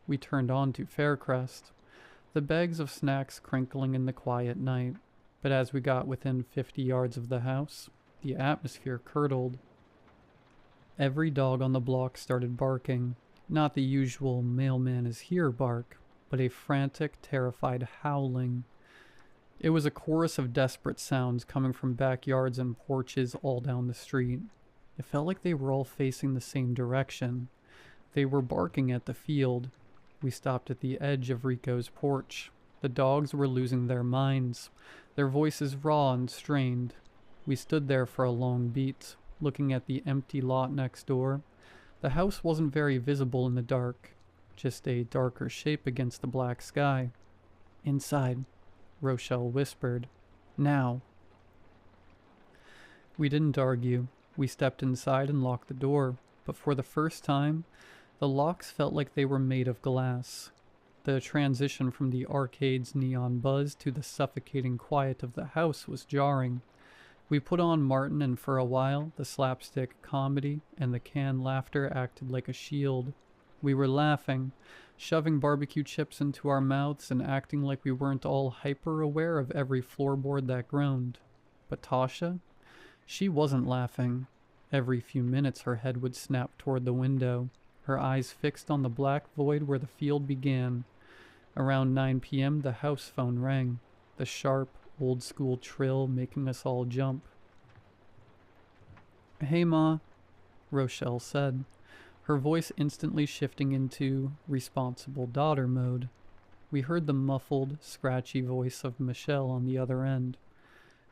We turned on to Faircrest, the bags of snacks crinkling in the quiet night, but as we got within 50 yards of the house, the atmosphere curdled. Every dog on the block started barking, not the usual mailman is here bark, but a frantic, terrified howling. It was a chorus of desperate sounds coming from backyards and porches all down the street. It felt like they were all facing the same direction. They were barking at the field. We stopped at the edge of Rico's porch. The dogs were losing their minds, their voices raw and strained. We stood there for a long beat, looking at the empty lot next door. The house wasn't very visible in the dark, just a darker shape against the black sky. "Inside," Rochelle whispered. "Now." We didn't argue. We stepped inside and locked the door, but for the first time, the locks felt like they were made of glass. The transition from the arcade's neon buzz to the suffocating quiet of the house was jarring. We put on Martin, and for a while, the slapstick comedy and the canned laughter acted like a shield. We were laughing, shoving barbecue chips into our mouths and acting like we weren't all hyper-aware of every floorboard that groaned. But Tasha? She wasn't laughing. Every few minutes her head would snap toward the window, her eyes fixed on the black void where the field began. Around 9 p.m. the house phone rang, the sharp, old-school trill making us all jump. "Hey, Ma," Rochelle said, her voice instantly shifting into responsible daughter mode. We heard the muffled, scratchy voice of Michelle on the other end.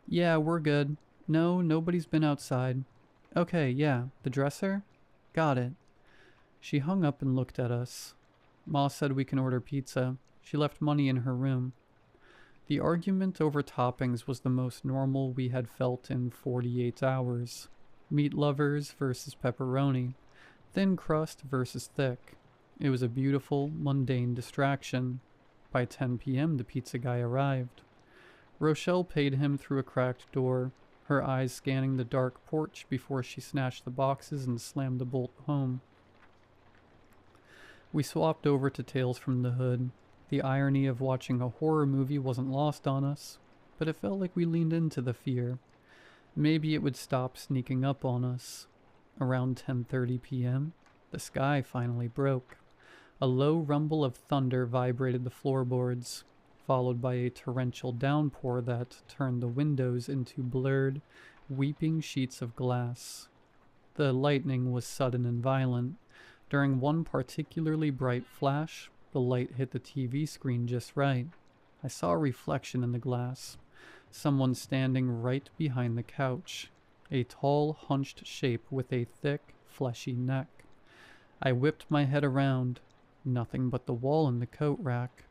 "Yeah, we're good. No, nobody's been outside. Okay, yeah, the dresser? Got it." She hung up and looked at us. Ma said we can order pizza. She left money in her room. The argument over toppings was the most normal we had felt in 48 hours. Meat lovers versus pepperoni. Thin crust versus thick. It was a beautiful, mundane distraction. By 10 p.m. the pizza guy arrived. Rochelle paid him through a cracked door, her eyes scanning the dark porch before she snatched the boxes and slammed the bolt home. We swapped over to Tales from the Hood. The irony of watching a horror movie wasn't lost on us, but it felt like we leaned into the fear. Maybe it would stop sneaking up on us. Around 10:30 p.m., the sky finally broke. A low rumble of thunder vibrated the floorboards, followed by a torrential downpour that turned the windows into blurred, weeping sheets of glass. The lightning was sudden and violent. During one particularly bright flash, the light hit the TV screen just right. I saw a reflection in the glass. Someone standing right behind the couch. A tall, hunched shape with a thick, fleshy neck. I whipped my head around. Nothing but the wall and the coat rack.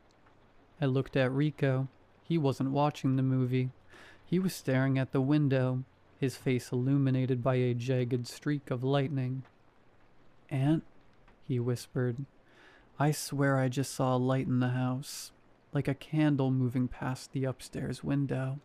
I looked at Rico. He wasn't watching the movie. He was staring at the window, his face illuminated by a jagged streak of lightning. "Aunt," he whispered, "I swear I just saw a light in the house, like a candle moving past the upstairs window."